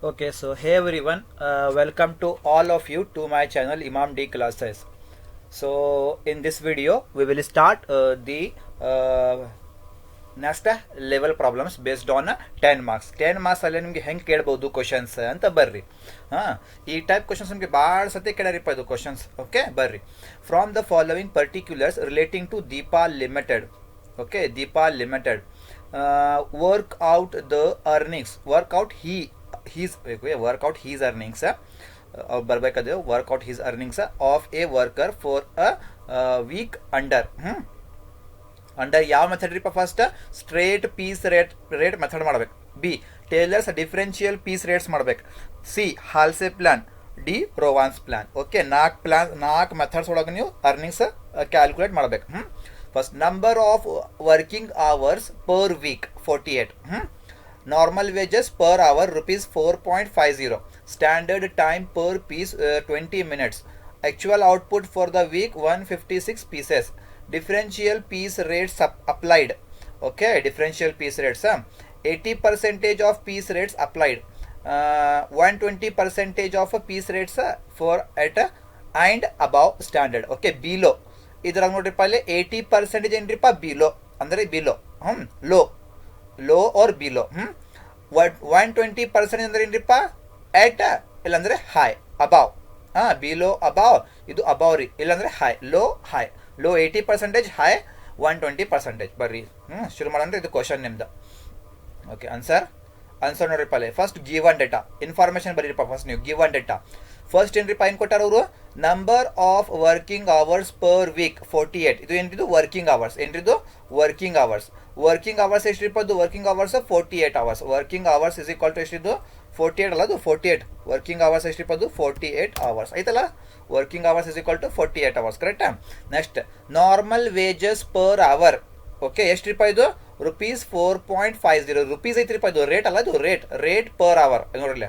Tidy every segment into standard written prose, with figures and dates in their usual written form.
Okay, so hey everyone, welcome to all of you to my channel Imam D Classes. So in this video we will start the next level problems based on 10 marks. 10 marks ಅಲ್ಲಿ ನಿಮಗೆ ಹೆಂಗೆ ಕೇಳಬಹುದು questions ಅಂತ ಬರ್ರಿ. ಈ type questions ನಿಮಗೆ ಭಾಳ ಸತಿ ಕೇಳರಿಪ್ಪ ಇದು ಕ್ವಶನ್ಸ್. ಓಕೆ ಬರ್ರಿ. From the following particulars relating to Deepa limited. Okay Deepa limited work out the earnings work out his earnings ಬರಬೇಕಾದ್ರೆ work out his earnings of a worker for a week under ಯಾವ method ರೀಪ first straight piece rate method ಮಾಡ್ಬೇಕು. B Taylor's differential piece rates ಮಾಡ್ಬೇಕು. C Halsey plan. D Rowan's plan. Okay ನಾಲ್ಕು methods ಒಳಗೆ ನೀವು earnings calculate ಮಾಡ್ಬೇಕು. First number of working hours per week 48. Normal wages per hour rupees 4.50. Standard time per piece 20 minutes. Actual output for the week 156 pieces. Differential piece rates applied. Okay, differential piece rates. 80% of piece rates applied. 120% of piece rates for at and above standard. Okay, below. ಇದ್ರಾಗ ನೋಡ್ರಿಪ್ಪ ಅಲ್ಲಿ 80% ಏನ್ರಿಪ್ಪ below ಅಂದರೆ below low R below. 120% ಅಂದ್ರೆ ಏನ್ರಿಪ್ಪ ಎಟ್ ಇಲ್ಲಾಂದ್ರೆ high ಅಬಾವ್. Below ಅಬಾವ್ ಇದು ಅಬಾವ್ ರೀ, ಇಲ್ಲಾಂದ್ರೆ high low 80%, high 120%. ಬರ್ರಿ ಶುರು ಮಾಡೋಣ. ಇದು ಕ್ವಶನ್ ನಿಮ್ದು. ಓಕೆ ಆನ್ಸರ್ ನೋಡ್ರಿಪ್ಪ ಅಲ್ಲಿ first given data information ಬರೀರಿಪ್ಪ. ಫಸ್ಟ್ ನೀವು ಗಿವ್ ಅನ್ ಡೇಟಾ ಫಸ್ಟ್ ಏನ್ರಿಪ್ಪ ಏನು ಕೊಟ್ಟಾರ ಅವರು number of working hours per week 48. ಇದು ಏನ್ರಿದು ವರ್ಕಿಂಗ್ ಅವರ್ಸ್. ಏನ್ರಿದು ವರ್ಕಿಂಗ್ ಅವರ್ಸ್ ಎಷ್ಟಿಪ್ಪ ಅದು working hours 48 hours. Working hours is equal to ಎಷ್ಟಿದ್ದು 48 ಅಲ್ಲ ಅದು 48. ವರ್ಕಿಂಗ್ ಅವರ್ಸ್ ಎಷ್ಟಿಪ್ಪ ಅದು 48 ಅವರ್ಸ್ ಐತಲ್ಲ. Working hours is equal to 48 hours ಕರೆಕ್ಟಾ. Next normal wages per hour. Okay ಎಷ್ಟ್ರಿಪ್ಪ ಇದು rupees 4.50. ರುಪೀಸ್ ಐತ್ರಿಪ್ಪ ಇದು, ರೇಟ್ ಅಲ್ಲ ಅದು ರೇಟ್ ಪರ್ ಅವರ್. ನೋಡ್ರಲ್ಲ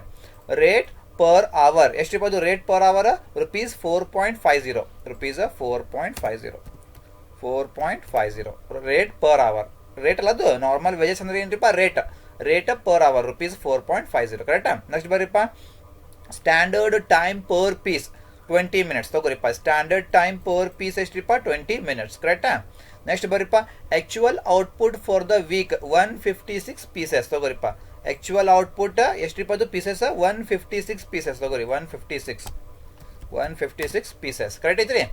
ರೇಟ್ ಪರ್ ಅವರ್ ಎಷ್ಟಿಪ್ಪ ಅದು rate per hour rupees 4.50. rupees 4.50 rate per hour. Rate ಅಲ್ಲ ಅದು ನಾರ್ಮಲ್ ವೇಜಸ್ ಅಂದ್ರೆ ಏನ್ರಿಪ್ಪ ರೇಟ್ ಪರ್ ಅವರ್ rupees 4.50 ಕರೆಕ್ಟಾ. ನೆಕ್ಸ್ಟ್ ಬರೀಪ್ಪ standard time per piece 20 minutes ತಗೋರಿಪ್ಪ. ಸ್ಟ್ಯಾಂಡರ್ಡ್ ಟೈಮ್ ಪರ್ ಪೀಸ್ ಎಷ್ಟ್ರಿಪ್ಪ 20 minutes ಕರೆಕ್ಟಾ. ನೆಕ್ಸ್ಟ್ ಬರೀಪ್ಪ actual output for the week 156 pieces ತಗೋರಿಪ್ಪ. ಆಕ್ಚುಯಲ್ ಔಟ್ಪುಟ್ ಎಷ್ಟ್ರಿಪ್ಪ ಅದು ಪೀಸಸ್ 156 ಪೀಸಸ್ ತಗೋರಿ. 156 ಪೀಸಸ್ ಕರೆಕ್ಟ್ ಐತ್ರಿ.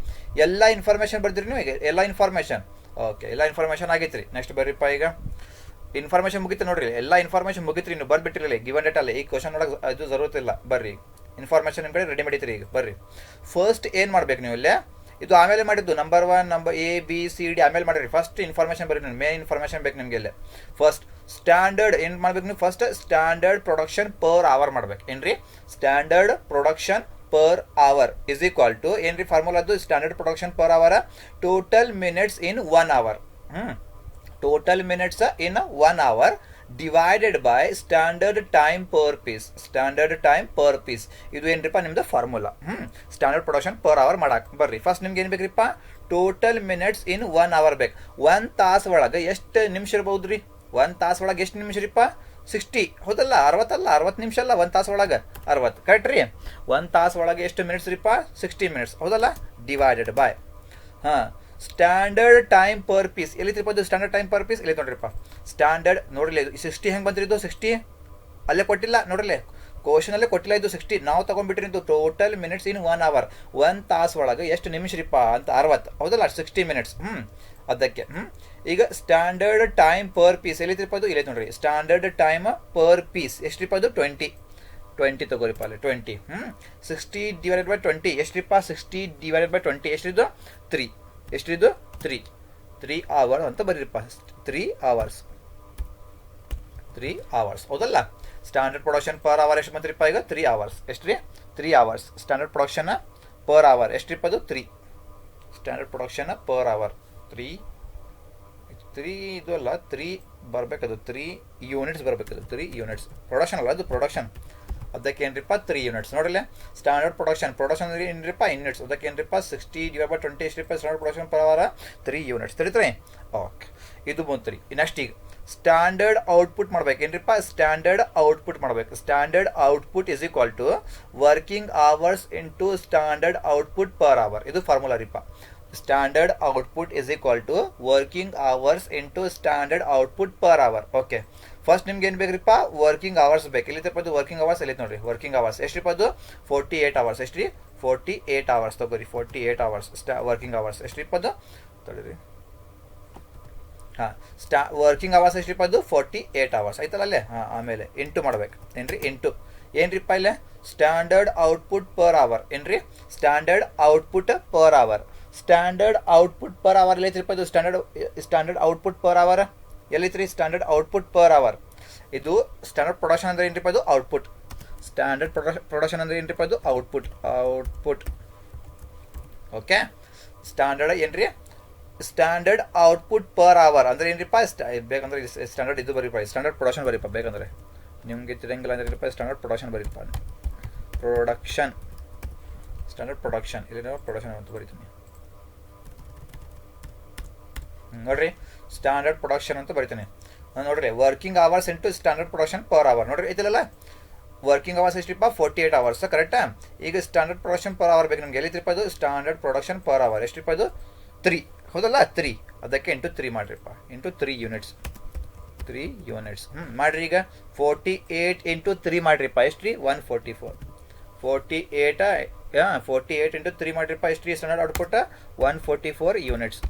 ಎಲ್ಲ ಇನ್ಫಾರ್ಮೇಶನ್ ಬರ್ದಿರಿ ನೀವು ಈಗ ಎಲ್ಲ ಇನ್ಫಾರ್ಮೇಶನ್. ಓಕೆ ಎಲ್ಲ ಇನ್ಫಾರ್ಮೇಶನ್ ಆಗೈತ್ರಿ. ನೆಕ್ಸ್ಟ್ ಬರ್ರಿಪ್ಪ ಈಗ ಇನ್ಫಾರ್ಮೇಶನ್ ಮುಗಿತು ನೋಡ್ರಿ. ಎಲ್ಲ ಇನ್ಫಾರ್ಮೇಶನ್ ಮುಗಿತ್ರಿ, ನೀವು ಬರ್ಬಿಟ್ಟಿರಲಿ ಗಿವನ್ ಡೇಟ್ ಅಲ್ಲ. ಈ ಕ್ವಶನ್ ಒಳಗೆ ಅದು ಜರೂರತ್ ಇಲ್ಲ. ಬರ್ರಿ ಇನ್ಫಾರ್ಮೇಶನ್ ನಿಮ್ಮ ಕಡೆ ರೆಡಿ ಮಾಡಿತ್ರಿ. ಈಗ ಬರ್ರಿ ಫಸ್ಟ್ ಏನು ಮಾಡ್ಬೇಕು ನೀವು ಇಲ್ಲೇ ಇದು ಆಮೇಲೆ ಮಾಡಿದ್ದು number 1 number A B C D ಆಮೇಲೆ ಮಾಡಿರಿ. ಫಸ್ಟ್ ಇನ್ಫಾರ್ಮೇಶನ್ ಬರೀ ಮೇನ್ ಇನ್ಫಾರ್ಮೇಶನ್ ಬೇಕು ನಿಮಗೆ ಇಲ್ಲೇ. ಫಸ್ಟ್ ಸ್ಟ್ಯಾಂಡರ್ಡ್ ಏನು ಮಾಡ್ಬೇಕು ನೀವು first standard production per hour ಮಾಡ್ಬೇಕು. ಏನ್ರಿ standard production per hour is equal to ಏನ್ರಿ ಫಾರ್ಮುಲಾದ್ದು standard production per hour total minutes in 1 hour. Total minutes in 1 hour divided by standard time per piece. ಇದು ಏನ್ರಿಪ್ಪ ನಿಮ್ದು formula. Standard production per hour ಮಾಡಕ್ ಬರ್ರಿ. First ನಿಮ್ಗೆ ಏನ್ ಬೇಕ್ರಿಪ್ಪ total minutes in 1 hour ಬೇಕು. 1 ತಾಸು ಒಳಗೆ ಎಷ್ಟು ನಿಮಿಷ ಇರ್ಬೋದ್ರಿ? 1 ತಾಸು ಒಳಗೆ ಎಷ್ಟು ನಿಮಿಷ ರೀಪ್ಪ 60 ಹೌದಲ್ಲ. 60 ನಿಮಿಷ ಅಲ್ಲ 1 ತಾಸು ಒಳಗೆ 60 ಕರೆಕ್ಟ್ ರೀ. 1 ತಾಸು ಒಳಗೆ ಎಷ್ಟು ಮಿನಿಟ್ಸ್ ರೀಪ್ಪ 60 minutes ಹೌದಲ್ಲ. Divided by standard time per piece ಎಲ್ಲಿತ್ರಿಪ್ಪ ಇದು ಸ್ಟ್ಯಾಂಡರ್ಡ್ ಟೈಮ್ ಪರ್ ಪೀಸ್ ಇಲ್ಲಿ ನೋಡ್ರಿಪ್ಪ. ಸ್ಟ್ಯಾಂಡರ್ಡ್ ನೋಡ್ರಿ 60 ಹೆಂಗೆ ಬಂದ್ರಿದ್ದು 60 ಅಲ್ಲೇ ಕೊಟ್ಟಿಲ್ಲ ನೋಡ್ರಲ್ಲೇ ಕ್ವಶನ್ ಅಲ್ಲೇ ಕೊಟ್ಟಿಲ್ಲ. ಇದು 60 ನಾವು ತಗೊಂಡ್ಬಿಟ್ರಿ. ಇದು ಟೋಟಲ್ ಮಿನಿಟ್ಸ್ ಇನ್ 1 hour 1 ತಾಸು ಒಳಗೆ ಎಷ್ಟು ನಿಮಿಷ ರೀಪ್ಪ ಅಂತ 60 ಹೌದಲ್ಲ 60 minutes. ಅದಕ್ಕೆ ಈಗ ಸ್ಟ್ಯಾಂಡರ್ಡ್ ಟೈಮ್ ಪರ್ ಪೀಸ್ ಎಲ್ಲಿತ್ರಿಪ್ಪ ಅದು ಇಲ್ಲಿ ನೋಡ್ರಿ. ಸ್ಟ್ಯಾಂಡರ್ಡ್ ಟೈಮ್ ಪರ್ ಪೀಸ್ ಎಷ್ಟ್ರಿಪ್ಪ ಅದು 20 ತಗೋರಿಪ್ಪ ಅಲ್ಲಿ 20. 60 ಡಿವೈಡೆಡ್ ಬೈ 20 ಎಷ್ಟ್ರಿಪ್ಪ 60 ಡಿವೈಡೆಡ್ ಬೈ 20 ಎಷ್ಟ್ರಿದ್ದು 3. ಎಷ್ಟ್ರಿದ್ದು 3 hours ಅಂತ ಬರೀರಿಪ್ಪ. 3 hours ಹೌದಲ್ಲ. ಸ್ಟ್ಯಾಂಡರ್ಡ್ ಪ್ರೊಡಕ್ಷನ್ ಪರ್ ಅವರ್ ಎಷ್ಟು ಬಂದ್ರಿಪ್ಪ ಈಗ 3 hours. ಎಷ್ಟ್ರಿ 3 hours standard production per hour ಎಷ್ಟ್ರಿಪ್ಪ ಅದು 3. ಸ್ಟ್ಯಾಂಡರ್ಡ್ ಪ್ರೊಡಕ್ಷನ್ ಪರ್ ಅವರ್ 3 ಇದು ಅಲ್ಲ 3 ಬರಬೇಕದು 3 units ಬರಬೇಕದು 3 units. ಪ್ರೊಡಕ್ಷನ್ ಅಲ್ಲ ಅದು ಪ್ರೊಡಕ್ಷನ್. ಅದಕ್ಕೆ ಏನ್ರಿಪ್ಪ 3 units ನೋಡಿಲ್ಲ. ಸ್ಟ್ಯಾಂಡರ್ಡ್ ಪ್ರೊಡಕ್ಷನ್ ಏನ್ರಿಪ್ಪ ಯೂನಿಟ್ಸ್. ಅದಕ್ಕೆ ಏನ್ರಿಪ್ಪ 60 ಡಿವೈಡ್ ಬೈ 20 ಎಷ್ಟ್ರಿಪ್ಪ standard production per hour 3 units ತಿಳಿತ್ರಿ. ಓಕೆ ಇದು ಬಂತ್ರಿ. ನೆಕ್ಸ್ಟ್ ಈಗ ಸ್ಟ್ಯಾಂಡರ್ಡ್ ಔಟ್ಪುಟ್ ಮಾಡ್ಬೇಕು ಏನ್ರಿಪ್ಪ ಸ್ಟ್ಯಾಂಡರ್ಡ್ ಔಟ್ಪುಟ್ ಮಾಡ್ಬೇಕು standard output is equal to working hours into standard output per hour ಇದು ಫಾರ್ಮುಲಾ ರೀಪ standard output is equal to working hours into standard output per hour okay first ನಿಮ್ಗೆ ಏನು ಬೇಕ್ರಿಪ್ಪ working hours ಬೇಕು ಎಲ್ಲಿತ್ತಪ್ಪ ಅದು working hours ಎಲ್ಲಿ ನೋಡ್ರಿ working hours ಎಷ್ಟ್ರಿಪ್ಪ ಅದು 48 hours ಎಷ್ಟ್ರಿ 48 ಅವರ್ಸ್ ತಗೋರಿ 48 ಅವರ್ಸ್ ವರ್ಕಿಂಗ್ ಅವರ್ಸ್ ಎಷ್ಟ್ರಿಪ್ಪ ಅದು ತಗೊಳ್ರಿ ಹಾಂ ವರ್ಕಿಂಗ್ ಅವರ್ಸ್ ಎಷ್ಟ್ರಿಪ್ಪ ಅದು 48 ಅವರ್ಸ್ ಆಯ್ತಲ್ಲ ಅಲ್ಲೇ ಹಾಂ ಆಮೇಲೆ ಇಂಟು ಮಾಡ್ಬೇಕು ಏನ್ರಿ ಇಂಟು ಏನ್ರಿಪ್ಪ ಇಲ್ಲೇ ಸ್ಟ್ಯಾಂಡರ್ಡ್ ಔಟ್ಪುಟ್ ಪರ್ ಅವರ್ ಏನ್ರಿ standard output per hour standard output per hour ಎಲ್ಲೈತ್ರಿಪ್ಪ ಇದು ಸ್ಟ್ಯಾಂಡರ್ಡ್ ಔಟ್ಪುಟ್ ಪರ್ ಅವರ್ ಎಲ್ಲೈತ್ರಿ ಸ್ಟ್ಯಾಂಡರ್ಡ್ ಔಟ್ಪುಟ್ ಪರ್ ಅವರ್ ಇದು ಸ್ಟ್ಯಾಂಡರ್ಡ್ ಪ್ರೊಡಕ್ಷನ್ ಅಂದ್ರೆ ಏನ್ರಿಪ್ಪ ಅದು ಔಟ್ಪುಟ್ ಸ್ಟ್ಯಾಂಡರ್ಡ್ ಪ್ರೊಡಕ್ಷನ್ ಅಂದ್ರೆ ಏನ್ರಿಪ್ಪ ಅದು ಔಟ್ಪುಟ್ ಓಕೆ ಸ್ಟ್ಯಾಂಡರ್ಡ್ ಏನ್ರಿ ಸ್ಟ್ಯಾಂಡರ್ಡ್ ಔಟ್ಪುಟ್ ಪರ್ ಅವರ್ ಅಂದ್ರೆ ಏನ್ರಿಪ್ಪ ಬೇಕಂದ್ರೆ ಸ್ಟ್ಯಾಂಡರ್ಡ್ ಇದು ಬರೀಪ ಸ್ಟ್ಯಾಂಡರ್ಡ್ ಪ್ರೊಡಕ್ಷನ್ ಬರೀಪ ಬೇಕಂದ್ರೆ ನಿಮ್ಗೆ ತಿರಂಗಿಲ್ಲ ಅಂದ್ರೆ ಸ್ಟ್ಯಾಂಡರ್ಡ್ ಪ್ರೊಡಕ್ಷನ್ ಬರೀಪ ಪ್ರೊಡಕ್ಷನ್ ಸ್ಟ್ಯಾಂಡರ್ಡ್ ಪ್ರೊಡಕ್ಷನ್ ಇಲ್ಲಿ ಪ್ರೊಡಕ್ಷನ್ ಅಂತ ಬರೀತೀನಿ ನೋಡ್ರಿ ಸ್ಟ್ಯಾಂಡರ್ಡ್ ಪ್ರೊಡಕ್ಷನ್ ಅಂತ ಬರೀತೀನಿ ನೋಡ್ರಿ working hours into standard production per hour ನೋಡ್ರಿ ಐತಿಲ್ಲ ವರ್ಕಿಂಗ್ ಅವರ್ಸ್ ಎಷ್ಟ್ರಿಪ್ಪ 48 ಅವರ್ಸ್ ಕರೆಕ್ಟಾ ಈಗ ಸ್ಟ್ಯಾಂಡರ್ಡ್ ಪ್ರೊಡಕ್ಷನ್ ಪರ್ ಅವರ್ ಬೇಕು ನಮ್ಗೆ ಎಲ್ಲಿತ್ರಿಪ್ಪ ಅದು ಸ್ಟ್ಯಾಂಡರ್ಡ್ ಪ್ರೊಡಕ್ಷನ್ ಪರ್ ಅವರ್ ಎಷ್ಟ್ರಿಪ್ಪ ಅದು 3 ಹೌದಲ್ಲ 3 ಅದಕ್ಕೆ ಇಂಟು 3 ಮಾಡ್ರಿಪ್ಪ ಇಂಟು 3 ಯೂನಿಟ್ಸ್ ಮಾಡ್ರಿ ಈಗ 48 ಇಂಟು 3 ಮಾಡ್ರಿಪ್ಪ ಎಷ್ಟ್ರಿ 144 48 ಇಂಟು 3 ಮಾಡ್ರಿಪ್ಪ ಎಷ್ಟ್ರಿ ಸ್ಟ್ಯಾಂಡರ್ಡ್ ಔಟ್ಪುಟ್ 144 ಯೂನಿಟ್ಸ್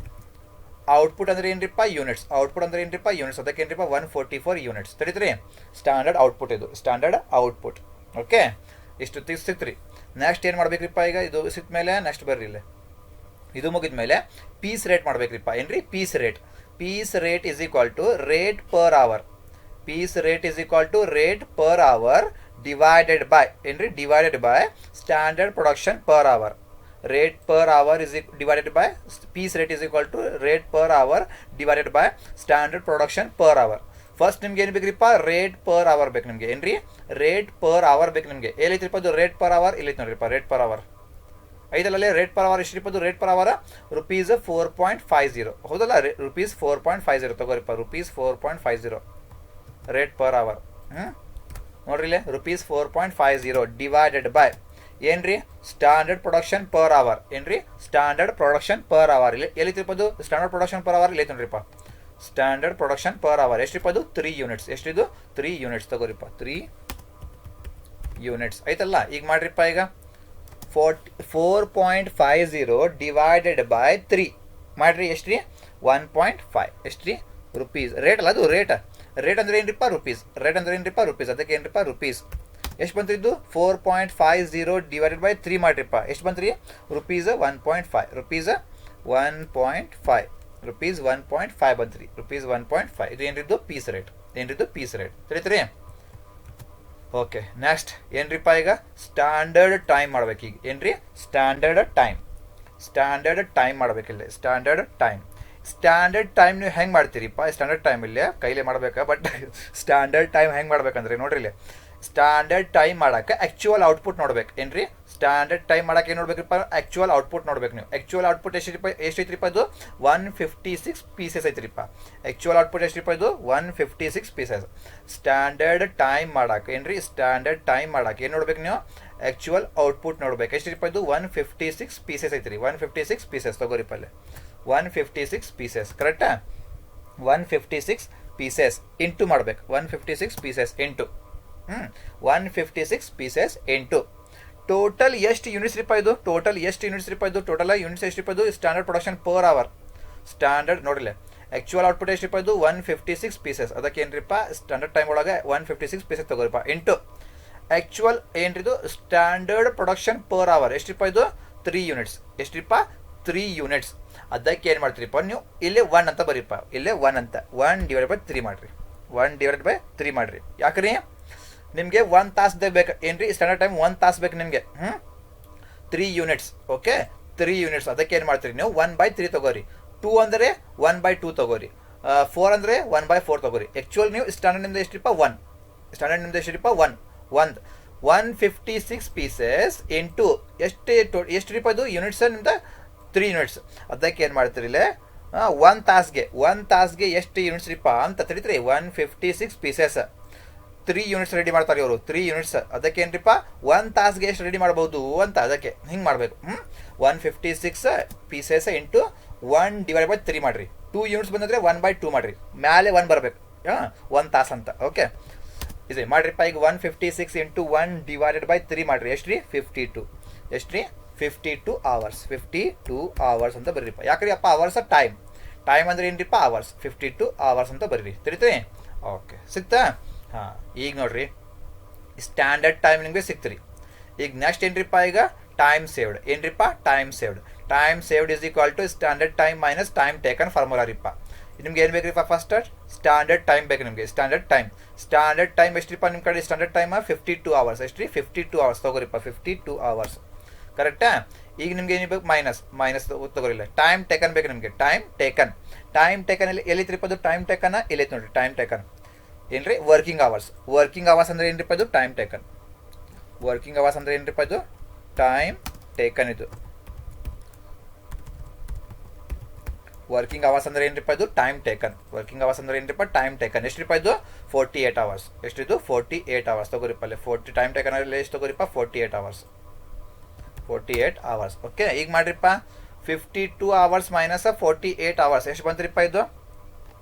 ಔಟ್ಪುಟ್ ಅಂದ್ರೆ ಏನ್ರಿಪ್ಪ ಯೂನಿಟ್ಸ್ ಔಟ್ಪುಟ್ ಅಂದ್ರೆ ಏನ್ರಿಪ್ಪ ಯೂನಿಟ್ಸ್ ಅದಕ್ಕೆ ಏನ್ರಿಪ್ಪ 144 ಯೂನಿಟ್ಸ್ ತಡೀತ್ರಿ ಸ್ಟ್ಯಾಂಡರ್ಡ್ ಔಟ್ಪುಟ್ ಇದು ಸ್ಟ್ಯಾಂಡರ್ಡ್ ಔಟ್ಪುಟ್ ಓಕೆ ಇಷ್ಟು ಸಿಕ್ತ್ರಿ ನೆಕ್ಸ್ಟ್ ಏನು ಮಾಡ್ಬೇಕ್ರಿಪ್ಪ ಈಗ ಇದು ಸಿಕ್ಕ ಮೇಲೆ ನೆಕ್ಸ್ಟ್ ಬರ್ರಿ ಇಲ್ಲಿ ಇದು ಮುಗಿದ ಮೇಲೆ ಪೀಸ್ ರೇಟ್ ಮಾಡ್ಬೇಕ್ರಿಪ್ಪ ಏನ್ರಿ piece rate is equal to rate per hour piece rate is equal to rate per hour divided by ಏನ್ರಿ divided by standard production per hour rate per hour is divided by piece rate is equal to rate per hour divided by standard production per hour first ನಿಮ್ಗೆ ಏನು ಬೇಕ್ರಿಪ್ಪ rate per hour ಬೇಕು ನಿಮಗೆ ಏನ್ರಿ rate per hour ಬೇಕು ನಿಮಗೆ ಎಲ್ಲೈತ್ರಿಪ್ಪ ಅದು rate per hour ಇಲ್ಲೈತೆ ನೋಡ್ರಿಪ್ಪ ರೇಟ್ ಪರ್ ಅವರ್ ಐದಲ್ಲೇ ರೇಟ್ ಪರ್ ಅವರ್ ಎಷ್ಟ್ರಿಪ್ಪ ಅದು ರೇಟ್ ಪರ್ ಅವರ್ ರುಪೀಸ್ 4.50 ಹೌದಲ್ಲ ರುಪೀಸ್ 4.50 ತಗೋರಿಪ್ಪ ರುಪೀಸ್ 4.50 ರೇಟ್ ಪರ್ ಅವರ್ ನೋಡ್ರಿ ಇಲ್ಲೇ ರುಪೀಸ್ 4.50 ಡಿವೈಡೆಡ್ ಬೈ ಏನ್ರಿ ಸ್ಟ್ಯಾಂಡರ್ಡ್ ಪ್ರೊಡಕ್ಷನ್ ಪರ್ ಅವರ್ ಏನ್ರಿ ಸ್ಟ್ಯಾಂಡರ್ಡ್ ಪ್ರೊಡಕ್ಷನ್ ಪರ್ ಅವರ್ ಇಲ್ಲಿ ಎಲ್ಲಿತ್ರಿಪ್ಪದು ಸ್ಟ್ಯಾಂಡರ್ಡ್ ಪ್ರೊಡಕ್ಷನ್ ಪರ್ ಅವರ್ ಇಲ್ಲಿ ನೋಡ್ರಿಪ್ಪ ಸ್ಟ್ಯಾಂಡರ್ಡ್ ಪ್ರೊಡಕ್ಷನ್ ಪರ್ ಅವರ್ ಎಷ್ಟ್ರಿಪ್ಪದು 3 ಯೂನಿಟ್ಸ್ ಎಷ್ಟಿದು 3 ಯೂನಿಟ್ಸ್ ತಗೋರಿಪ್ಪ 3 ಯೂನಿಟ್ಸ್ ಆಯ್ತಲ್ಲ ಈಗ ಮಾಡ್ರಿಪ್ಪ ಈಗ 4.50 ಡಿವೈಡೆಡ್ ಬೈ 3 ಮಾಡ್ರಿ ಎಷ್ಟ್ರಿ 1.5 ಎಷ್ಟ್ರಿ ರುಪೀಸ್ ರೇಟ್ ಅಲ್ಲ ಅದು ರೇಟ್ ಅಂದ್ರೆ ಏನ್ರಿಪ್ಪ ರುಪೀಸ್ ಅದಕ್ಕೆ ಏನ್ರಿಪ್ಪ ರುಪೀಸ್ ಎಷ್ಟು ಬಂತ್ರಿ ಇದು 4.50 ಡಿವೈಡೆಡ್ ಬೈ 3 ಮಾಡ್ರಿಪ್ಪ ಎಷ್ಟು ಬಂತ್ರಿ ರುಪೀಸ್ 1.5 ರುಪೀಸ್ 1.5 ಬಂತ್ರಿ ರುಪೀಸ್ 1.5 ಇದು ಏನ್ರಿದ್ದು ಪೀಸ್ ರೇಟ್ ತಿಳಿತ್ರಿ ಓಕೆ ನೆಕ್ಸ್ಟ್ ಏನ್ರಿಪ್ಪ ಈಗ ಸ್ಟ್ಯಾಂಡರ್ಡ್ ಟೈಮ್ ಮಾಡ್ಬೇಕು ಈಗ ಏನ್ರಿ ಸ್ಟ್ಯಾಂಡರ್ಡ್ ಟೈಮ್ ಮಾಡ್ಬೇಕಿಲ್ಲ ಸ್ಟ್ಯಾಂಡರ್ಡ್ ಟೈಮ್ ನೀವು ಹೆಂಗೆ ಮಾಡ್ತೀರಿಪ್ಪ ಸ್ಟ್ಯಾಂಡರ್ಡ್ ಟೈಮ್ ಇಲ್ಲೇ ಕೈಲೇ ಮಾಡ್ಬೇಕಾ ಬಟ್ ಸ್ಟ್ಯಾಂಡರ್ಡ್ ಟೈಮ್ ಹೆಂಗೆ ಮಾಡ್ಬೇಕಂದ್ರೆ ನೋಡ್ರಿ ಇಲ್ಲಿ ಸ್ಟ್ಯಾಂಡರ್ಡ್ ಟೈಮ್ ಮಾಡಕ್ಕೆ ಆಕ್ಚುಯಲ್ ಔಟ್ಪುಟ್ ನೋಡ್ಬೇಕು ಏನ್ರಿ ಸ್ಟ್ಯಾಂಡರ್ಡ್ ಟೈಮ್ ಮಾಡಕ್ಕೆ ಏನು ನೋಡ್ಬೇಕ್ರಿಪ್ಪ ಆಕ್ಚುಯಲ್ ಔಟ್ಪುಟ್ ನೋಡ್ಬೇಕು ನೀವು ಆಕ್ಚುಯಲ್ ಔಟ್ಪುಟ್ ಎಷ್ಟೈತ್ರಿಪ್ಪ ಅದು 156 ಪೀಸಸ್ ಐತ್ರಿಪ್ಪ ಆಕ್ಚುಯಲ್ ಔಟ್ಪುಟ್ ಎಷ್ಟ್ರಿಪ್ಪ ಇದು 156 ಪೀಸಸ್ ಸ್ಟ್ಯಾಂಡರ್ಡ್ ಟೈಮ್ ಮಾಡಕ್ಕೆ ಏನ್ರಿ ಸ್ಟ್ಯಾಂಡರ್ಡ್ ಟೈಮ್ ಮಾಡಕ್ಕೆ ಏನು ನೋಡ್ಬೇಕು ನೀವು ಆಕ್ಚುಯಲ್ ಔಟ್ಪುಟ್ ನೋಡ್ಬೇಕು ಎಷ್ಟ್ರಿಪ್ಪ ಇದು 156 ಪೀಸಸ್ ಐತ್ರಿ 156 ಪೀಸಸ್ ತಗೋರಿಪ್ಪ ಅಲ್ಲೇ 156 ಪೀಸಸ್ ಕರೆಕ್ಟಾ 156 ಪೀಸಸ್ ಇಂಟು ಮಾಡ್ಬೇಕು 156 pieces into 156 pieces into total ಎಷ್ಟು ಯೂನಿಟ್ಸ್ ರೀಪ ಇದು ಟೋಟಲ್ ಯೂನಿಟ್ಸ್ ಎಷ್ಟ್ರಿಪ್ಪ ಇದು standard production per hour standard ನೋಡಿಲ್ಲ ಆಕ್ಚುಯಲ್ ಔಟ್ಪುಟ್ ಎಷ್ಟ್ರಿಪ್ಪ ಇದು 156 ಪೀಸಸ್ ಅದಕ್ಕೆ ಏನ್ರಿಪ್ಪ ಸ್ಟ್ಯಾಂಡರ್ಡ್ ಟೈಮ್ ಒಳಗೆ 156 ಪೀಸಸ್ ತಗೋರಿಪ್ಪ ಇಂಟು ಆಕ್ಚುಯಲ್ ಏನ್ರಿದು ಸ್ಟ್ಯಾಂಡರ್ಡ್ ಪ್ರೊಡಕ್ಷನ್ ಪರ್ ಅವರ್ ಎಷ್ಟ್ರಿಪ್ಪ ಇದು 3 ಯೂನಿಟ್ಸ್ ಎಷ್ಟ್ರಿಪ್ಪ 3 ಯೂನಿಟ್ಸ್ ಅದಕ್ಕೆ ಏನು ಮಾಡ್ತೀರಿಪ್ಪ ನೀವು ಇಲ್ಲೇ 1 ಅಂತ ಬರೀಪ್ಪ ಇಲ್ಲೇ 1 ಅಂತ 1 ಡಿವೈಡ್ ಬೈ 3 ಮಾಡ್ರಿ 1 ಡಿವೈಡ್ ಬೈ 3 ಮಾಡ್ರಿ ಯಾಕ್ರಿ ನಿಮಗೆ 1 ತಾಸು ಬೇಕು ಏನ್ರಿ ಸ್ಟ್ಯಾಂಡರ್ಡ್ ಟೈಮ್ 1 ತಾಸು ಬೇಕು ನಿಮಗೆ 3 ಯೂನಿಟ್ಸ್ ಓಕೆ 3 ಯೂನಿಟ್ಸ್ ಅದಕ್ಕೆ ಏನು ಮಾಡ್ತೀರಿ ನೀವು 1/3 ತಗೋರಿ 2 ಅಂದರೆ 1/2 ತಗೋರಿ 4 ಅಂದರೆ 1/4 ತಗೋರಿ ಆ್ಯಕ್ಚುಯಲ್ ನೀವು ಸ್ಟ್ಯಾಂಡರ್ಡ್ ನಿಮ್ದು ಎಷ್ಟಿಪ್ಪ 156 ಪೀಸಸ್ ಇಂಟು ಎಷ್ಟು ರೀಪ ಇದು ಯೂನಿಟ್ಸ್ ನಿಮ್ದು 3 ಯೂನಿಟ್ಸ್ ಅದಕ್ಕೆ ಏನು ಮಾಡ್ತೀರಿ ಇಲ್ಲೇ ಒಂದು ತಾಸ್ಗೆ ಎಷ್ಟು ಯೂನಿಟ್ಸ್ ರೀಪ್ಪ ಅಂತ ತಿಳಿತ್ರಿ 156 ಪೀಸಸ್ 3 ಯೂನಿಟ್ಸ್ ರೆಡಿ ಮಾಡ್ತಾರೆ ಇವರು 3 ಯೂನಿಟ್ಸ್ ಅದಕ್ಕೆ ಏನ್ರಿಪ್ಪ 1 ತಾಸ್ಗೆ ಎಷ್ಟು ರೆಡಿ ಮಾಡ್ಬೋದು ಅಂತ ಅದಕ್ಕೆ ಹಿಂಗೆ ಮಾಡಬೇಕು 156 ಪೀಸಸ್ ಇಂಟು 1/3 ಮಾಡಿರಿ 2 ಯೂನಿಟ್ಸ್ ಬಂದರೆ 1/2 ಮಾಡಿರಿ ಮ್ಯಾಲೆ 1 ಬರಬೇಕು 1 ತಾಸು ಅಂತ ಓಕೆ ಇದೆ ಮಾಡಿರಿಪ್ಪ ಈಗ 156 ಇಂಟು 1/3 ಮಾಡಿರಿ ಎಷ್ಟು ರೀ 52 ಎಷ್ಟು ರೀ 52 ಅವರ್ಸ್ ಅಂತ ಬರೀರಿಪ್ಪ ಯಾಕ್ರಿ ಅಪ್ಪ ಅವರ್ಸ್ ಟೈಮ್ ಅಂದ್ರೆ ಏನ್ರಿಪ್ಪ ಅವರ್ಸ್ 52 ಅವರ್ಸ್ ಅಂತ ಬರೀರಿ ತಿಳಿತೀರಿ ಓಕೆ ಸಿಕ್ತಾ ಹಾಂ ಈಗ ನೋಡ್ರಿ ಸ್ಟ್ಯಾಂಡರ್ಡ್ ಟೈಮ್ ನಿಮಗೆ ಸಿಕ್ತ್ರಿ ಈಗ ನೆಕ್ಸ್ಟ್ ಏನ್ರಿಪ್ಪ ಈಗ ಟೈಮ್ ಸೇವ್ಡ್ ಏನ್ರಿಪ್ಪ time saved is equal to standard time minus time taken formula ರೀಪ್ಪ ನಿಮ್ಗೆ ಏನು ಬೇಕ್ರಿಪ್ಪ ಫಸ್ಟ್ ಸ್ಟ್ಯಾಂಡರ್ಡ್ ಟೈಮ್ ಬೇಕು ನಿಮಗೆ ಸ್ಟ್ಯಾಂಡರ್ಡ್ ಟೈಮ್ ಎಷ್ಟ್ರಿಪ್ಪ ನಿಮ್ಮ ಕಡೆ ಸ್ಟ್ಯಾಂಡರ್ಡ್ ಟೈಮ್ 52 ಅವರ್ಸ್ ಎಷ್ಟು ರೀ 52 ಅವರ್ಸ್ ತಗೋರಿಪ್ಪ 52 ಅವರ್ಸ್ ಕರೆಕ್ಟಾ ಈಗ ನಿಮ್ಗೆ ಏನು ಬೇಕು ಮೈನಸ್ ತಗೋರಿಲ್ಲ ಟೈಮ್ ಟೇಕನ್ ಬೇಕು ನಿಮಗೆ ಟೈಮ್ ಟೇಕನ್ ಎಲ್ಲಿತ್ರಿಪ್ಪ ಅದು ಟೈಮ್ ಟೇಕನ್ ಎಲ್ಲೈತೆ ನೋಡಿರಿ ಟೈಮ್ ಟೇಕನ್ ಏನ್ರಿ ವರ್ಕಿಂಗ್ ಅವರ್ಸ್ ಅಂದ್ರೆ ಏನ್ರಿಪ್ಪ ಇದು ಟೈಮ್ ಟೇಕನ್ ವರ್ಕಿಂಗ್ ಅವರ್ಸ್ ಅಂದ್ರೆ ಏನ್ರಿಪ್ಪ ಇದು ಟೈಮ್ ಟೇಕನ್ ಇದು ವರ್ಕಿಂಗ್ ಅವರ್ಸ್ ಅಂದ್ರೆ ಏನ್ರಿಪ್ಪ ಇದು ಟೈಮ್ ಟೇಕನ್ ಎಷ್ಟ್ರಿಪ್ಪ ಇದು 48 ಅವರ್ಸ್ ಎಷ್ಟಿದು 48 ಅವರ್ಸ್ ತಗೋರಿಪ್ಪ ಅಲ್ಲಿ 40 ಟೈಮ್ ಟೇಕನ್ ಅಲ್ಲಿ ಎಷ್ಟು ತಗೋರಿಪ್ಪ 48 ಅವರ್ಸ್ ಓಕೆ ಈಗ ಮಾಡ್ರಿಪ್ಪ 52 ಅವರ್ಸ್ ಮೈನಸ್ 48 ಅವರ್ಸ್ ಎಷ್ಟು ಬಂತ್ರಿಪ್ಪ ಇದು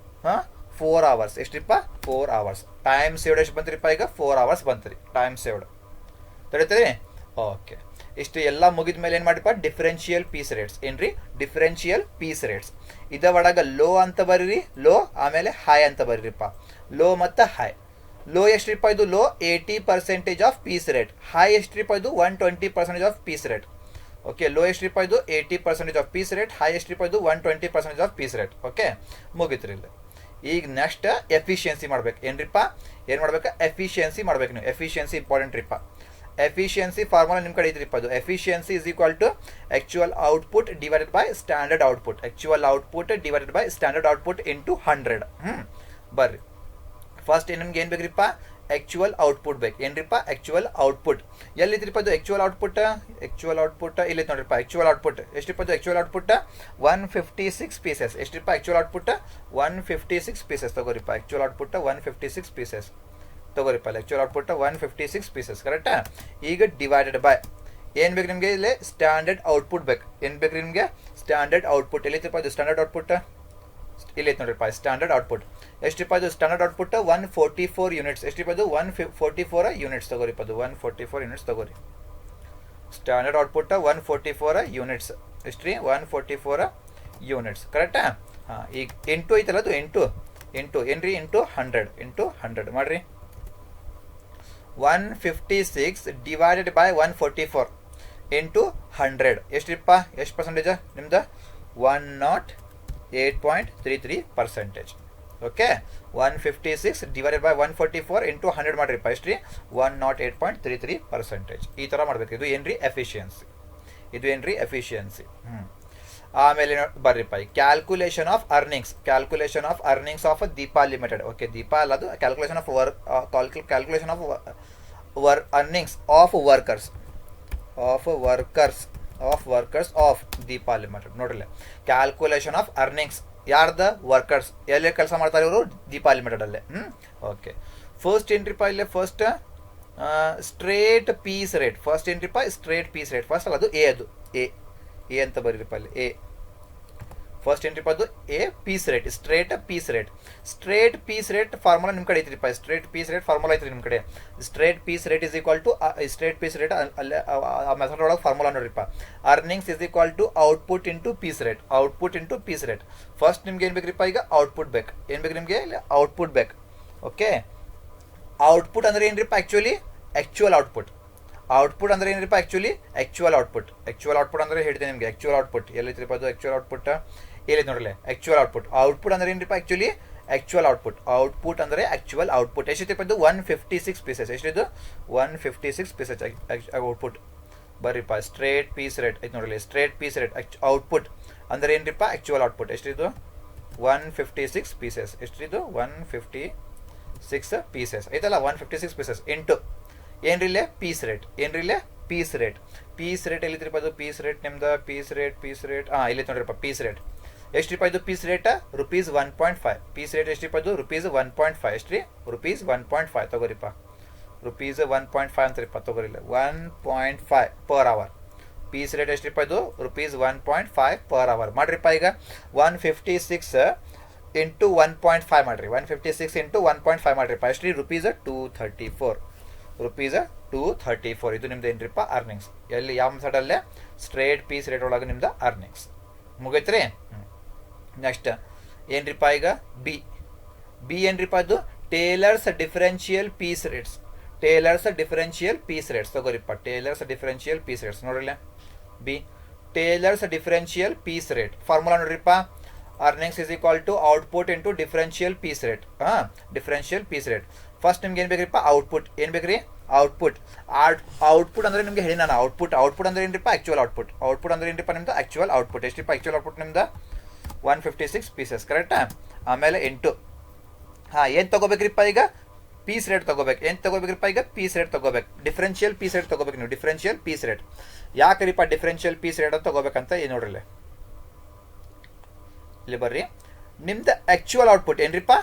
4 ಅವರ್ಸ್ ಎಷ್ಟ್ರಿಪ್ಪ 4 ಅವರ್ಸ್ ಟೈಮ್ ಸೇವ್ಡ್ ಎಷ್ಟು ಬಂತ್ರಿಪ್ಪ ಈಗ 4 ಅವರ್ಸ್ ಬಂತ್ರಿ ಟೈಮ್ ಸೇವ್ಡ್ ತಿಳಿತೀರಿ ಓಕೆ ಇಷ್ಟು ಎಲ್ಲ ಮುಗಿದ ಮೇಲೆ ಏನು ಮಾಡಿಪ್ಪ ಡಿಫರೆನ್ಷಿಯಲ್ ಪೀಸ್ ರೇಟ್ಸ್ ಏನ್ರಿ ಡಿಫರೆನ್ಷಿಯಲ್ ಪೀಸ್ ರೇಟ್ಸ್ ಇದ ಒಳಗ ಲೋ ಅಂತ ಬರೀರಿ ಲೋ ಆಮೇಲೆ ಹೈ ಅಂತ ಬರೀರಿಪ್ಪ ಲೋ ಮತ್ತು ಹೈ ಲೋ ಎಷ್ಟ್ರಿಪ್ಪ ಇದು low 80% of piece rate high ಎಷ್ಟ್ರಿಪ್ಪ ಇದು 120% of piece rate okay low ಎಷ್ಟ್ರಿಪ್ಪ ಇದು 80% ಆಫ್ ಪೀಸ್ ರೇಟ್ ಹೈ ಎಷ್ಟ್ರಿಪ್ಪ ಇದು 120% ಆಫ್ ಪೀಸ್ ರೇಟ್ ಓಕೆ ಮುಗಿತ್ರಿ ಇಲ್ಲಿ ಈಗ ನೆಕ್ಸ್ಟ್ ಎಫಿಷಿಯನ್ಸಿ ಮಾಡ್ಬೇಕು ಏನ್ರಿಪ್ಪ ಏನು ಮಾಡ್ಬೇಕು ಎಫಿಷಿಯನ್ಸಿ ಮಾಡ್ಬೇಕು ನೀವು ಎಫಿಷಿಯನ್ಸಿ ಇಂಪಾರ್ಟೆಂಟ್ ರೀಪ್ಪ ಎಫಿಷಿಯನ್ಸಿ ಫಾರ್ಮುಲಾ ನಿಮ್ಮ ಕಡೆ ಇದ್ರಿಪ್ಪ ಅದು efficiency is equal to actual output divided by standard output into 100 ಬರ್ರಿ ಫಸ್ಟ್ ನಿಮ್ಗೆ ಏನು ಬೇಕ್ರಿಪ್ಪ ಆಕ್ಚುಯಲ್ ಔಟ್ಪುಟ್ ಬೇಕು ಏನ್ರಿಪ್ಪ ಆಕ್ಚುಯಲ್ ಔಟ್ಪುಟ್ ಎಲ್ಲಿದ್ರಿಪ್ಪ ಅದು ಆಕ್ಚುಯಲ್ ಔಟ್ಪುಟ್ ಇಲ್ಲಿ ನೋಡ್ರಿಪ್ಪ ಆಕ್ಚುಯಲ್ ಔಟ್ಪುಟ್ ಎಷ್ಟ್ರಿಪ್ಪ ಅದು ಆಕ್ಚುಯಲ್ ಔಟ್ಪುಟ್ 156 ಪೀಸಸ್ ಎಷ್ಟ್ರಿಪ್ಪ ಆಕ್ಚುಯಲ್ ಔಟ್ಪುಟ್ 156 ಪೀಸಸ್ ತಗೋರಿಪ್ಪ ಆಕ್ಚುಯಲ್ ಔಟ್ಪುಟ್ 156 ಪೀಸಸ್ ತಗೋರಿಪ್ಪ ಆಕ್ಚುಯಲ್ ಔಟ್ಪುಟ್ 156 ಪೀಸಸ್ ಕರೆಕ್ಟಾ ಈಗ ಡಿವೈಡೆಡ್ ಬೈ ಏನು ಬೇಕು ನಿಮಗೆ ಇಲ್ಲಿ ಸ್ಟ್ಯಾಂಡರ್ಡ್ ಔಟ್ಪುಟ್ ಬೇಕು ಏನು ಬೇಕು ನಿಮಗೆ ಸ್ಟ್ಯಾಂಡರ್ಡ್ ಔಟ್ಪುಟ್ ಎಲ್ಲಿತ್ತಪ್ಪ ಇದು ಸ್ಟ್ಯಾಂಡರ್ಡ್ ಔಟ್ಪುಟ್ ಇಲ್ಲೈತೆ ನೋಡ್ರಿಪ್ಪ ಸ್ಟ್ಯಾಂಡರ್ಡ್ ಔಟ್ಪುಟ್ ಎಷ್ಟಿಪ್ಪ ಇದು ಸ್ಟ್ಯಾಂಡರ್ಡ್ ಔಟ್ಪುಟ್ 144 ಯೂನಿಟ್ಸ್ ಎಷ್ಟಿಪ್ಪ ಇದು 144 ಯೂನಿಟ್ಸ್ ತಗೋರಿಪ್ಪ ಅದು 144 ಯೂನಿಟ್ಸ್ ತಗೋರಿ ಸ್ಟ್ಯಾಂಡರ್ಡ್ ಔಟ್ಪುಟ್ 144 ಯೂನಿಟ್ಸ್ ಎಷ್ಟು ರೀ 144 ಯೂನಿಟ್ಸ್ ಕರೆಕ್ಟಾ ಹಾಂ ಈಗ ಎಂಟು ಐತಲ್ಲ ಅದು ಎಂಟು ಏನ್ರಿ ಇಂಟು 100 ಮಾಡ್ರಿ 156 ಡಿವೈಡೆಡ್ ಬೈ 144 ಇಂಟು 100 ಎಷ್ಟ್ರಿಪ್ಪ ಎಷ್ಟು ಪರ್ಸೆಂಟೇಜ್ ನಿಮ್ದು 108.33% ಓಕೆ 156 ಡಿವೈಡೆಡ್ ಬೈ 144 ಇಂಟು 100 ಮಾಡಿರಿಪ್ಪ ಎಷ್ಟು ರೀ 108.33% ಈ ಥರ ಮಾಡ್ಬೇಕು ಇದು ಏನ್ರಿ ಎಫಿಷಿಯನ್ಸಿ ಆಮೇಲೆ ಬರ್ರಿಪ್ಪ calculation of earnings of Deepa limited okay Deepa ಅಲ್ಲ ಅದು calculation of earnings of workers of Deepa limited ನೋಡ್ರಿ ಕ್ಯಾಲ್ಕುಲೇಷನ್ ಆಫ್ ಅರ್ನಿಂಗ್ಸ್ ಯಾರ್ದ ವರ್ಕರ್ಸ್ ಎಲ್ಲಿ ಕೆಲಸ ಮಾಡ್ತಾರೆ ಇವರು ದೀಪಾ ಲಿಮಿಟೆಡ್ ಅಲ್ಲೇ ಓಕೆ ಫಸ್ಟ್ ಏನ್ರಿಪ್ಪ ಇಲ್ಲೇ first straight piece rate first ಅಲ್ಲ ಅದು ಎ ಅಂತ ಬರೀರಿಪ್ಪ ಅಲ್ಲಿ ಎ ಫಸ್ಟ್ ಏನ್ರಿಪ್ಪ ಅದು A piece rate straight piece rate formula ನಿಮ್ಮ ಕಡೆ ಐತ್ರಿಪ್ಪ ಸ್ಟ್ರೇಟ್ ಪೀಸ್ ರೇಟ್ ಫಾರ್ಮುಲಾ ಐತ್ರಿ ನಿಮ್ಮ ಕಡೆ straight piece rate is equal to straight piece rate ಅಲ್ಲೇ ಆ ಮೆಥಡ್ ಒಳಗೆ ಫಾರ್ಮುಲಾ ನೋಡ್ರಿಪ್ಪ earnings is equal to output into piece rate first ನಿಮ್ಗೆ ಏನು ಬೇಕ್ರಿಪ್ಪ ಈಗ ಔಟ್ಪುಟ್ ಬೇಕು ಏನು ಬೇಕು ನಿಮಗೆ ಔಟ್ಪುಟ್ ಬೇಕು ಓಕೆ ಔಟ್ಪುಟ್ ಅಂದ್ರೆ ಏನ್ರಿಪ್ಪ ಆಕ್ಚುಯಲ್ ಔಟ್ಪುಟ್ ಅಂದ್ರೆ ಏನ್ರಿಪ್ಪ ಆಕ್ಚುಯಲ್ ಔಟ್ಪುಟ್ ಅಂದ್ರೆ ಹೇಳ್ತೀನಿ ನಿಮಗೆ ಆಕ್ಚುಯಲ್ ಔಟ್ಪುಟ್ ಎಲ್ಲಿತ್ರಿಪ್ಪ ಅದು ಆಕ್ಚುಯಲ್ ಔಟ್ಪುಟ್ ಎಲ್ಲಿ ನೋಡ್ರಲ್ಲ ಆಕ್ಚುಯಲ್ ಔಟ್ಪುಟ್ ಅಂದ್ರೆ ಏನ್ರಿಪ್ಪ ಔಟ್ಪುಟ್ ಅಂದ್ರೆ ಆಕ್ಚುಯಲ್ ಔಟ್ಪುಟ್ ಎಷ್ಟಿತ್ತು ಇದು 156 ಪೀಸಸ್ ಎಷ್ಟಿದು 156 ಪೀಸಸ್ ಔಟ್ಪುಟ್ ಬರ್ರಿಪ್ಪ ಸ್ಟ್ರೇಟ್ ಪೀಸ್ ರೇಟ್ ಐತೆ ನೋಡ್ರಲ್ಲ ಸ್ಟ್ರೇಟ್ ಪೀಸ್ ರೇಟ್ ಔಟ್ಪುಟ್ ಅಂದ್ರೆ ಏನ್ರಿಪ್ಪ ಆಕ್ಚುಯಲ್ ಔಟ್ಪುಟ್ ಎಷ್ಟಿದು 156 ಪೀಸಸ್ ಎಷ್ಟಿದು 156 ಪೀಸಸ್ ಐತಲ್ಲ 156 ಪೀಸಸ್ ಇಂಟು ಏನ್ರಿಲ್ಲೇ ಪೀಸ್ ರೇಟ್ ಎಲ್ಲಿದ್ರಿಪ್ಪ ಅದು ಪೀಸ್ ರೇಟ್ ನಿಮ್ದು ಪೀಸ್ ರೇಟ್ ಇಲ್ಲಿ ನೋಡ್ರಿಪ್ಪ ಪೀಸ್ ರೇಟ್ ಎಷ್ಟು ರೂಪಾಯಿ ಇದು piece rate rupees 1.5 piece rate ಎಷ್ಟು ರೂಪಾಯಿ ಇದು ರುಪೀಸ್ 1.5 ಎಷ್ಟು ರೀ ರುಪೀಸ್ 1.5 ತಗೋರಿಪ್ಪ ರುಪೀಸ್ 1.5 ಅಂತಾರಿಪ್ಪ ತಗೋರಿಲ್ಲ 1.5 ಪರ್ ಅವರ್ ಪೀಸ್ ರೇಟ್ ಎಷ್ಟು ರೂಪಾಯಿ ಇದು ರುಪೀಸ್ 1.5 ಪರ್ ಅವರ್ ಮಾಡ್ರಿಪ್ಪ ಈಗ 156 ಇಂಟು 1.5 ಮಾಡ್ರಿ 156 ಇಂಟು 1.5 ಮಾಡ್ರಿಪ್ಪ ಎಷ್ಟು ರೀ ರುಪೀಸ್ 234 ರುಪೀಸ್ 234 ಇದು ನಿಮ್ದು ಏನ್ರಿಪ್ಪ ಅರ್ನಿಂಗ್ಸ್ ಎಲ್ಲಿ ಯಾವ ಮೆಥಡಲ್ಲೇ ಸ್ಟ್ರೇಟ್ ಪೀಸ್ ರೇಟ್ ಒಳಗೆ ನಿಮ್ದು ಅರ್ನಿಂಗ್ಸ್ ಮುಗೈತ್ರಿ ನೆಕ್ಸ್ಟ್ ಏನ್ರಿಪ್ಪ ಈಗ ಬಿ ಏನ್ರಿಪ್ಪ ಅದು Taylor's differential piece rates Taylor's differential piece rates ತಗೋರಿಪ್ಪ ಟೇಲರ್ಸ್ ಡಿಫರೆನ್ಷಿಯಲ್ ಪೀಸ್ ರೇಟ್ಸ್ ನೋಡ್ರಿಲ್ಲ B Taylor's differential piece rate formula ನೋಡ್ರಿಪ್ಪ earnings is equal to output into differential piece rate differential piece rate first ನಿಮ್ಗೆ ಏನು ಬೇಕ್ರಿಪ್ಪ output ಏನು ಬೇಕ್ರಿ output ಅಂದ್ರೆ ನಿಮಗೆ ಹೇಳಿ ನಾನು ಔಟ್ಪುಟ್ ಅಂದ್ರೆ ಏನ್ರಿಪ್ಪ ಆಕ್ಚುಯಲ್ ಔಟ್ಪುಟ್ ಅಂದ್ರೆ ಏನ್ರಿಪ್ಪ ನಿಮ್ದು ಆಕ್ಚುಯಲ್ ಔಟ್ಪುಟ್ ಎಷ್ಟಿಪ್ಪ ಆಕ್ಚುಯಲ್ ಔಟ್ಪುಟ್ ನಿಮ್ದು 156 ಪೀಸಸ್ ಕರೆಕ್ಟಾ ಆಮೇಲೆ 8 ಏನು ತಗೋಬೇಕ್ರಿಪ್ಪ ಈಗ ಪೀಸ್ ರೇಟ್ ತಗೋಬೇಕು ಏನು ತಗೋಬೇಕ್ರಿಪ್ಪ ಈಗ ಪೀಸ್ ರೇಟ್ ತಗೋಬೇಕು ಡಿಫರೆನ್ಷಿಯಲ್ ಪೀಸ್ ರೇಟ್ ತಗೋಬೇಕು ನೀವು ಡಿಫರೆನ್ಷಿಯಲ್ ಪೀಸ್ ರೇಟ್ ಯಾಕರಿಪ್ಪ ಡಿಫರೆನ್ಷಿಯಲ್ ಪೀಸ್ ರೇಟ್ ಅಂತ ತಗೋಬೇಕಂತ ಏನು ನೋಡ್ರಿ ಇಲ್ಲಿ ಬರ್ರಿ ನಿಮ್ದು ಆಕ್ಚುಯಲ್ ಔಟ್ಪುಟ್ ಏನ್ರಿಪ್ಪ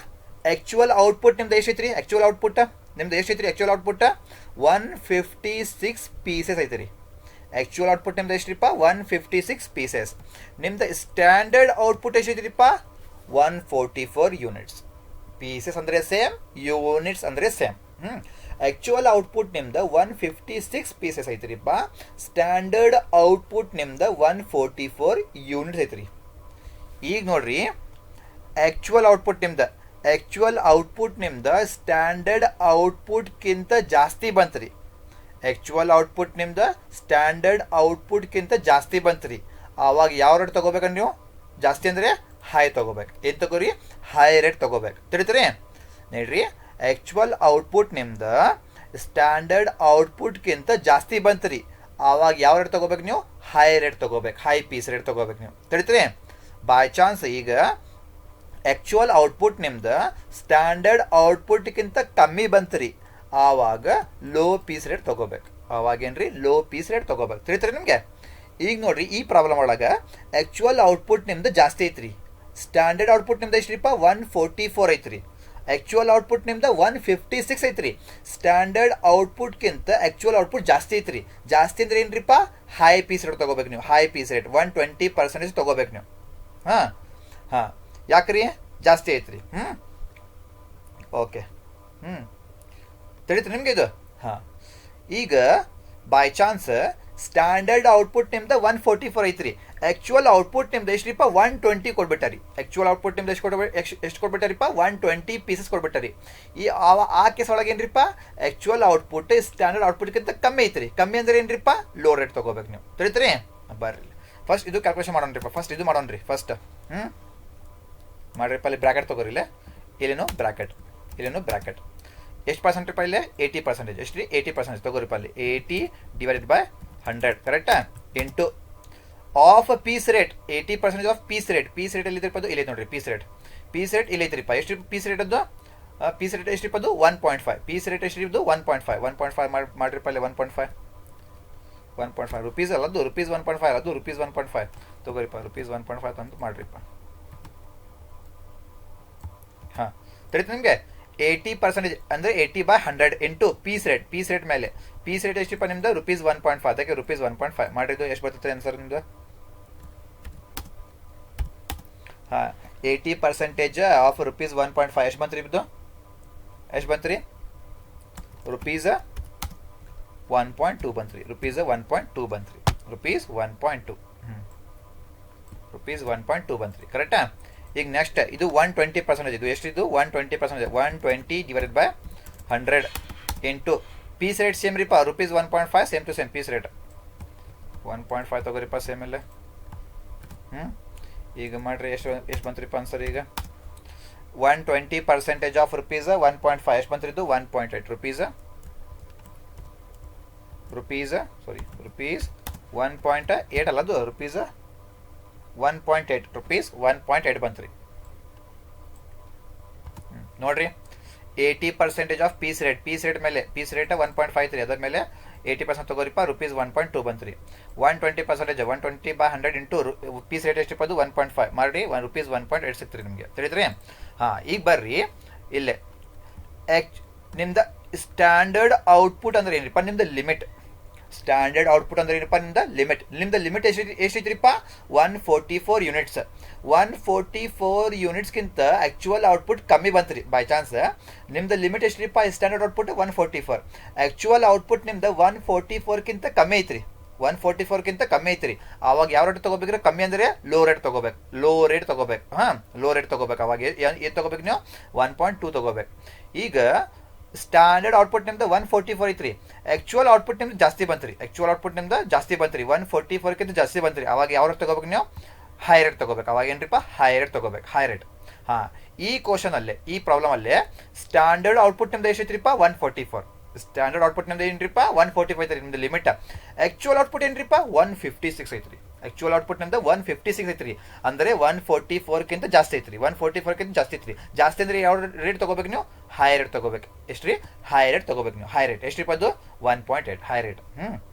ಆಕ್ಚುಯಲ್ ಔಟ್ಪುಟ್ ನಿಮ್ದು ಎಷ್ಟೈತ್ರಿ ಆಕ್ಚುಯಲ್ ಔಟ್ಪುಟ್ ನಿಮ್ದು ಎಷ್ಟೈತ್ರಿ ಆಕ್ಚುಯಲ್ ಔಟ್ಪುಟ್ 156 ಪೀಸಸ್ ಐತ್ರಿ ಆಕ್ಚುಯಲ್ ಔಟ್ಪುಟ್ ನಿಮ್ದು ಎಷ್ಟ್ರಿಪ್ಪ 156 ಪೀಸಸ್ ನಿಮ್ದು ಸ್ಟ್ಯಾಂಡರ್ಡ್ ಔಟ್ಪುಟ್ ಎಷ್ಟೈತ್ರಿಪ್ಪ 144 ಯೂನಿಟ್ಸ್ ಪೀಸಸ್ ಅಂದರೆ ಸೇಮ್ ಯೂನಿಟ್ಸ್ ಅಂದರೆ ಸೇಮ್ ಆಕ್ಚುಯಲ್ ಔಟ್ಪುಟ್ ನಿಮ್ದು 156 ಪೀಸಸ್ ಐತ್ರಿಪ್ಪ ಸ್ಟ್ಯಾಂಡರ್ಡ್ ಔಟ್ಪುಟ್ ನಿಮ್ದು 144 ಯೂನಿಟ್ಸ್ ಐತ್ರಿ ಈಗ ನೋಡ್ರಿ ಆಕ್ಚುಯಲ್ ಔಟ್ಪುಟ್ ನಿಮ್ದು ಸ್ಟ್ಯಾಂಡರ್ಡ್ ಔಟ್ಪುಟ್ಗಿಂತ ಜಾಸ್ತಿ ಬಂತ್ರಿ ಆಕ್ಚುಯಲ್ ಔಟ್ಪುಟ್ ನಿಮ್ದು ಸ್ಟ್ಯಾಂಡರ್ಡ್ ಔಟ್ಪುಟ್ಗಿಂತ ಜಾಸ್ತಿ ಬಂತ್ರಿ ಆವಾಗ ಯಾವ ರೇಟ್ ತಗೋಬೇಕಂದ್ರೆ ನೀವು ಜಾಸ್ತಿ ಅಂದರೆ ಹೈ ತಗೋಬೇಕು ಏನು ತಗೋರಿ ಹೈ ರೇಟ್ ತಗೋಬೇಕು ತಿಳಿತೀರಿ ನೋಡ್ರಿ ಆಕ್ಚುಯಲ್ ಔಟ್ಪುಟ್ ನಿಮ್ದು ಸ್ಟ್ಯಾಂಡರ್ಡ್ ಔಟ್ಪುಟ್ಗಿಂತ ಜಾಸ್ತಿ ಬಂತ್ರಿ ಆವಾಗ ಯಾವ ರೇಟ್ ತಗೋಬೇಕು ನೀವು ಹೈ ರೇಟ್ ತಗೋಬೇಕು ಹೈ ಪೀಸ್ ರೇಟ್ ತಗೋಬೇಕು ನೀವು ತಿಳಿತೀರಿ ಬೈ ಚಾನ್ಸ್ ಈಗ ಆಕ್ಚುಯಲ್ ಔಟ್ಪುಟ್ ನಿಮ್ದು ಸ್ಟ್ಯಾಂಡರ್ಡ್ ಔಟ್ಪುಟ್ಗಿಂತ ಕಮ್ಮಿ ಬಂತ್ರಿ ಆವಾಗ ಲೋ ಪೀಸ್ ರೇಟ್ ತಗೋಬೇಕು ಅವಾಗೇನ್ರಿ ಲೋ ಪೀಸ್ ರೇಟ್ ತಗೋಬೇಕು ತಿಳಿತೀರಿ ನಿಮಗೆ ಈಗ ನೋಡ್ರಿ ಈ ಪ್ರಾಬ್ಲಮ್ ಒಳಗೆ ಆಕ್ಚುಯಲ್ ಔಟ್ಪುಟ್ ನಿಮ್ದು ಜಾಸ್ತಿ ಐತ್ರಿ ಸ್ಟ್ಯಾಂಡರ್ಡ್ ಔಟ್ಪುಟ್ ನಿಮ್ದು ಎಷ್ಟ್ರಿಪ್ಪ 144 ಐತ್ರಿ ಆಕ್ಚುಯಲ್ ಔಟ್ಪುಟ್ ನಿಮ್ದು 156 ಐತ್ರಿ ಸ್ಟ್ಯಾಂಡರ್ಡ್ ಔಟ್ಪುಟ್ಗಿಂತ ಆಕ್ಚುಯಲ್ ಔಟ್ಪುಟ್ ಜಾಸ್ತಿ ಐತ್ರಿ ಜಾಸ್ತಿ ಅಂದ್ರೆ ಏನ್ರಿಪ್ಪ ಹೈ ಪೀಸ್ ರೇಟ್ ತಗೋಬೇಕು ನೀವು ಹೈ ಪೀಸ್ ರೇಟ್ 120% ತಗೋಬೇಕು ನೀವು ಯಾಕ್ರಿ ಜಾಸ್ತಿ ಐತ್ರಿ ಓಕೆ ತಿಳಿತ್ರಿ ನಿಮ್ಗೆ ಇದು ಈಗ ಬೈ ಚಾನ್ಸ್ ಸ್ಟ್ಯಾಂಡರ್ಡ್ ಔಟ್ಪುಟ್ ನಿಮ್ದು 144 ಐತ್ರಿ ಆಕ್ಚುಯಲ್ ಔಟ್ಪುಟ್ ನಿಮ್ದು ಎಷ್ಟ್ರಿಪ್ಪ 120 ಕೊಡ್ಬಿಟ್ಟಾರಿ ಆಕ್ಚುಯಲ್ ಔಟ್ಪುಟ್ ನಿಮ್ದು ಎಷ್ಟು ಕೊಡ್ಬಿಟ್ಟಾರಿಪ್ಪ 120 ಪೀಸಸ್ ಕೊಡ್ಬಿಟ್ಟಾರಿ ಈ ಆ ಕೇಸ್ ಒಳಗೆ ಏನ್ರಿಪ್ಪ ಆಕ್ಚುಯಲ್ ಔಟ್ಪುಟ್ ಸ್ಟ್ಯಾಂಡರ್ಡ್ ಔಟ್ಪುಟ್ಗಿಂತ ಕಮ್ಮಿ ಐತ್ರಿ ಕಮ್ಮಿ ಅಂದ್ರೆ ಏನ್ರಿಪ್ಪ ಲೋ ರೇಟ್ ತಗೋಬೇಕು ನೀವು ತಿಳಿತ್ರಿ ಬರ್ರಿ ಫಸ್ಟ್ ಇದು ಕ್ಯಾಲ್ಕುಲೇಷನ್ ಮಾಡೋಣ್ರಿಪ್ಪ ಫಸ್ಟ್ ಇದು ಮಾಡೋಣ್ರಿ ಫಸ್ಟ್ ಮಾಡ್ರಿಪ್ಪ ಅಲ್ಲಿ ಬ್ರ್ಯಾಕೆಟ್ ತಗೋರಿಲ್ಲ ಇಲ್ಲೇನು ಬ್ರ್ಯಾಕೆಟ್ ಎಷ್ಟು ಪರ್ಸೆಂಟ್ ಇಲ್ಲಿ 80% ಎಷ್ಟು ರೀ 80% ತಗೋರಿಪ್ಪ ಅಲ್ಲಿ 80 ಡಿವೈಡೆಡ್ ಬೈ 100 ಕರೆಕ್ಟಾ into of piece rate 80% of piece rate ಎಲ್ಲಿ ಇದ್ರಿಪ್ಪ ಅದು ಇಲ್ಲಿ ನೋಡ್ರಿ ಪೀಸ್ ರೇಟ್ ಇಲ್ಲಿ ಐತ್ರಿಪ್ಪ ಎಷ್ಟು ಪೀಸ್ ರೇಟ್ ಅದು ಪೀಸ್ ರೇಟ್ ಎಷ್ಟ್ರಿಪ್ಪ ಅದು 1.5 ಪೀಸ್ ರೇಟ್ ಎಷ್ಟ್ರಿದ್ದು 1.5 ಮಾಡ್ರಿಪ್ಪ ಅಲ್ಲಿ 1.5 ರುಪೀಸ್ ಅಲ್ಲ ಅದು ರುಪೀಸ್ 1.5 ಅದು ರುಪೀಸ್ 1.5 ತಗೋರಿಪ್ಪ ರುಪೀಸ್ 1.5 ಅಂತ ಮಾಡ್ರಿಪ್ಪ ತಿಳಿತು ನಿಮಗೆ 80% ಅಂದರೆ 80/100 ಇಂಟು ಪೀಸ್ ರೇಟ್ ಮೇಲೆ ಪೀಸ್ ರೇಟ್ ಎಷ್ಟಿಪ್ಪ ನಿಮ್ದು ರುಪೀಸ್ 1.5 ಅದಕ್ಕೆ ರುಪೀಸ್ 1.5 ಮಾಡಿದ್ದು ಎಷ್ಟು ಬರ್ತದೆ ಆನ್ಸರ್ ನಿಮ್ದು 80% ಆಫ್ ರುಪೀಸ್ 1.5 ಎಷ್ಟು ಬಂತ್ರಿ ಇದು ಎಷ್ಟು ಬಂತ್ರಿ ರುಪೀಸ್ 1.2 ಬಂತ್ರಿ ರುಪೀಸ್ 1.2 ಬಂತ್ರಿ ರುಪೀಸ್ 1.2 ಬಂತ್ರಿ ಕರೆಕ್ಟಾ ಈಗ ನೆಕ್ಸ್ಟ್ ಇದು 120% ಇದು ಎಷ್ಟಿದು 120% 120 divided by 100 into piece rate same ರೀಪ rupees 1.5 same to same piece rate 1.5 ತಗೋರಿಪ್ಪ ಸೇಮ್ ಇಲ್ಲ ಈಗ ಮಾಡ್ರಿ ಎಷ್ಟು ಬಂತ್ರಿಪ್ಪ ಆನ್ಸರ್ ಈಗ 120% ಆಫ್ ರುಪೀಸ್ 1.5 ಎಷ್ಟು ಬಂತ್ರಿ ಇದು 1.8 ರುಪೀಸ್ 1.8 ಅಲ್ಲ ಅದು ರುಪೀಸ್ 1.8 ರುಪೀಸ್ 1.8 ಬಂತ್ರಿ ನೋಡ್ರಿ 80% ಆಫ್ ಪೀಸ್ ರೇಟ್ ಮೇಲೆ ಪೀಸ್ ರೇಟ್ 1.5 ರೀ ಅದ್ರ ಮೇಲೆ 80% ತಗೋರಿಪ್ಪ ರುಪೀಸ್ 1.2 ಬಂತ್ರಿ. 120% 120/100 ಇಂಟು ಪೀಸ್ ರೇಟ್ ಎಷ್ಟಿಪ್ಪ ಅದು 1.5 ಮಾಡಿ ರುಪೀಸ್ 1.8 ಸಿಕ್ತ್ರಿ ನಿಮಗೆ ತಿಳಿದ್ರಿ. ಹಾಂ, ಈಗ ಬರ್ರಿ ಇಲ್ಲೇ ನಿಮ್ದು ಸ್ಟ್ಯಾಂಡರ್ಡ್ ಔಟ್ಪುಟ್ ಅಂದ್ರೆ ಏನಿಪ್ಪ ನಿಮ್ದು ಲಿಮಿಟ್. ಸ್ಟ್ಯಾಂಡರ್ಡ್ ಔಟ್ಪುಟ್ ಅಂದ್ರೆ ಏನಪ್ಪ ನಿಮ್ದು ಲಿಮಿಟ್ ಎಷ್ಟೈತ್ರಿಪ್ಪ 144 ಯೂನಿಟ್ಸ್. 144 ಯೂನಿಟ್ಸ್ಗಿಂತ ಆಕ್ಚುಯಲ್ ಔಟ್ಪುಟ್ ಕಮ್ಮಿ ಬಂತ್ರಿ. ಬೈ ಚಾನ್ಸ್ ನಿಮ್ದು ಲಿಮಿಟ್ ಎಷ್ಟ್ರಿಪ್ಪ ಸ್ಟ್ಯಾಂಡರ್ಡ್ ಔಟ್ಪುಟ್ 144, ಆಕ್ಚುಯಲ್ ಔಟ್ಪುಟ್ ನಿಮ್ದು 144ಕ್ಕಿಂತ ಕಮ್ಮಿ ಐತ್ರಿ. 144ಕ್ಕಿಂತ ಕಮ್ಮಿ ಐತ್ರಿ. ಅವಾಗ ಯಾವ ರೇಟ್ ತಗೋಬೇಕ್ರೆ ಕಮ್ಮಿ ಅಂದ್ರೆ ಲೋ ರೇಟ್ ತಗೋಬೇಕು. ಹಾಂ, ಲೋ ರೇಟ್ ತಗೋಬೇಕು. ಅವಾಗ ಏನು ತಗೋಬೇಕು ನೀವು 1.2 ತಗೋಬೇಕು. ಈಗ ಸ್ಟ್ಯಾಂಡರ್ಡ್ ಔಟ್ಪುಟ್ ನಿಮ್ದು 144 ಐತ್ರಿ. ಆಕ್ಚುಯಲ್ ಔಟ್ಪುಟ್ ನಿಮ್ದು ಜಾಸ್ತಿ ಬಂತ್ರಿ. 144ಕ್ಕಿಂತ ಜಾಸ್ತಿ ಬಂತ್ರಿ. ಅವಾಗ ಯಾವ ರೇಟ್ ತಗೋಬೇಕು ನೀವು ಹೈ ರೇಟ್ ತಗೋಬೇಕು. ಅವಾಗ ಏನ್ರಿಪ್ಪ ಹೈ ರೇಟ್ ತಗೋಬೇಕು. High rate. ಹಾಂ, ಈ ಕ್ವಶನ್ ಅಲ್ಲೇ ಈ ಪ್ರಾಬ್ಲಮ್ ಅಲ್ಲೇ ಸ್ಟ್ಯಾಂಡರ್ಡ್ ಔಟ್ಪುಟ್ ನಿಮ್ದು ಎಷ್ಟೈತ್ರಿಪ್ಪ 144. ಸ್ಟ್ಯಾಂಡರ್ಡ್ ಔಟ್ಪುಟ್ ನಿಮ್ದು ಏನ್ರಿಪ್ಪ 145 ಐತ್ರಿ ನಿಮ್ದು ಲಿಮಿಟ್. ಆಕ್ಚುಯಲ್ ಔಟ್ಪುಟ್ ಏನ್ರಿಪ್ಪ 156 ಐತ್ರಿ. ಆಕ್ಚುಯಲ್ ಔಟ್ಪುಟ್ ನಿಮ್ದು 156 ಐತ್ರಿ. ಅಂದರೆ 144ಕ್ಕಿಂತ ಜಾಸ್ತಿ ಐತ್ರಿ. 144ಕ್ಕಿಂತ ಜಾಸ್ತಿ ಐತ್ರಿ. ಜಾಸ್ತಿ ಅಂದ್ರೆ ಯಾವ ರೇಟ್ ತಗೋಬೇಕು ನೀವು ಹೈ ರೇಟ್ ತಗೋಬೇಕು. ಎಷ್ಟ್ರಿ ಹೈ ರೇಟ್ ತಗೋಬೇಕು ನೀವು. ಹೈ ರೇಟ್ ಎಷ್ಟ್ರಿಪ್ಪ ಅದು 1.8 ಹೈ ರೇಟ್.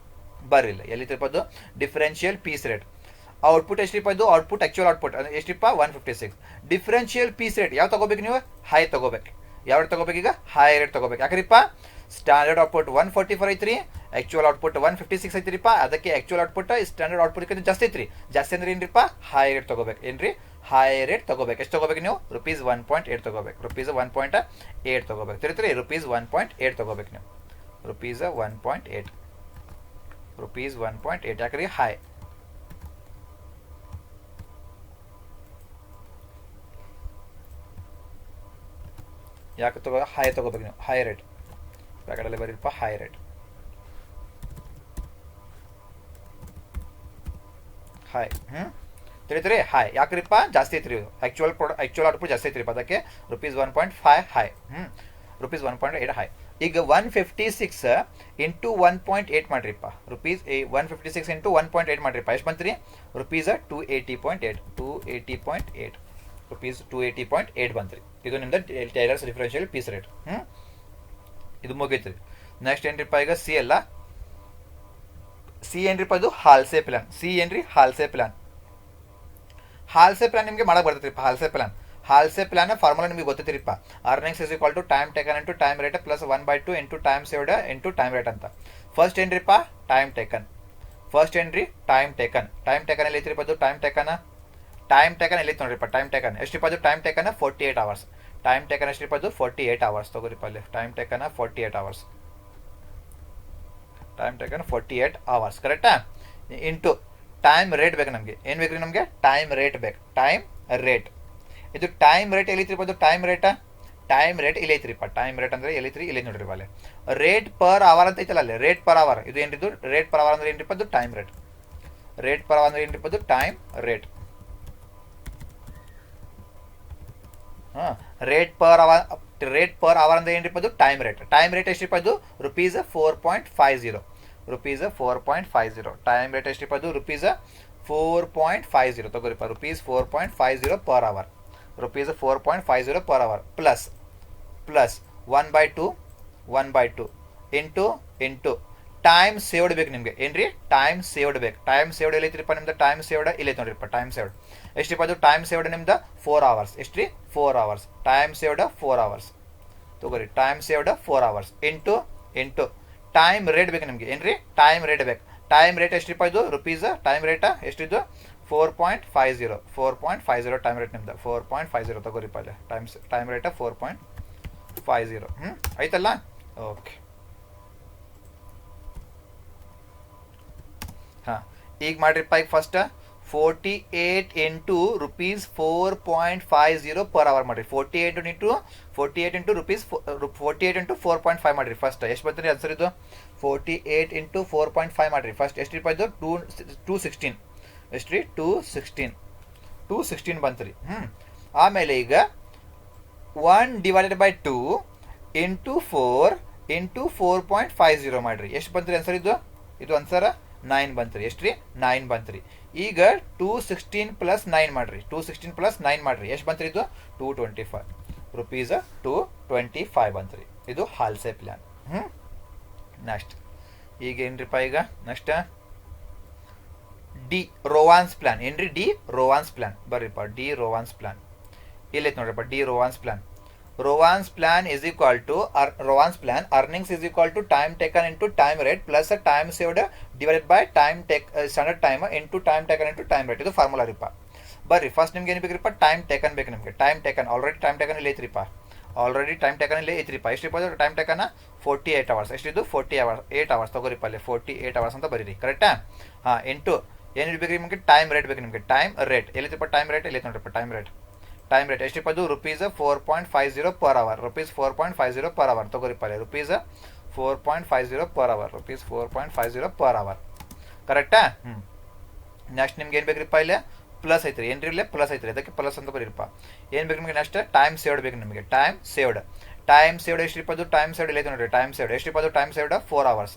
ಬರ್ರಿಲ್ಲ ಎಲ್ಲಿತ್ರಿಪ್ಪ ಅದು ಡಿಫರೆನ್ಷಿಯಲ್ ಪೀಸ್ ರೇಟ್. ಔಟ್ಪುಟ್ ಎಷ್ಟ್ರಿಪ್ಪ ಇದು ಔಟ್ಪುಟ್ ಆಕ್ಚುಯಲ್ ಔಟ್ಪುಟ್ ಎಷ್ಟ್ರಿಪ್ಪ 156. ಡಿಫರೆನ್ಷಿಯಲ್ ಪೀಸ್ ರೇಟ್ ಯಾವ ತಗೋಬೇಕು ನೀವು ಹೈ ತಗೋಬೇಕು. ಯಾವ ರೇಟ್ ತಗೋಬೇಕು ಈಗ ಹೈ ರೇಟ್ ತಗೋಬೇಕು. ಯಾಕ್ರಿಪ್ಪ ಸ್ಟ್ಯಾಂಡರ್ಡ್ ಔಟ್ಪುಟ್ 144 ಐತ್ರಿ. Actual output 156 ಐತ್ರಿಪ್ಪ. ಅದಕ್ಕೆ ಆಕ್ಚುಯಲ್ ಔಟ್ಪುಟ್ ಸ್ಟ್ಯಾಂಡರ್ಡ್ ಔಟ್ಪುಟ್ ಜಾಸ್ತಿ ಐತ್ರಿ. ಜಾಸ್ತಿ ಅಂದ್ರೆ ಏನ್ರಿಪ್ಪ ಹೈ ರೇಟ್ ತಗೋಬೇಕು. ಏನ್ರಿ ಹೈ ರೇಟ್ ತಗೋಬೇಕು. ಎಷ್ಟು ತಗೋಬೇಕು ನೀವು ರುಪೀಸ್ 1.8 ತಗೋಬೇಕು. ರುಪೀಸ್ 1.8 ತಗೋಬೇಕು. ತಿಳಿತ್ರಿ ರುಪೀಸ್ 1.8 ತಗೋಬೇಕು ನೀವು. ರುಪೀಸ್ 1.8 ಯಾಕ್ರಿ ಹೈ. ಯಾಕೆ ಹೈ ತಗೋಬೇಕು ನೀವು ಹೈ ರೇಟ್. ಬ್ಯಾಕೆಟಲ್ಲಿ ಬರೀಪ್ಪ ಹೈ ರೇಟ್. ಹೈ ತಿಳಿದ್ರಿ ಹೈ ಯಾಕ್ರಿಪ್ಪ ಜಾಸ್ತಿ ಐತ್ರಿ. ಆಕ್ಚುಯಲ್ ಔಟ್ಪುಟ್ ಜಾಸ್ತಿ ಐತ್ರಿಪ್ಪ. ಅದಕ್ಕೆ ರುಪೀಸ್ 1.5 ಹೈ. Rupees 1.8 high. ಈಗ 156 ಇಂಟು 1.8 ಮಾಡ್ರಿಪ್ಪ. ರುಪೀಸ್ 156 ಇಂಟು 1.8 ಮಾಡ್ರಿಪ್ಪ. ಎಷ್ಟು ಬಂತ್ರಿ ರುಪೀಸ್ 280.8 ರುಪೀಸ್ 280.8 ಬಂತ್ರಿ. ಇದು ನಿಮ್ದು ಟೈಲರ್ಸ್ ಡಿಫರೆನ್ಷಿಯಲ್ ಪೀಸ್ ರೇಟ್. ಇದು ಮುಗೀತ್ರಿ. ನೆಕ್ಸ್ಟ್ ಏನ್ರಿಪ್ಪ ಈಗ ಸಿ ಅಲ್ಲ. ಸಿ ಏನ್ರಿಪ್ಪ ಅದು ಹಾಲ್ಸೆ ಪ್ಲಾನ್. ಸಿ ಏನ್ರಿ ಹಾಲ್ಸೆ ಪ್ಲಾನ್. ಹಾಲ್ಸೆ ಪ್ಲಾನ್ ನಿಮಗೆ ಮಾಡಕ್ ಬರ್ತೈತ್ರಿಪ್ಪ. ಹಾಲ್ಸೆ ಪ್ಲಾನ್ ಫಾರ್ಮುಲಾ ನಿಮಗೆ ಗೊತ್ತೈತಿರಿಪ್ಪ. Earnings is equal to time taken into time rate plus 1/2 into time saved into time rate ಅಂತ. ಫಸ್ಟ್ ಏನ್ರಿಪ್ಪ ಟೈಮ್ ಟೇಕನ್. ಟೈಮ್ ಟೇಕನ್ ಎಲ್ಲಿ ಐತ್ರಿಪ್ಪ ಅದು ಟೈಮ್ ಟೇಕನ್ ಎಲ್ಲಿತ್ತು ನೋಡ್ರಿಪ್ಪ. ಟೈಮ್ ಟೇಕನ್ ಎಷ್ಟಿಪ್ಪ ಅದು time taken 48 hours. Time taken ಎಷ್ಟಿಪ್ಪ ಅದು 48 ಅವರ್ಸ್ ತಗೋರಿಪ್ಪ ಅಲ್ಲಿ. Time taken 48 hours. Time taken 48 hours ಕರೆಕ್ಟಾ. ಇಂಟು ಟೈಮ್ ರೇಟ್ ಬೇಕು ನಮಗೆ. ಏನು ಬೇಕ್ರಿ ನಮಗೆ ಟೈಮ್ ರೇಟ್ ಬೇಕು. ಟೈಮ್ ರೇಟ್ ಇದು ಟೈಮ್ ರೇಟ್ ಎಲ್ಲಿತ್ರಿಪ್ಪ ಅದು ಟೈಮ್ ರೇಟ್ ಇಲ್ಲಿ ಐತ್ರಿಪ್ಪ. ಟೈಮ್ ರೇಟ್ ಅಂದ್ರೆ ಎಲ್ಲಿತ್ರಿ ಇಲ್ಲಿ ನೋಡ್ರಿಪ್ಪ ಅಲ್ಲಿ. ರೇಟ್ ಪರ್ ಅವರ್ ಅಂತ ಐತಲ್ಲ ಅಲ್ಲಿ. ರೇಟ್ ಪರ್ ಅವರ್ ಇದು ಏನ್ರಿದು ರೇಟ್ ಪರ್ ಅವರ್ ಅಂದ್ರೆ ಏನ್ರಿಪ್ಪ ಅದು time rate. Rate per hour ಅಂದ್ರೆ ಏನ್ರಿಪ್ಪ ಅದು time rate. Rate per hour ಅಂದ್ರೆ ಏನ್ರಿಪ್ಪ ಅದು ಟೈಮ್ ರೇಟ್. ಟೈಮ್ ರೇಟ್ ಎಷ್ಟಿಪ್ಪ ಅದು ರುಪೀಸ್ 4.50. ಟೈಮ್ ರೇಟ್ ಎಷ್ಟಿಪ್ಪ ಅದು ರುಪೀಸ್ 4.50 ತಗೋರಿಪ್ಪ. Rupees 4.50 per hour. Rupees 4.50 per hour plus 1/2 into time saved ಬೇಕು ನಿಮಗೆ. ಏನ್ರಿ ಟೈಮ್ ಸೇವ್ಡ್ ಬೇಕು. ಟೈಮ್ ಸೇವ್ಡ್ ಎಲ್ಲೈತ್ರಿಪ್ಪ ನಿಮ್ದು ಟೈಮ್ ಸೇವ್ಡ್ ಇಲ್ಲೈತೆ ನೋಡ್ರಿಪ್ಪ. ಟೈಮ್ ಸೇವ್ಡ್ ಎಷ್ಟಿಪ್ಪ ಅದು ಟೈಮ್ ಸೇವ್ಡ್ ನಿಮ್ದು 4 ಅವರ್ಸ್. ಎಷ್ಟ್ರಿ 4 ಅವರ್ಸ್. ಟೈಮ್ ಸೇವ್ಡ್ 4 ಅವರ್ಸ್ ತಗೋರಿ. Time saved 4 hours into time rate ಬೇಕು ನಿಮಗೆ. ಏನ್ರಿ ಟೈಮ್ ರೇಟ್ ಬೇಕು. ಟೈಮ್ ರೇಟ್ ಎಷ್ಟಿಪ್ಪ ಇದು ರುಪೀಸ್ ಟೈಮ್ ರೇಟ್ ಎಷ್ಟಿದ್ದು 4.50 ಟೈಮ್ ರೇಟ್ ನಿಮ್ದು 4.50 ತಗೋರಿಪ್ಪ ಅಲ್ಲಿ. ಟೈಮ್ ರೇಟ್ 4.50 ಆಯ್ತಲ್ಲ. ಓಕೆ ಹಾಂ, ಈಗ ಮಾಡ್ರಿಪ್ಪ. ಈಗ first 48 into rupees 4.50 per hour ಮಾಡಿರಿ. 48 ಇಂಟು ರುಪೀಸ್ 48 ಇಂಟು 4.5 ಮಾಡಿರಿ. ಫಸ್ಟ್ ಎಷ್ಟು ಬಂತ್ರಿ ಆನ್ಸರ್ ಇದು 48 ಇಂಟು 4.5 ಮಾಡಿರಿ. ಫಸ್ಟ್ ಎಷ್ಟ್ರಿಪ್ಪ ಇದು 216. ಎಷ್ಟ್ರಿ 216 ಬಂತ್ರಿ. ಆಮೇಲೆ ಈಗ 1/2 ಇಂಟು 4 ಇಂಟು 4.50 ಮಾಡಿರಿ. ಎಷ್ಟು ಬಂತ್ರಿ ಆನ್ಸರ್ ಇದು ಆನ್ಸರ್ 9 ಬಂತ್ರಿ. ಎಷ್ಟ್ರಿ 9 ಬಂತ್ರಿ. ಈಗ 216 ಪ್ಲಸ್ 9 ಮಾಡ್ರಿ. 216 ಪ್ಲಸ್ 9 ಮಾಡ್ರಿ. ಎಷ್ಟು ಬಂತ್ರಿ ಇದು 225 ರುಪೀಸ್ 225 ಬಂತ್ರಿ. ಇದು ಹಾಲ್ಸೆ ಪ್ಲಾನ್. ನೆಕ್ಸ್ಟ್ ಈಗ ಏನ್ರಿಪ್ಪ ಈಗ ನೆಕ್ಸ್ಟ್ ಡಿ ರೋವಾನ್ಸ್ ಪ್ಲಾನ್ ಏನ್ರಿ ಡಿ ರೋವಾನ್ಸ್ ಪ್ಲಾನ್ ಬರ್ರಿಪ್ಪ ಡಿ ರೋವಾನ್ಸ್ ಪ್ಲಾನ್ ಇಲ್ಲೈತೆ ನೋಡ್ರಿಪ್ಪ the Rowan's plan Rowan's plan is equal to Rowan's plan earnings is equal to time taken into time rate plus a time saved divided by time take standard time into time taken into time rate ಇದು formula ರೀಪ ಬರ್ರಿ first ನಿಮ್ಗೆ ಏನು ಬೇಕ್ರಿಪ್ಪ time taken ಬೇಕು ನಿಮಗೆ time taken already time taken ಇಲ್ಲಿ ಐತ್ರಿಪ್ಪ already time taken ಇಲ್ಲಿ ಐತ್ರಿಪ್ಪ ಎಷ್ಟಿಪ್ಪ time taken 48 hours ಎಷ್ಟಿದ್ದು 8 hours ತಗೋರಿಪ್ಪ ಅಲ್ಲಿ 48 hours ಅಂತ ಬರೀರಿ ಕರೆಕ್ಟಾ ಹಾಂ ಇಂಟು ಏನು ಬೇಕು ನಿಮಗೆ ಟೈಮ್ ರೇಟ್ ಬೇಕು ನಿಮಗೆ ಟೈಮ್ ರೇಟ್ ಎಲ್ಲಿತ್ತಪ್ಪ ಟೈಮ್ ರೇಟ್ ಇಲ್ಲಿ ನೋಡ್ರಿಪ್ಪ ಟೈಮ್ ರೇಟ್ ಎಷ್ಟಿಪ್ಪ ಅದು rupees 4.50 per hour rupees 4.50 per hour ತಗೋರಿಪ್ಪ ಅಲ್ಲಿ rupees 4.50 per hour rupees 4.50 per hour ಕರೆಕ್ಟಾ ನೆಕ್ಸ್ಟ್ ನಿಮ್ಗೆ ಏನು ಬೇಕ್ರಿಪ್ಪ ಇಲ್ಲಿ ಪ್ಲಸ್ ಐತ್ರಿ ಏನ್ರಿ ಇಲ್ಲೇ ಪ್ಲಸ್ ಐತ್ರಿ ಅದಕ್ಕೆ ಪ್ಲಸ್ ಅಂತ ಬರೀರಪ್ಪ ಏನು ಬೇಕು ನಿಮಗೆ ನೆಕ್ಸ್ಟ್ ಟೈಮ್ ಸೇವ್ಡ್ ಬೇಕು ನಿಮಗೆ ಟೈಮ್ ಸೇವ್ಡ್ ಎಷ್ಟಿಪ್ಪ ಅದು ಟೈಮ್ ಸೇವ್ಡ್ ಇಲ್ಲ ನೋಡ್ರಿ ಟೈಮ್ ಸೇವ್ಡ್ ಎಷ್ಟಿಪ್ಪ ಅದು time saved 4 hours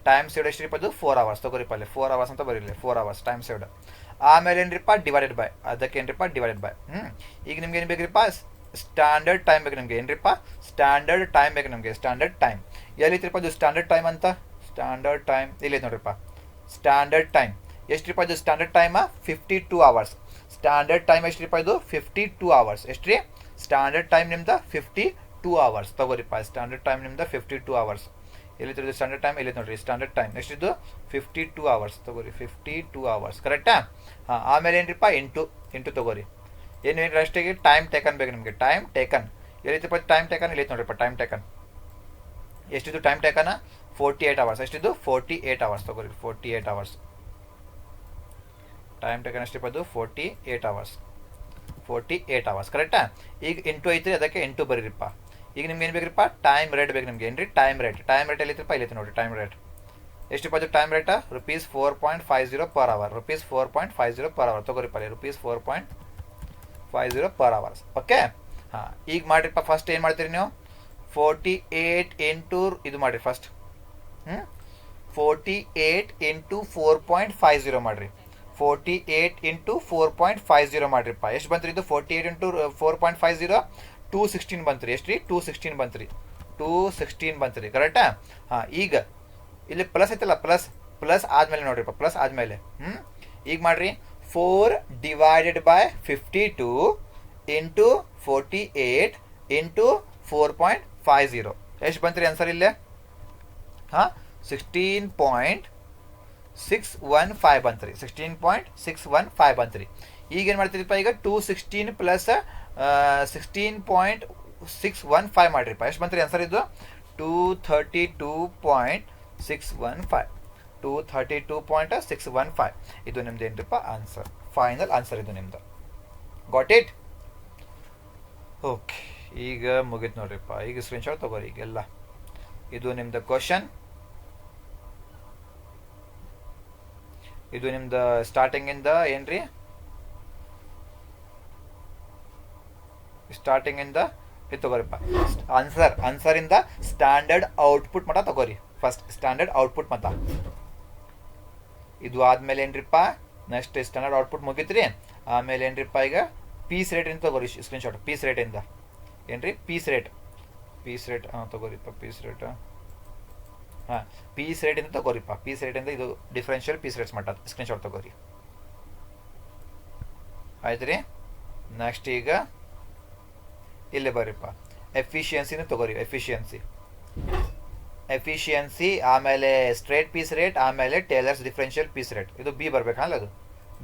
time saved ಎಷ್ಟಿಪ್ಪ ಅದು 4 hours ತಗೋರಿಪ್ಪ ಅಲ್ಲಿ 4 hours ಅಂತ ಬರೀಲಿ 4 hours ಟೈಮ್ ಸೇವ್ಡ್ ಆಮೇಲೆ ಏನ್ರಿಪ್ಪ ಡಿವೈಡೆಡ್ ಬೈ ಅದಕ್ಕೆ ಏನ್ರಿಪ್ಪ ಡಿವೈಡೆಡ್ ಬೈ ಈಗ ನಿಮ್ಗೆ ಏನು ಬೇಕ್ರಿಪ್ಪ ಸ್ಟ್ಯಾಂಡರ್ಡ್ ಟೈಮ್ ಬೇಕು ನಿಮಗೆ ಏನ್ರಿಪ್ಪ ಸ್ಟ್ಯಾಂಡರ್ಡ್ ಟೈಮ್ ಬೇಕು ನಿಮಗೆ ಸ್ಟ್ಯಾಂಡರ್ಡ್ ಟೈಮ್ ಎಲ್ಲಿತ್ರಿಪ್ಪ ಅದು ಸ್ಟ್ಯಾಂಡರ್ಡ್ ಟೈಮ್ ಅಂತ ಸ್ಟ್ಯಾಂಡರ್ಡ್ ಟೈಮ್ ಇಲ್ಲಿ ನೋಡ್ರಿಪ್ಪ ಸ್ಟ್ಯಾಂಡರ್ಡ್ ಟೈಮ್ ಎಷ್ಟ್ರಿಪ್ಪ ಇದು standard time 52 hours standard time ಎಷ್ಟ್ರಿಪ್ಪ ಇದು 52 hours ಎಷ್ಟ್ರಿ ಸ್ಟ್ಯಾಂಡರ್ಡ್ ಟೈಮ್ ನಿಮ್ದು 52 hours ತಗೋರಿಪ್ಪ ಸ್ಟ್ಯಾಂಡರ್ಡ್ ಟೈಮ್ ನಿಮ್ದು 52 hours ಎಲ್ಲಿತ್ತು ಸ್ಟ್ಯಾಂಡರ್ಡ್ ಟೈಮ್ ಇಲ್ಲಿ ನೋಡ್ರಿ ಸ್ಟ್ಯಾಂಡರ್ಡ್ ಟೈಮ್ ಎಷ್ಟಿದ್ದು 52 hours ತಗೋರಿ 52 hours ಕರೆಕ್ಟಾ ಹಾಂ ಆಮೇಲೆ ಏನ್ರಿಪ್ಪ ಇಂಟು ತಗೋರಿ ಏನು ಅಷ್ಟಿಗೆ ಟೈಮ್ ಟೇಕನ್ ಬೇಕು ನಿಮಗೆ ಟೈಮ್ ಟೇಕನ್ ಎಲ್ಲಿತ್ತಪ್ಪ ಟೈಮ್ ಟೇಕನ್ ಇಲ್ಲಿ ನೋಡ್ರಿಪ್ಪ ಟೈಮ್ ಟೇಕನ್ ಎಷ್ಟಿದ್ದು ಟೈಮ್ ಟೇಕನ್ 48 hours ಎಷ್ಟಿದ್ದು 48 hours ತಗೋರಿ 48 hours ಟೈಮ್ ಟೇಕನ್ ಎಷ್ಟಿಪ್ಪ ಅದು 48 hours ಕರೆಕ್ಟಾ ಈಗ ಇಂಟು ಐತ್ರಿ ಅದಕ್ಕೆ ಇಂಟು ಬರೀರಿಪ್ಪ ಈಗ ನಿಮ್ಗೆ ಏನು ಬೇಕ್ರಿಪ್ಪ ಟೈಮ್ ರೇಟ್ ಬೇಕು ನಿಮ್ಗೆ ಏನ್ರಿ ಟೈಮ್ ರೇಟ್ ಎಲ್ಲಿತ್ತಪ್ಪ ಇಲ್ಲಿ ನೋಡಿರಿ ಟೈಮ್ ರೇಟ್ ಎಷ್ಟಿಪ್ಪ ಅದು time rate rupees 4.50 per hour rupees 4.50 per hour ತಗೋರಿಪ್ಪ ಅಲ್ಲಿ ರುಪೀಸ್ 4.50 ಪರ್ ಅವರ್ಸ್ ಓಕೆ ಹಾಂ ಈಗ ಮಾಡಿರಿಪ್ಪ ಫಸ್ಟ್ ಏನು ಮಾಡ್ತೀರಿ ನೀವು 48 ಇಂಟು ಇದು ಮಾಡಿರಿ ಫಸ್ಟ್ 48 ಇಂಟು 4.50 ಮಾಡಿರಿ 48 ಇಂಟು 4.50 ಮಾಡಿರಿಪ್ಪ ಎಷ್ಟು ಬಂತ್ರಿ ಇದು 48 ಇಂಟು 4.50 216 ಬಂತ್ರಿ ಎಷ್ಟು ರೀ 216 ಬಂತ್ರಿ ಕರೆಕ್ಟಾ ಹಾಂ ಈಗ ಇಲ್ಲಿ ಪ್ಲಸ್ ಐತಲ್ಲ ಪ್ಲಸ್ ಆದಮೇಲೆ ನೋಡ್ರಿಪ್ಪ ಪ್ಲಸ್ ಆದಮೇಲೆ ಈಗ ಮಾಡ್ರಿ 4 ಡಿವೈಡೆಡ್ ಬೈ 52 ಇಂಟು 48 ಇಂಟು 4.50 ಎಷ್ಟು ಬಂತ್ರಿ ಆನ್ಸರ್ ಇಲ್ಲೇ ಹಾಂ 16.615 ಬಂತ್ರಿ 16.615 ಬಂತ್ರಿ ಈಗ ಏನು ಮಾಡ್ತೀರಿಪ್ಪ ಈಗ 216 ಪ್ಲಸ್ 16.615 ಮಾಡಿರಿಪ್ಪ ಎಷ್ಟು ಬಂತ್ರಿ ಆನ್ಸರ್ ಇದು 232.615 ಇದು ನಿಮ್ದು ಏನ್ರಿಪ್ಪ ಆನ್ಸರ್ ಫೈನಲ್ ಆನ್ಸರ್ ಇದು ನಿಮ್ದು ಗಾಟ್ ಇಟ್ ಓಕೆ ಈಗ ಮುಗಿತು ನೋಡ್ರಿಪ್ಪ ಈಗ ಸ್ಕ್ರೀನ್ಶಾಟ್ ತಗೋರಿ ಈಗೆಲ್ಲ ಇದು ನಿಮ್ದು ಕ್ವಶನ್ ಇದು ನಿಮ್ದು ಸ್ಟಾರ್ಟಿಂಗಿಂದ ಏನ್ರಿ ಸ್ಟಾರ್ಟಿಂಗಿಂದ ಇದು ತಗೋರಿಪ್ಪ ಆನ್ಸರಿಂದ ಸ್ಟ್ಯಾಂಡರ್ಡ್ ಔಟ್ಪುಟ್ ಮಟ್ಟ ತಗೋರಿ ಫಸ್ಟ್ ಸ್ಟ್ಯಾಂಡರ್ಡ್ ಔಟ್ಪುಟ್ ಮಟ್ಟ ಇದು ಆದ್ಮೇಲೆ ಏನ್ರಿಪ್ಪ ನೆಕ್ಸ್ಟ್ ಸ್ಟ್ಯಾಂಡರ್ಡ್ ಔಟ್ಪುಟ್ ಮುಗಿತ್ರಿ ಆಮೇಲೆ ಏನ್ರಿಪ್ಪ ಈಗ ಪೀಸ್ ರೇಟ್ ಇಂದ ತಗೋರಿ ಸ್ಕ್ರೀನ್ಶಾಟ್ ಪೀಸ್ ರೇಟಿಂದ ಏನ್ರಿ ಪೀಸ್ ರೇಟ್ ಹಾಂ ತಗೋರಿಪ್ಪ ಪೀಸ್ ರೇಟ್ ಹಾಂ ಪೀಸ್ ರೇಟಿಂದ ತಗೋರಿಪ್ಪ ಪೀಸ್ ರೇಟಿಂದ ಇದು ಡಿಫ್ರೆನ್ಷಿಯಲ್ ಪೀಸ್ ರೇಟ್ಸ್ ಮಟ್ಟ ಸ್ಕ್ರೀನ್ಶಾಟ್ ತಗೋರಿ ಆಯ್ತು ರೀ ನೆಕ್ಸ್ಟ್ ಈಗ ಇಲ್ಲೇ ಬರ್ರಿಪ್ಪ ಎಫಿಷಿಯನ್ಸಿನ ತಗೋರಿ ಎಫಿಷಿಯನ್ಸಿ ಆಮೇಲೆ ಸ್ಟ್ರೇಟ್ ಪೀಸ್ ರೇಟ್ ಆಮೇಲೆ ಟೇಲರ್ಸ್ ಡಿಫ್ರೆನ್ಷಿಯಲ್ ಪೀಸ್ ರೇಟ್ ಇದು ಬಿ ಬರ್ಬೇಕಲ್ಲ ಅದು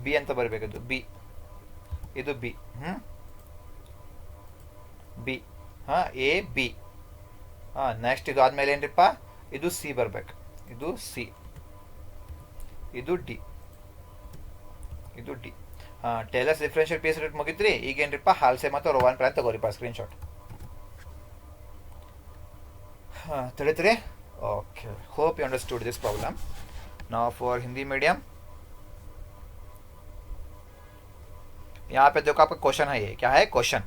ಬಿ ಅಂತ ಬರಬೇಕು ಇದು ಬಿ ಬಿ ಹಾಂ ಎ ಬಿ ಹಾಂ ನೆಕ್ಸ್ಟ್ ಇದು ಆದಮೇಲೆ ಏನ್ರಿಪ್ಪ ಇದು ಸಿ ಬರ್ಬೇಕು ಇದು ಸಿ ಇದು ಡಿ ಹಾಂ ಟೇಲರ್ಸ್ ಡಿಫ್ರೆನ್ಷಿಯಲ್ ಪೀಸ್ ರೇಟ್ ಮುಗಿತ್ರಿ ಈಗ ಏನ್ರಿಪ್ಪ ಹಾಲ್ಸೆ ಮತ್ತು ರೋವಾನ್ ಪ್ಲಾನ್ ತಗೋರಿಪ್ಪ ಸ್ಕ್ರೀನ್ಶಾಟ್ ಹಾಂ ತಿಳಿತ್ರಿ okay hope you understood this problem now for Hindi medium यहाँ पे देखो आपका क्वेश्चन है ये क्या है question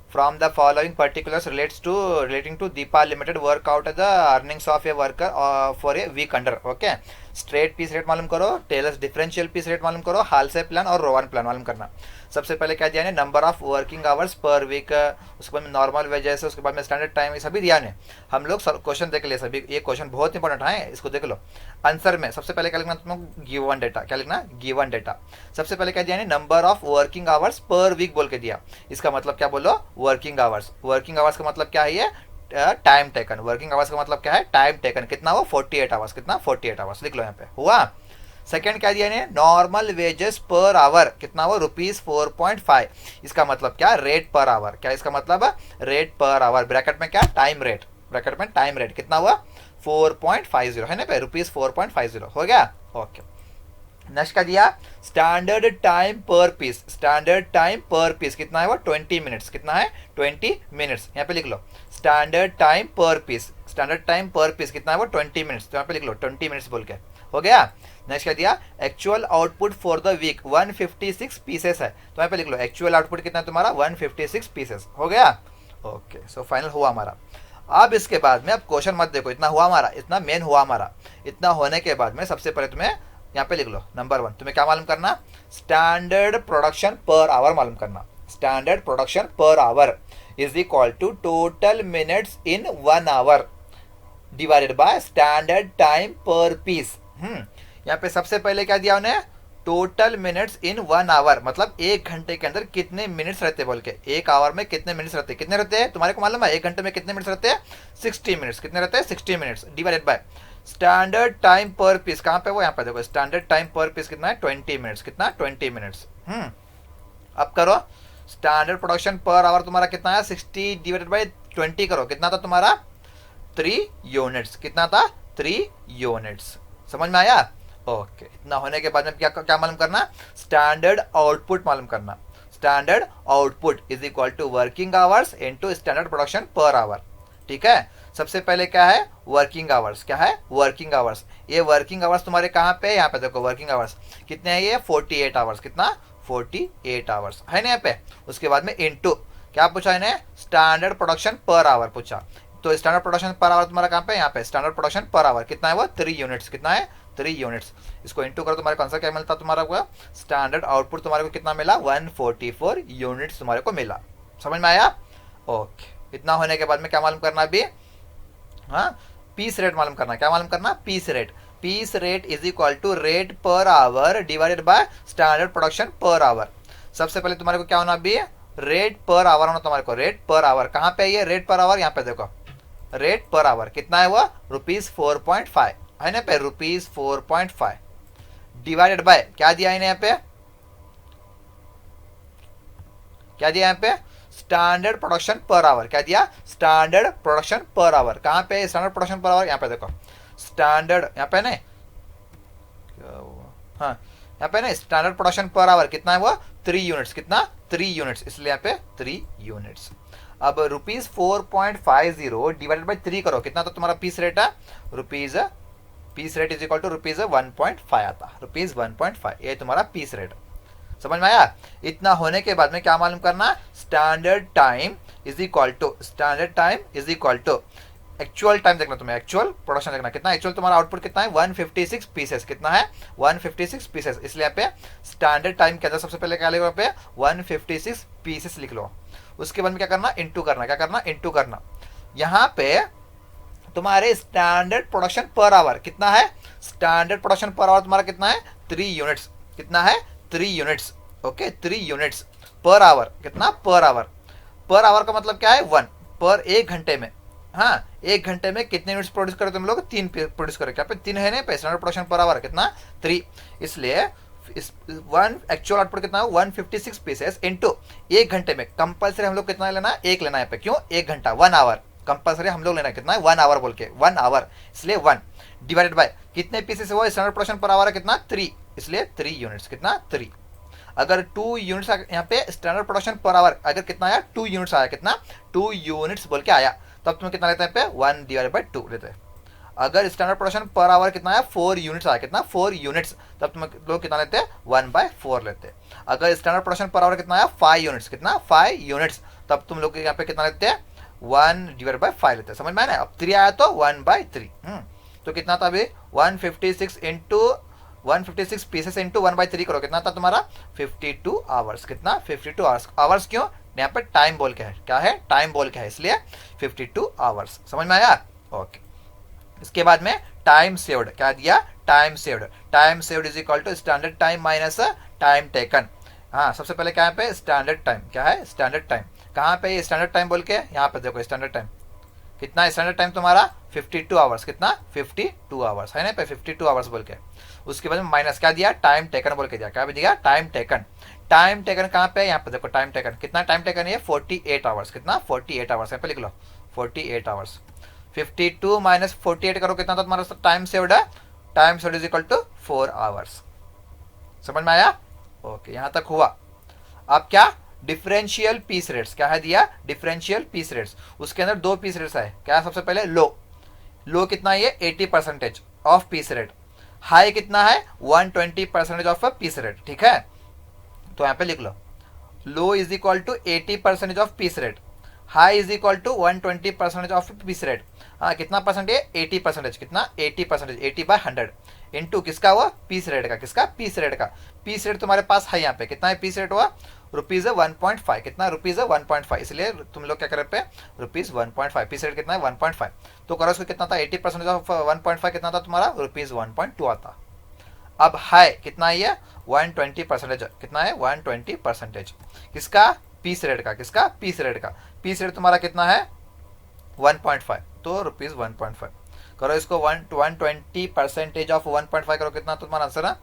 from the following particulars relating to Deepa Limited work out the earnings of a worker for a week under okay straight piece rate मालूम करो, टेलर्स डिफरेंशियल पीस रेट मालूम करो, हालसे प्लान और रोवान प्लान मालूम करना। सबसे पहले क्या दिया है, number of working hours per week, उसके बाद में नॉर्मल वेजेस, उसके बाद में स्टैंडर्ड टाइम, ये सभी दिया है। हम लोग क्वेश्चन देख ले सभी, ये क्वेश्चन बहुत इंपॉर्टेंट है, इसको देख लो। आंसर में सबसे पहले क्या लिखना तुम, गिवन डेटा, क्या लिखना, गिवन डेटा। सबसे पहले क्या दिया है, number of working hours per week बोल के दिया। इसका मतलब क्या बोलो, वर्किंग आवर्स। वर्किंग आवर्स का मतलब क्या है, ये टाइम टेकन। वर्किंग आवर्स का मतलब क्या है, टाइम टेकन। कितना वो, 48 आवर्स। कितना, 48 आवर्स लिख लो यहाँ पे, हुआ। सेकंड क्या दिया है, नॉर्मल वेजेस पर आवर, कितना वो, ₹4.5। इसका मतलब क्या, रेट पर आवर। क्या इसका मतलब, रेट पर आवर, ब्रैकेट में क्या, टाइम रेट, ब्रैकेट में टाइम रेट। कितना हुआ, 4.50 है ना पे, ₹4.50 हो गया, ओके। नेक्स्ट का दिया, standard time per piece. Standard time per piece कितना है वो, 20 मिनट्स। कितना है, 20 मिनट्स। यहाँ पे लिख लो standard time per piece. Standard time per piece कितना है वो, 20 मिनट्स। तो यहाँ पे लिख लो 20 मिनट्स बोल के, हो गया। नेक्स्ट क्या दिया, actual output for the week 156 pieces है। तो यहाँ पे लिख लो एक्चुअल आउटपुट कितना है तुम्हारा, 156 पीसेस, हो गया, ओके। सो फाइनल हुआ हमारा। अब इसके बाद में, अब क्वेश्चन मत देखो, इतना हुआ हमारा, इतना मेन हुआ हमारा। इतना होने के बाद में सबसे पहले तुम्हें यहाँ पे लिख लो, नंबर 1 तुम्हें क्या मालूम करना, स्टैंडर्ड प्रोडक्शन पर आवर मालूम करना। Standard production per hour is equal to total minutes in 1 hour divided by standard time per piece. यहाँ पे सबसे पहले क्या दिया उन्हें, टोटल मिनट्स इन 1 आवर, मतलब 1 घंटे के अंदर कितने मिनट्स रहते बोल के। 1 आवर में कितने मिनट्स रहते, कितने रहते हैं तुम्हारे को मालूम है, 1 घंटे में कितने मिनट्स रहते हैं, 60 मिनट्स। कितने रहते हैं, 60 minutes, divided by standard time per piece. कहाँ पे वो, यहाँ पे देखो, स्टैंडर्ड टाइम पर पीस कितना है, 20 मिनट्स। कितना, 20 मिनट्स। अब करो, स्टैंडर्ड प्रोडक्शन पर आवर तुम्हारा कितना है, 60 डिवाइडेड बाय 20 करो, कितना था तुम्हारा, 3 यूनिट्स। कितना था, 3 यूनिट्स। समझ में आया, ओके। इतना होने के बाद में क्या क्या मालूम करना, स्टैंडर्ड आउटपुट मालूम करना। Standard output is equal to working hours into standard production per hour. ठीक है, सबसे पहले क्या है, वर्किंग आवर्स। क्या है, वर्किंग आवर्स। ये वर्किंग आवर्स तुम्हारे कहाँ पे, यहाँ पे देखो, वर्किंग आवर्स कितने हैं ये, 48 आवर्स। कितना, 48 आवर्स है ना यहाँ पे। उसके बाद में इनटू क्या पूछा इन्हें, स्टैंडर्ड प्रोडक्शन पर आवर पूछा। तो स्टैंडर्ड प्रोडक्शन पर आवर तुम्हारा कहाँ पे, यहाँ पे, स्टैंडर्ड प्रोडक्शन पर आवर कितना है वो, 3 यूनिट्स। कितना है, 3 यूनिट्स। इसको इनटू करो, तुम्हारे को आंसर क्या मिलता तुम्हारा को, स्टैंडर्ड आउटपुट तुम्हारे को कितना मिला, 144 यूनिट्स तुम्हारे को मिला। समझ में आया, ओके। इतना होने के बाद में क्या मालूम करना अभी, हाँ, पीस रेट मालूम करना। क्या मालूम करना, piece rate. Piece rate is equal to rate per hour divided by standard production per hour. सबसे पहले तुम्हारे को क्या होना अभी, रेट पर आवर होना तुम्हारे को। रेट पर आवर कहाँ पे, ये रेट पर आवर, यहाँ पे देखो, रेट पर आवर कितना है वो, ₹4.5 है ना पे, ₹4.5 डिवाइडेड बाय क्या दिया है यहाँ पे, क्या दिया यहाँ पे, स्टैंडर्ड प्रोडक्शन पर आवर। क्या दिया, स्टैंडर्ड प्रोडक्शन पर आवर। कहाँ पे, स्टैंडर्ड प्रोडक्शन पर आवर, यहाँ पे देखो, स्टैंडर्ड, यहाँ पे नहीं, हाँ यहाँ पे ना, स्टैंडर्ड प्रोडक्शन पर आवर कितना है वो, 3 यूनिट्स। कितना, 3 यूनिट्स, इसलिए यहाँ पे 3 यूनिट्स। अब ₹4.50 डिवाइडेड बाई 3 करो, कितना तो तुम्हारा पीस रेट है, piece rate is equal to ₹1.5 आता, ₹1.5, ये तुम्हारा पीस रेट। समझ में आया। इतना होने के बाद में क्या मालूम करना, standard time is equal to, standard time is equal to actual time देखना तुम्हें, एक्चुअल प्रोडक्शन देखना। कितना एक्चुअल तुम्हारा आउटपुट कितना है, 156 पीसेस। कितना है, 156 पीसेस। इसलिए यहाँ पे स्टैंडर्ड टाइम के अंदर सबसे पहले क्या लिखो, यहाँ पे 156 पीसेस लिख लो। उसके बाद में क्या करना, इंटू करना। क्या करना, इंटू करना। यहाँ पे तुम्हारे स्टैंडर्ड प्रोडक्शन पर आवर कितना है, स्टैंडर्ड प्रोडक्शन पर आवर तुम्हारा कितना है, 3 यूनिट्स। कितना है, 3 यूनिट्स। ओके, 3 यूनिट्स पर आवर। कितना, पर आवर। पर आवर का मतलब क्या है, 1 पर 1 घंटे में। हाँ, 1 घंटे में कितने यूनिट्स प्रोड्यूस करे तुम लोग, 3 प्रोड्यूस करे। क्या पे 3 है ना, पे स्टैंडर्ड प्रोडक्शन पर आवर कितना, 3। इसलिए इस 1 एक्चुअल आउटपुट कितना है, 156 पीसेस इनटू 1 घंटे में कंपलसरी हम लोग कितना लेना, 1 लेना है पे। क्यों, 1 घंटा, 1 आवर कंपलसरी हम लोग लेना। कितना है, 1 आवर बोल के, 1 आवर, इसलिए 1 डिवाइडेड बाय कितने पीसेस है वो, स्टैंडर्ड प्रोडक्शन पर आवर है कितना, 3, इसलिए 3 यूनिट्स। कितना, 3। अगर 2 यूनिट्स यहाँ पे स्टैंडर्ड प्रोडक्शन पर आवर अगर कितना आया, 2 यूनिट्स आया। कितना, 2 यूनिट्स बोल के आया, तब तुम्हें कितना लेते हैं पे, 1 डिवाइडेड बाय 2 लेते हैं। अगर स्टैंडर्ड प्रोडक्शन पर आवर कितना है, 4 यूनिट्स आया। कितना, 4 यूनिट्स, तब तुम लोग कितना लेते हैं, 1/4 लेते हैं। अगर स्टैंडर्ड प्रोडक्शन पर आवर कितना आया, 5 यूनिट्स। कितना, 5 यूनिट्स, तब तुम लोग यहाँ पे कितना लेते हैं, 1 डिवाइड बाय 5 लेते हैं। समझ में आया ना। अब 3 आया तो 1/3। तो कितना था अभी 156 इंटू 156 पीसेस इंटू 1/3 करो, कितना था तुम्हारा 52 आवर्स। कितना 52 आवर्स। आवर्स क्यों, यहाँ पे टाइम बोल के है, क्या है टाइम बोल के है, इसलिए 52 आवर्स। समझ में आया? ओके। इसके बाद में टाइम सेव्ड, क्या दिया time saved. Time saved is equal to standard time minus time taken. हाँ, सबसे पहले क्या है पे स्टैंडर्ड टाइम, क्या है स्टैंडर्ड टाइम। कहाँ पे ये स्टैंडर्ड टाइम बोल के, यहाँ पे देखो स्टैंडर्ड टाइम कितना, स्टैंडर्ड टाइम तुम्हारा 52 आवर्स। कितना 52 आवर्स है ना पे 52 आवर्स बोल के। उसके बाद में माइनस क्या दिया टाइम टेकन बोल के दिया, क्या भी दिया टाइम टेकन। टाइम टेकन कहाँ पे, यहाँ पे देखो टाइम टेकन कितना टाइम टेकन है 48 आवर्स। कितना 48 आवर्स, यहाँ पे लिख लो 48 आवर्स। 52 माइनस 48 करो, कितना था तुम्हारा टाइम सेव्ड है, time saved is equal to 4 hours. समझ में आया? ओके, यहां तक हुआ। अब क्या डिफरेंशियल पीस रेट्स, क्या है दिया डिफरेंशियल पीस रेट्स। उसके अंदर दो पीस रेट्स है, क्या सबसे पहले लो कितना है ये 80% ऑफ पीस रेट। हाई कितना है 120% ऑफ पीस रेट। ठीक है, तो यहाँ पे लिख लो is equal to 80% of piece rate, high is equal to 120% of piece rate. हाँ, कितना परसेंट है 80%। कितना 80%, 80/100 इंटू किसका हुआ पीस रेट का, किसका पीस रेट का। पीस रेट तुम्हारे पास है यहाँ पे, कितना है पीस रेट हुआ ₹1.5। कितना ₹1.5, इसलिए तुम लोग क्या कर रहे पे ₹1.5। पीस रेट कितना है 1.5, तो करो उसको कितना था 80% ऑफ 1.5 कितना था तुम्हारा ₹1.2 आता। अब हाई कितना है ये 120%, कितना है 120% किसका पीस रेट का, किसका पीस रेट का। पीस रेट तुम्हारा कितना है 1.5, तो ₹1.5 करो इसको 120% ऑफ 1.5 करो, कितना तुम्हारा आंसर है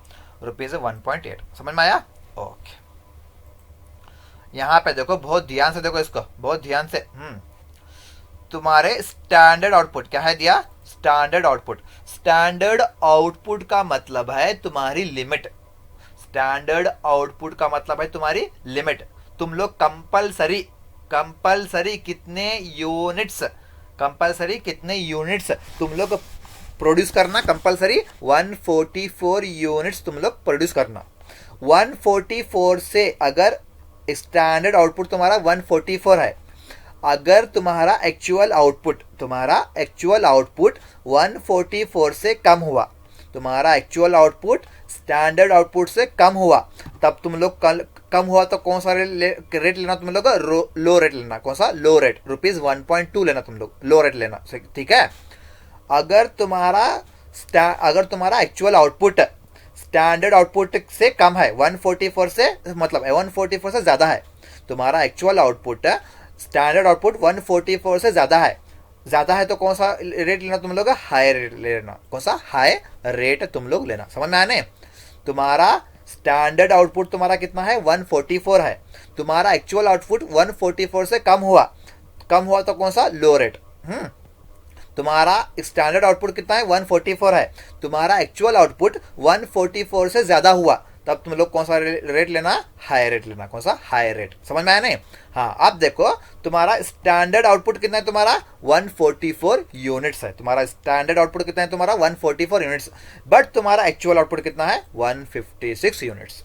₹1.8। समझ में आया? ओके, यहाँ पे देखो बहुत ध्यान से देखो इसको, बहुत ध्यान से। तुम्हारे स्टैंडर्ड आउटपुट क्या है दिया स्टैंडर्ड आउटपुट। स्टैंडर्ड आउटपुट का मतलब है तुम्हारी लिमिट। स्टैंडर्ड आउटपुट का मतलब है तुम्हारी लिमिट। तुम लोग कंपलसरी कितने यूनिट्स तुम लोग प्रोड्यूस करना, कंपलसरी 144 यूनिट्स तुम लोग प्रोड्यूस करना। 144 से अगर स्टैंडर्ड आउटपुट तुम्हारा 144 है, अगर तुम्हारा एक्चुअल आउटपुट 144 से कम हुआ, तुम्हारा एक्चुअल आउटपुट स्टैंडर्ड आउटपुट से कम हुआ, तब तुम लोग कम हुआ तो कौन सा रेट लेना तुम लोग लो रेट लेना। कौन सा लो रेट ₹1.2 लेना तुम लोग, लो रेट लेना। ठीक है, अगर तुम्हारा एक्चुअल आउटपुट स्टैंडर्ड आउटपुट से कम है 144 से, मतलब 144 से ज्यादा है, तुम्हारा एक्चुअल आउटपुट स्टैंडर्ड आउटपुट 144 से ज्यादा है तो कौन सा रेट लेना तुम लोग हाई रेट लेना। कौन सा हाई रेट तुम लोग लेना। समझ में आने? तुम्हारा स्टैंडर्ड आउटपुट तुम्हारा कितना है 144 है, तुम्हारा एक्चुअल आउटपुट 144 से कम हुआ तो कौन सा लो रेट। तुम्हारा स्टैंडर्ड आउटपुट कितना है 144 है, तुम्हारा एक्चुअल आउटपुट 144 से ज्यादा हुआ, तब तुम लोग कौन सा रेट लेना हाई रेट लेना। कौन सा हाई रेट। समझ में आया नहीं? हाँ, अब देखो तुम्हारा स्टैंडर्ड आउटपुट कितना है तुम्हारा 144 यूनिट्स है। तुम्हारा स्टैंडर्ड आउटपुट कितना है तुम्हारा 144 यूनिट्स, बट तुम्हारा एक्चुअल आउटपुट कितना है 156 यूनिट्स।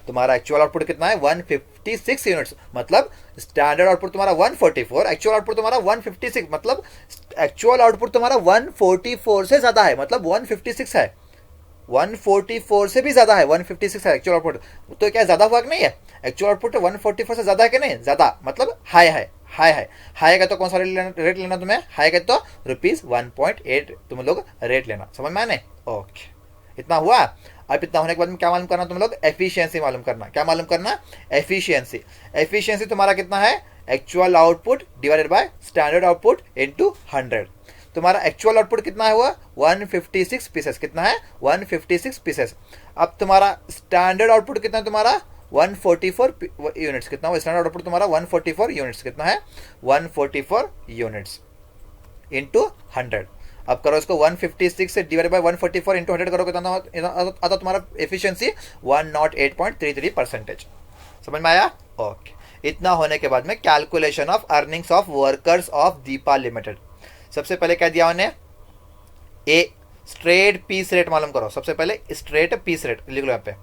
तुम्हारा एक्चुअल आउटपुट कितना है 156 यूनिट्स, मतलब स्टैंडर्ड आउटपुट तुम्हारा 144, एक्चुअल आउटपुट तुम्हारा 156, मतलब एक्चुअल आउटपुट तुम्हारा 144 से ज्यादा है, मतलब 156 है, 144 से भी ज्यादा है, 156 है एक्चुअल आउटपुट। तो क्या ज्यादा हुआ कि नहीं है? एक्चुअल आउटपुट 144 से ज्यादा है कि नहीं? ज्यादा, मतलब हाई है। हाई का तो कौन सा रेट लेना तुम्हें? हाई का तो ₹1.8 तुम लोग रेट लेना। समझ में आने? ओके, इतना हुआ। अब इतना होने के बाद में क्या मालूम करना तुम लोग? एफिशिएंसी मालूम करना। क्या मालूम करना? एफिशिएंसी तुम्हारा कितना है? Actual output divided by standard output into 100। तुम्हारा एक्चुअल आउटपुट कितना हुआ 156 पीसेस। कितना है 156 पीसेस। अब तुम्हारा स्टैंडर्ड आउटपुट कितना है तुम्हारा 144 यूनिट्स। कितना हुआ स्टैंडर्ड आउटपुट तुम्हारा 144 यूनिट्स। कितना है 144 यूनिट्स इंटू 100। अब करो इसको 156 से डिवाइड बाय 144 इंटू 100 करो, कितना आता तुम्हारा एफिशिएंसी 108.33%। समझ में आया? ओके, इतना होने के बाद में calculation of earnings of workers of Deepa limited. सबसे पहले क्या दिया उन्हें? ए स्ट्रेट पीस रेट मालूम करो। सबसे पहले स्ट्रेट पीस रेट लिख लो यहाँ पे।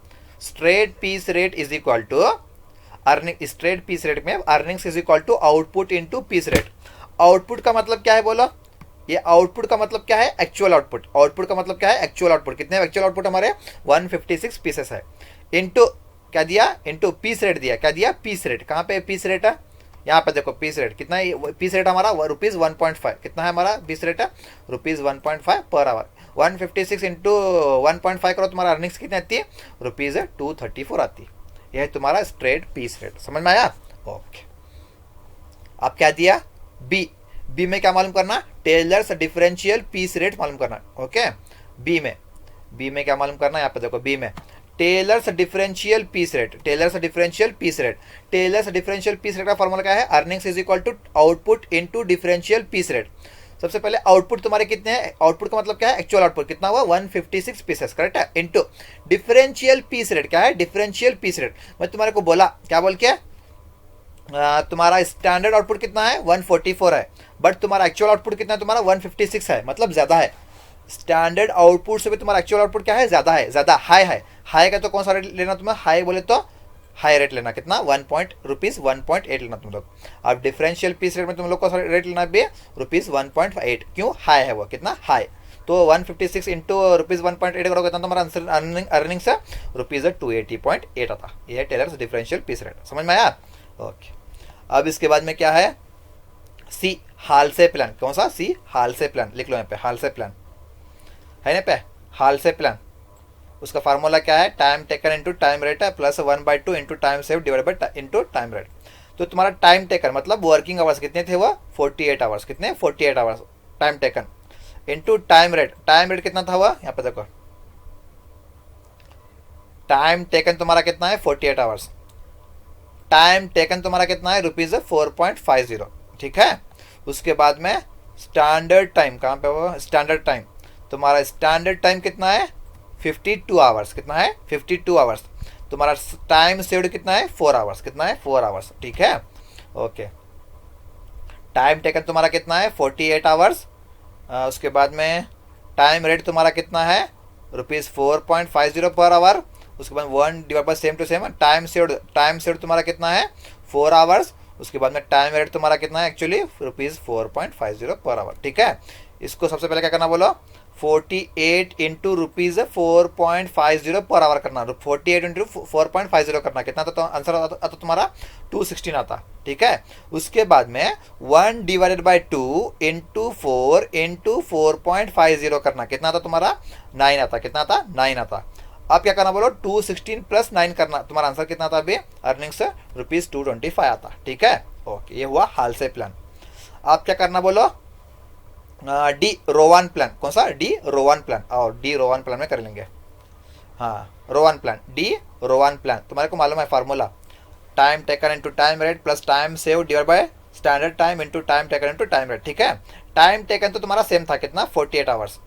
Straight piece rate is equal to earning. Straight piece rate में earnings is equal to output into piece rate. Output का मतलब क्या है बोलो? ये आउटपुट का मतलब क्या है, एक्चुअल आउटपुट। आउटपुट का मतलब क्या है, एक्चुअल आउटपुट। कितने एक्चुअल आउटपुट हमारे 156 पीसेस है। इनटू क्या दिया, इनटू पीस रेट दिया। क्या दिया, पीस रेट। कहाँ पे पीस रेट है, यहाँ पे देखो पीस रेट कितना है। पीस रेट हमारा ₹1.5 कितना है हमारा पीस रेट है, ₹1.5 पर आवर। 156 इंटू 1.5 करो, तुम्हारा अर्निंग्स कितनी आती है, ₹234 आती है। यह है तुम्हारा स्ट्रेट पीस रेट। समझ में आया? ओके। अब क्या दिया, बी। बी में क्या मालूम करना, टेलर्स डिफरेंशियल पीस रेट मालूम करना। ओके, बी में क्या मालूम करना, यहाँ पे देखो बी में Taylor's differential piece rate. Taylor's differential piece rate. Taylor's differential piece rate का फॉर्मूला क्या है, earnings is equal to output into differential piece rate. सबसे पहले आउटपुट तुम्हारे कितने हैं, आउटपुट का मतलब क्या है, एक्चुअल आउटपुट कितना हुआ 156 पीसेस, करेक्ट है, इनटू डिफरेंशियल पीस रेट। क्या है, डिफरेंशियल पीस रेट। मैं तुम्हारे को बोला क्या बोल के, तुम्हारा स्टैंडर्ड आउटपुट कितना है 144 है, बट तुम्हारा एक्चुअल आउटपुट कितना है, तुम्हारा 156 है, मतलब ज्यादा है। स्टैंडर्ड आउटपुट से भी तुम्हारा एक्चुअल आउटपुट क्या है, ज्यादा है, ज्यादा हाई है। हाई का तो कौन सा रेट लेना तुम्हें, हाई बोले तो हाई रेट लेना, कितना ₹1.8 लेना तुम लोग। अब डिफरेंशियल पीस रेट में तुम लोग को रेट लेना भी ₹1.8, क्यों, हाई है वो, कितना हाई। तो 156 इंटू ₹1.8 करोगे तो तुम्हारा आंसर अर्निंग से ₹280.8 आता। ये है टेलर्स डिफरेंशियल पीस रेट। समझ में आया? ओके। अब इसके बाद में क्या है, सी, हाल से प्लान। कौन सा, सी, हाल से प्लान। लिख लो यहाँ पे, हाल से प्लान है ना पे, हाल से प्लान। उसका फार्मूला क्या है, time taken into time rate है plus 1/2 into time save divide by into time rate. तो तुम्हारा टाइम टेकन मतलब वर्किंग आवर्स कितने थे, वो 48 आवर्स। कितने, 48 hours time taken into time rate. Time rate कितना था, हुआ यहाँ पे देखो, टाइम टेकन तुम्हारा कितना है 48 आवर्स। टाइम टेकन तुम्हारा कितना है ₹4.50, ठीक है। उसके बाद में स्टैंडर्ड टाइम, कहाँ पे वो स्टैंडर्ड टाइम, तुम्हारा स्टैंडर्ड टाइम कितना है 52 आवर्स। कितना है 52 आवर्स। तुम्हारा टाइम सेव्ड कितना है 4 आवर्स। कितना है 4 आवर्स, ठीक है। ओके, टाइम टेकन तुम्हारा कितना है 48 आवर्स। उसके बाद में टाइम रेट तुम्हारा कितना है ₹4.50 पर आवर। उसके बाद 1 divide by same to same time saved तुम्हारा कितना है 4 आवर्स। उसके बाद में टाइम रेट तुम्हारा कितना है एक्चुअली ₹4.50 पर आवर, ठीक है। इसको सबसे पहले क्या करना बोलो, 48 इंटू ₹4.50 पर आवर करना। 48 इंटू 4.50 करना, कितना तो आंसर आता तुम्हारा 216 आता, ठीक है। उसके बाद में 1 डिवाइडेड बाई 2 इंटू 4 इंटू 4.50 करना, कितना आता तुम्हारा 9 आता। कितना आता, 9 आता। अब क्या करना बोलो, 216 प्लस 9 करना, तुम्हारा आंसर कितना था अभी, अर्निंग्स ₹225 आता, ठीक है। ओके, ये हुआ हाल से प्लान। आप क्या करना बोलो, डी रोवान प्लान। कौन सा, डी रोवान प्लान। और डी रोवान प्लान में कर लेंगे, हाँ रोवान प्लान, डी रोवान प्लान। तुम्हारे को मालूम है formula, time taken into time rate plus time save divide by standard time into time taken into time rate, ठीक है। टाइम टेकन तो तुम्हारा सेम था, कितना 48 आवर्स।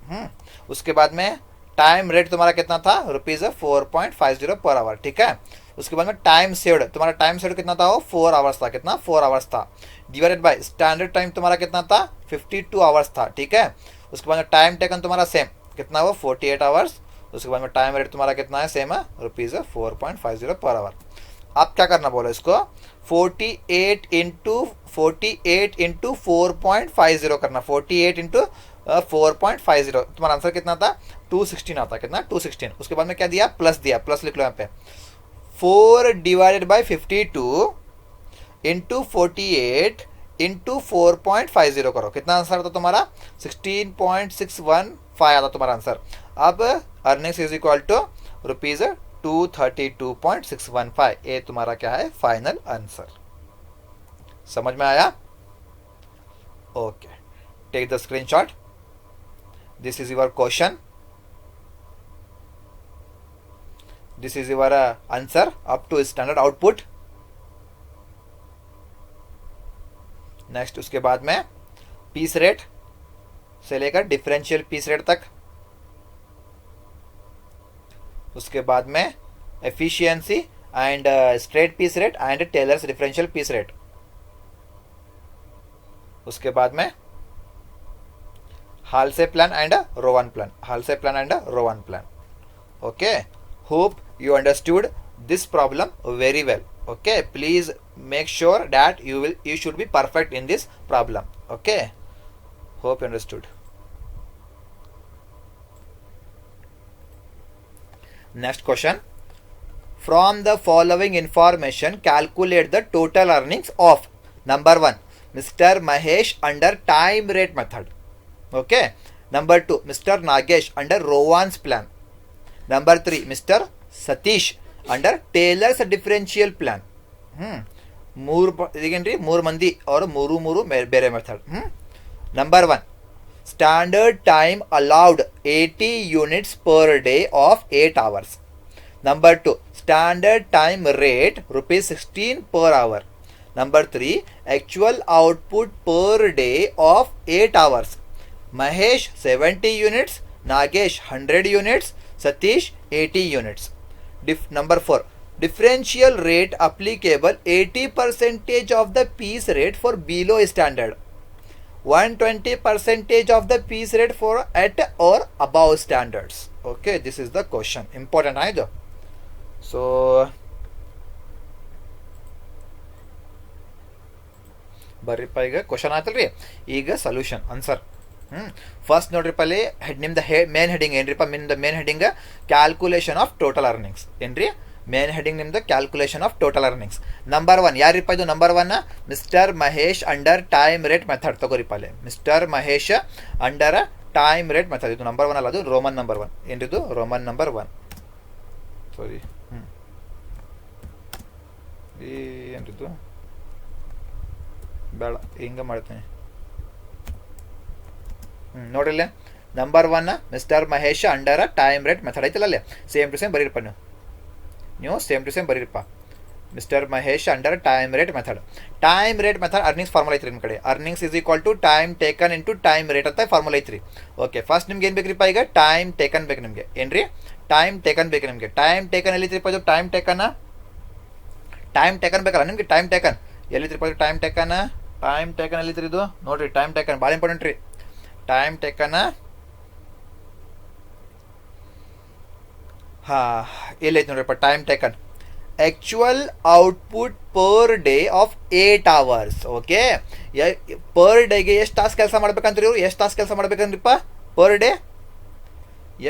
उसके बाद में टाइम रेट तुम्हारा कितना था ₹4.50 पर आवर, ठीक है। उसके बाद में टाइम सेव्ड, तुम्हारा टाइम सेव्ड कितना था, वो 4 आवर्स था। कितना, 4 आवर्स था। डिवाइडेड बाय स्टैंडर्ड टाइम तुम्हारा कितना था 52 आवर्स था, ठीक है। उसके बाद में टाइम टेकन तुम्हारा सेम, कितना वो 48 आवर्स। उसके बाद में टाइम रेट तुम्हारा कितना है सेम है ₹4.50 पर आवर। आप क्या करना बोलो इसको, 48 इंटू 4.50 करना, 48 इंटू 4.50, तुम्हारा आंसर कितना था 216 आता। कितना, 216। उसके बाद में क्या दिया, प्लस दिया, प्लस लिख लो यहाँ पे। 4 डिवाइडेड बाई 52 इंटू 48 इंटू 4.50 करो, कितना आंसर आता तुम्हारा 16.615 आता तुम्हारा आंसर। अब अर्निंग्स इज इक्वल टू ₹232.615, ये तुम्हारा क्या है फाइनल आंसर। समझ में आया? Okay, take the screenshot. This is your question, this is your answer up to standard output. Next उसके बाद में पीस रेट से लेकर डिफरेंशियल पीस रेट तक। उसके बाद में efficiency and straight piece rate and Taylor's differential piece rate. उसके बाद में Halsey plan and Rowan plan, Halsey plan and Rowan plan. Okay, hope you understood this problem very well. Okay, please make sure that you should be perfect in this problem. Okay. Hope understood. Next question. From the following information, calculate the total earnings of number 1, Mr. Mahesh under time rate method. Okay. Number 2, Mr. Nagesh under Rowan's plan. Number 3, Mr. Satish under Taylor's differential plan. ಮೂರು ಮಂದಿ ಅವರು ಮೂರು ಬೇರೆ method. Number 1, standard time allowed 80 units per day of 8 hours. Number 2, standard time rate rupees 16 per hour. Number 3, actual output per day of 8 hours. Mahesh 70 units, Nagesh 100 units, Satish 80 units. Number 4, differential rate applicable 80% of the piece rate for below standard, 120% of the piece rate for at or above standards. Okay, this is the question. Important ಆಯ್ತು. So ಬರ್ರಿಪ್ಪ, ಈಗ question ಆಯ್ತಲ್ರಿ, ಈಗ solution answer. First ನೋಡ್ರಿಪ್ಪ, ಅಲ್ಲಿ ನಿಮ್ದು main heading ಏನ್ರಿಪ್ಪ? Main heading calculation of total earnings ಏನ್ರಿ? Main heading ನಿಮ್ದು calculation of total earnings. Number 1 ಯಾರಿಪ್ಪ ಇದು? Number 1 mister Mahesh under time rate method. ತಗೋರಿಪ್ಪ ಅಲ್ಲಿ mister Mahesh under time rate method. ಇದು ನಂಬರ್ 1 ಅಲ್ಲ, ಅದು ರೋಮನ್ ನಂಬರ್ 1. ಏನ್ರಿದು? Roman number 1. ಸಾರಿ, ಏನ್ರಿದು? ಬೇಡ, ಹಿಂಗೆ ಮಾಡ್ತೀನಿ. ನೋಡ್ರಿಲ್ಲ, number 1 mister Mahesh under time rate method ಐತಲ್ಲ, ಅಲ್ಲೇ ಸೇಮ್ ಟು ಸೇಮ್ ಬರೀರಪ್ಪ ನೀವು ಸೇಮ್ ಟು ಸೇಮ್ ಬರೀರಪ್ಪ. Mister Mahesh under time rate method. Time rate method earnings formula ಐತ್ರಿ ನಿಮ್ಮ ಕಡೆ. Earnings is equal to time taken into time rate ಅಂತ formula ಐತ್ರಿ. ಓಕೆ, ಫಸ್ಟ್ ನಿಮ್ಗೆ ಏನು ಬೇಕ್ರಿಪ್ಪ? ಈಗ ಟೈಮ್ ಟೇಕನ್ ಬೇಕು ನಿಮಗೆ. ಏನ್ರಿ? ಟೈಮ್ ಟೇಕನ್ ಬೇಕು ನಿಮಗೆ. ಟೈಮ್ ಟೇಕನ್ ಎಲ್ಲಿತ್ರಿಪ್ಪ? ಇದು ಟೈಮ್ ಟೇಕನ್ ಬೇಕಲ್ಲ ನಿಮಗೆ. ಟೈಮ್ ಟೇಕನ್ ಎಲ್ಲಿತ್ರಿಪ್ಪ? ಇದು ಟೈಮ್ ಟೇಕನ್ ಎಲ್ಲಿತ್ರಿ? ಇದು ನೋಡ್ರಿ, ಟೈಮ್ ಟೇಕನ್ ಭಾಳ ಇಂಪಾರ್ಟೆಂಟ್ ರೀ. ಟೈಮ್ ಟೇಕನ್ ಎಲ್ಲೈತೆ ನೋಡ್ರಿಪ್ಪ? Time taken actual output per day of 8 hours. Okay, per ಡೇಗೆ ಎಷ್ಟು ತಾಸು ಕೆಲಸ ಮಾಡ್ಬೇಕಂತ್ರಿ ಇವರು? ಎಷ್ಟು ತಾಸು ಕೆಲಸ ಮಾಡ್ಬೇಕಂದ್ರಿಪ್ಪ? ಪರ್ ಡೇ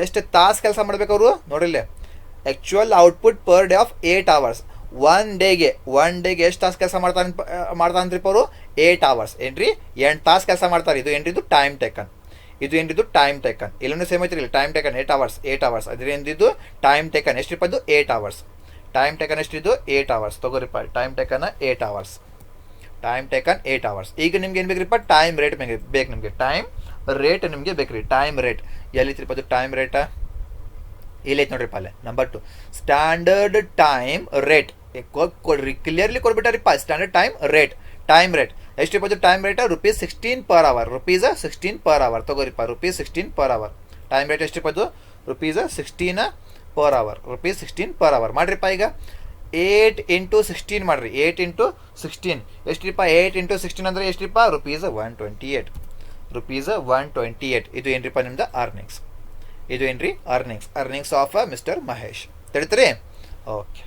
ಎಷ್ಟು ತಾಸು ಕೆಲಸ ಮಾಡ್ಬೇಕು ಅವರು? ನೋಡ್ರಿಲ್ಲ, actual output per day of 8 hours. One ಡೇಗೆ ಎಷ್ಟು ತಾಸು ಕೆಲಸ ಮಾಡ್ತಾರಂತ್ರಿಪ್ಪ ಅವರು? 8 hours. ಏನ್ರಿ? 8 ತಾಸು ಕೆಲಸ ಮಾಡ್ತಾರೆ. ಇದು ಏನ್ರಿ? ಇದು ಟೈಮ್ ಟೇಕನ್. ಇದು ಏನ್ರಿದು? Time taken. ಇಲ್ಲೂ ಸೇಮ್ ಐತ್ರಿ, ಇಲ್ಲ ಟೈಮ್ ಟೇಕನ್ 8 hours. ಅದ್ರ ಏನಿದ್ದು? Time taken ಎಷ್ಟ್ರಿಪ್ಪ? ಇದು 8 hours. ಟೈಮ್ ಟೇಕನ್ ಎಷ್ಟಿದ್ದು? 8 hours. ತಗೋರಿಪ್ಪ, time taken 8 hours. Time taken 8 hours. ಈಗ ನಿಮ್ಗೆ ಏನು ಬೇಕ್ರಿಪ್ಪ? ಟೈಮ್ ರೇಟ್ ಬೇಕು ನಿಮಗೆ. ಟೈಮ್ ರೇಟ್ ನಿಮಗೆ ಬೇಕ್ರಿ. ಟೈಮ್ ರೇಟ್ ಎಲ್ಲಿತ್ರಿಪ್ಪ? ಅದು ಟೈಮ್ ರೇಟ್ ಇಲ್ಲೈತೆ ನೋಡ್ರಿಪ್ಪ ಅಲ್ಲೇ. Number 2, standard time rate. ಕೊಡ್ರಿ, ಕ್ಲಿಯರ್ಲಿ ಕೊಡ್ಬಿಟ್ಟಾರಿಪ್ಪ. Standard time rate. Time rate ಎಷ್ಟಿಪ್ಪ? ಅದು time rate rupees 16 per hour. rupees 16 per hour. ತಗೋರಿಪ್ಪ, rupees 16 per hour. Time rate ಎಷ್ಟಿಪ್ಪ? ಅದು rupees 16 per hour. rupees 16 per hour. ಮಾಡ್ರಿಪ್ಪ, ಈಗ 8 into 16 ಮಾಡ್ರಿ. 8 into 16 ಎಷ್ಟ್ರಿಪ್ಪ? 8 into 16 ಅಂದರೆ ಎಷ್ಟ್ರಿಪ್ಪ? rupees 128. rupees 128. ಇದು ಏನ್ರಿಪ್ಪ? ನಿಮ್ದು ಅರ್ನಿಂಗ್ಸ್. ಇದು ಏನ್ರಿ? Earnings of mister Mahesh. ತಿಳಿತ್ರಿ? ಓಕೆ.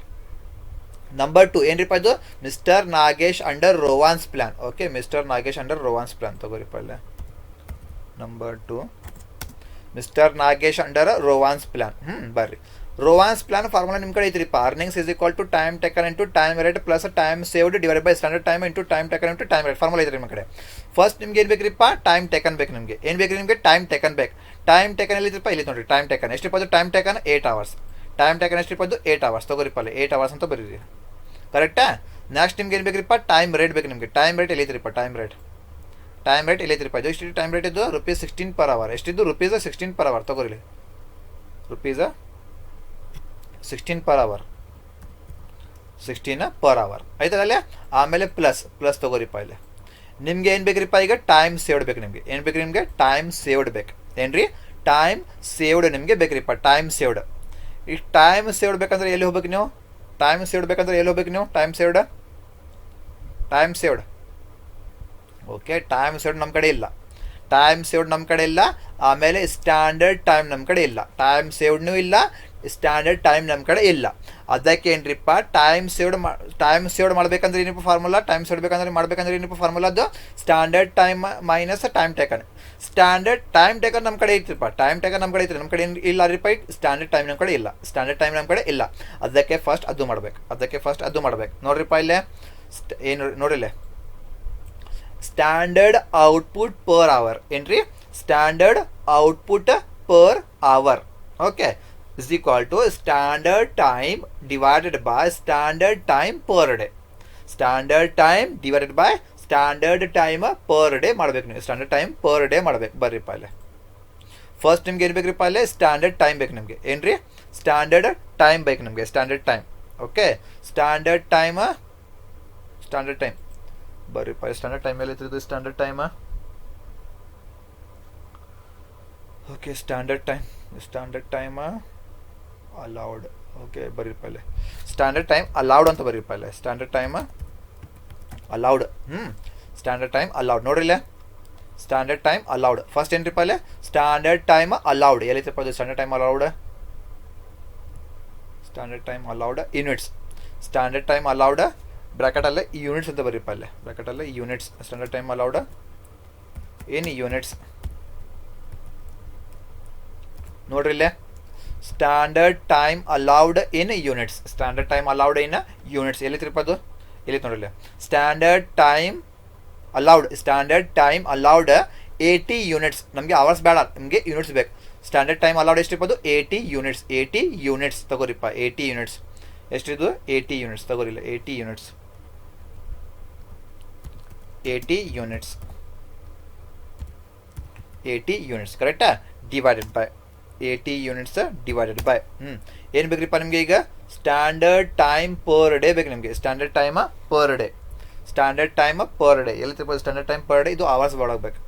ನಂಬರ್ 2 ಏನ್ರಿಪ್ಪ? ಇದು mister Nagesh under Rowan's plan. Okay, mister Nagesh under Rowan's plan. ತಗೋರಿಪ್ಪ ಅಲ್ಲೇ number 2 mister Nagesh under Rowan's plan. ಬರ್ರಿ, ರೋವಾನ್ಸ್ ಪ್ಲಾನ್ ಫಾರ್ಮುಲಾ ನಿಮ್ಮ ಕಡೆ ಐತ್ರಿಪ್ಪ. Earnings is equal to time taken into time rate plus time saved divide by standard time into time taken into time rate formula ಐತ್ರಿ ನಿಮ್ಮ ಕಡೆ. First ನಿಮ್ಗೆ ಏನು ಬೇಕ್ರಿಪ್ಪ? Time taken ಬೇಕು ನಿಮಗೆ. ಏನು ಬೇಕ್ರಿ ನಿಮಗೆ? ಟೈಮ್ ಟೇಕನ್ ಬೇಕು. ಟೈಮ್ ಟೇಕನ್ ಎಲ್ಲಿದ್ರಿಪ್ಪ? ಇಲ್ಲಿ ನೋಡಿರಿ, ಟೈಮ್ ಟೇಕನ್ ಎಷ್ಟಿಪ್ಪ? ಅದು time taken 8 hours. Time taken ಎಷ್ಟಿಪ್ಪ? ಅದು 8 hours. ತಗೋರಿಪ್ಪ ಅಲ್ಲಿ 8 hours ಅಂತ ಬರೀರಿ. ಕರೆಕ್ಟಾ? ನೆಕ್ಸ್ಟ್ ನಿಮ್ಗೆ ಏನು ಬೇಕ್ರಿಪ್ಪ? ಟೈಮ್ ರೇಟ್ ಬೇಕು ನಿಮಗೆ. ಟೈಮ್ ರೇಟ್ ಎಲ್ಲಿದ್ರಿಪ್ಪ? ಟೈಮ್ ರೇಟ್ ಎಲ್ಲಿದ್ರಿಪ್ಪ? ಇದು ಎಷ್ಟು ಟೈಮ್ ರೇಟ್ ಇದು? rupees 16 per hour. ಎಷ್ಟಿದ್ದು? rupees 16 per hour. ತಗೋರಿ, rupees 16 per hour. 16 per hour ಆಯ್ತಲ್ಲ. ಆಮೇಲೆ ಪ್ಲಸ್ ತಗೋರಿಪ್ಪ ಇಲ್ಲಿ. ನಿಮ್ಗೆ ಏನು ಬೇಕ್ರಿಪ್ಪ? ಈಗ ಟೈಮ್ ಸೇವ್ಡ್ ಬೇಕು ನಿಮಗೆ. ಏನು ಬೇಕ್ರಿ ನಿಮಗೆ? ಟೈಮ್ ಸೇವ್ಡ್ ಬೇಕು. ಏನ್ರಿ? ಟೈಮ್ ಸೇವ್ಡ್ ನಿಮಗೆ ಬೇಕ್ರಿಪ್ಪ. Time saved. ಈ ಟೈಮ್ ಸೇವ್ಡ್ ಬೇಕಂದ್ರೆ ಎಲ್ಲಿ ಹೋಗ್ಬೇಕು ನೀವು? ಟೈಮ್ ಸೇವ್ಡ್ ಬೇಕಂದ್ರೆ ಎಲ್ಲಿ ಹೋಗ್ಬೇಕು ನೀವು? Time saved. Okay, time saved ನಮ್ಮ ಕಡೆ ಇಲ್ಲ. ಆಮೇಲೆ ಸ್ಟ್ಯಾಂಡರ್ಡ್ ಟೈಮ್ ನಮ್ಮ ಕಡೆ ಇಲ್ಲ. ಟೈಮ್ ಸೇವ್ಡ್ನೂ ಇಲ್ಲ, ಸ್ಟ್ಯಾಂಡರ್ಡ್ ಟೈಮ್ ನಮ್ಮ ಕಡೆ ಇಲ್ಲ. ಅದಕ್ಕೆ ಏನ್ರಿಪ್ಪ ಟೈಮ್ ಸೇವ್ಡ್ ಮಾಡ್ಬೇಕಂದ್ರೆ ಏನಪ್ಪ ಫಾರ್ಮುಲಾ, ಟೈಮ್ ಸೇವ್ಡ್ ಮಾಡ್ಬೇಕಂದ್ರೆ ಏನಪ್ಪ ಫಾರ್ಮುಲಾ, ಅದು standard time minus time taken. Standard time taken ನಮ್ಮ ಕಡೆ ಐತಿಪ್ಪ, ಟೈಮ್ ಟೇಕನ್ ನಮ್ಮ ಕಡೆ ಐತಿ, ನಮ್ಮ ಕಡೆ ಇಲ್ಲ ರಿಪೈಟ್ ಸ್ಟ್ಯಾಂಡರ್ಡ್ ಟೈಮ್ ನಮ್ಮ ಕಡೆ ಇಲ್ಲ, ಸ್ಟ್ಯಾಂಡರ್ಡ್ ಟೈಮ್ ನಮ್ಮ ಕಡೆ ಇಲ್ಲ. ಅದಕ್ಕೆ ಫಸ್ಟ್ ಅದು ಮಾಡ್ಬೇಕು. ನೋಡ್ರಿಪ್ಪ ಇಲ್ಲೇ ಏನು ನೋಡಿಲ್ಲೇ, ಸ್ಟ್ಯಾಂಡರ್ಡ್ ಔಟ್ಪುಟ್ ಪರ್ ಅವರ್ ಏನ್ರಿ, standard output per hour okay is equal to standard time divided by standard time per day. Standard time divided by standard time per day ಮಾಡಬೇಕು ನೀವು, ಸ್ಟ್ಯಾಂಡರ್ಡ್ ಟೈಮ್ ಪರ್ ಡೇ ಮಾಡಬೇಕು. ಬರ್ರಿಪ್ಪ ಇಲ್ಲೇ first ನಿಮ್ಗೆ ಏನು ಬೇಕ್ರಿಪ್ಪ ಇಲ್ಲೇ standard time ಬೇಕು ನಿಮಗೆ, ಏನ್ರಿ ಸ್ಟ್ಯಾಂಡರ್ಡ್ ಟೈಮ್ ಬೇಕು ನಮಗೆ, standard time okay. Standard time ಬರ್ರಿಪ್ಪ, ಸ್ಟ್ಯಾಂಡರ್ಡ್ ಟೈಮ್ ಎಲ್ಲಿ ಇತ್ತು, standard time okay. Standard time allowed okay. ಬರೀಪ್ಪ ಇಲ್ಲೇ ಸ್ಟ್ಯಾಂಡರ್ಡ್ ಟೈಮ್ ಅಲೌಡ್ ಅಂತ ಬರೀಪ್ಪ ಇಲ್ಲೇ, standard time allowed. Standard time allowed ನೋಡ್ರಿಲ್ಲ, ಸ್ಟ್ಯಾಂಡರ್ಡ್ ಟೈಮ್ ಅಲೌಡ್ ಫಸ್ಟ್ ಏನ್ರಿಪ್ಪ ಇಲ್ಲೇ ಸ್ಟ್ಯಾಂಡರ್ಡ್ ಟೈಮ್ ಅಲೌಡ್ ಎಲ್ಲಿತ್ತಪ್ಪ ಅದು, standard time allowed units. Standard time allowed ಬ್ರಾಕೆಟಲ್ಲೇ ಯೂನಿಟ್ಸ್ ಅಂತ ಬರೀಪ್ಪ ಇಲ್ಲೇ, ಬ್ರಾಕೆಟಲ್ಲೇ units. Standard time allowed in units ನೋಡ್ರಿಲ್ಲೇ, standard time allowed in units, standard time allowed in units ಎಲ್ಲಿತ್ರಿಪ್ಪ ಅದು, ಎಲ್ಲಿತ್ತು ನೋಡಿಲ್ಲ, ಸ್ಟ್ಯಾಂಡರ್ಡ್ ಟೈಮ್ ಅಲೌಡ್ 80 ಯೂನಿಟ್ಸ್. ನಮಗೆ ಅವರ್ಸ್ ಬೇಡ, ನಮಗೆ ಯೂನಿಟ್ಸ್ ಬೇಕು. ಸ್ಟ್ಯಾಂಡರ್ಡ್ ಟೈಮ್ ಅಲೌಡ್ ಎಷ್ಟಿಪ್ಪ ಅದು 80 ಯೂನಿಟ್ಸ್ ತಗೋರಿಪ್ಪ, 80 ಯೂನಿಟ್ಸ್ ಎಷ್ಟಿದು 80 ಯೂನಿಟ್ಸ್ ತಗೋರಿಲ್ಲ, 80 ಯೂನಿಟ್ಸ್ ಕರೆಕ್ಟಾ, divided by 80 units divided by ಏನು ಬೇಕ್ರಿಪ್ಪ ನಿಮಗೆ ಈಗ ಸ್ಟ್ಯಾಂಡರ್ಡ್ ಟೈಮ್ ಪರ್ ಡೇ ಬೇಕು ನಿಮಗೆ, ಸ್ಟ್ಯಾಂಡರ್ಡ್ ಟೈಮ್ ಪರ್ ಡೇ ಎಲ್ಲಿ ತಿಳ್ಬೋದು, ಸ್ಟ್ಯಾಂಡರ್ಡ್ ಟೈಮ್ ಪರ್ ಡೇ ಇದು ಅವರ್ಸ್ ಒಳಗಬೇಕು,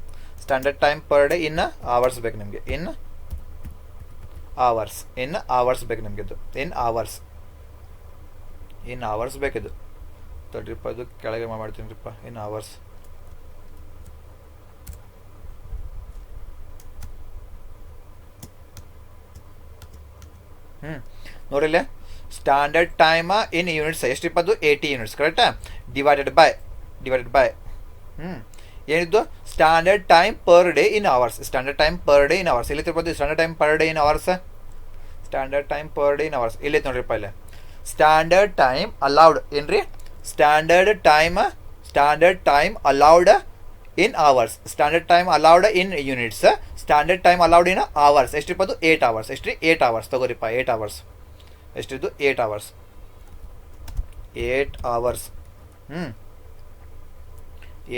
standard time per day in hours ಬೇಕು ನಿಮಗೆ, ಇನ್ ಅವರ್ಸ್ ಬೇಕು ನಿಮಗೆ, ಇದು ಇನ್ ಅವರ್ಸ್ ಬೇಕಿದು. ತಡ್ರಿಪ್ಪ ಇದು ಕೆಳಗೆ ಮಾಡ್ತೀನಿ ರೀಪ್ಪ, ಇನ್ ಅವರ್ಸ್ ನೋಡಿಲ್ಲ, ಸ್ಟ್ಯಾಂಡರ್ಡ್ ಟೈಮ್ ಇನ್ ಯೂನಿಟ್ಸ್ ಎಷ್ಟಿಪ್ಪ ಅದು 80 ಯೂನಿಟ್ಸ್ ಕರೆಕ್ಟಾ, ಡಿವೈಡೆಡ್ ಬೈ ಏನಿದ್ದು standard time per day in hours, ಎಲ್ಲಿ ತಿಳ್ಬೋದು standard time per day in hours, ಇಲ್ಲಿ ನೋಡ್ರಿಪ್ಪ ಇಲ್ಲೇ ಸ್ಟ್ಯಾಂಡರ್ಡ್ ಟೈಮ್ ಅಲೌಡ್ ಏನ್ರಿ, standard time allowed in hours, standard time allowed in units, standard time allowed in hours ಎಷ್ಟಿಪ್ಪದು 8 hours, ಎಷ್ಟ್ರಿ 8 hours ತಗೋರಿಪ್ಪ, 8 hours ಎಷ್ಟಿದ್ದು 8 ಅವರ್ಸ್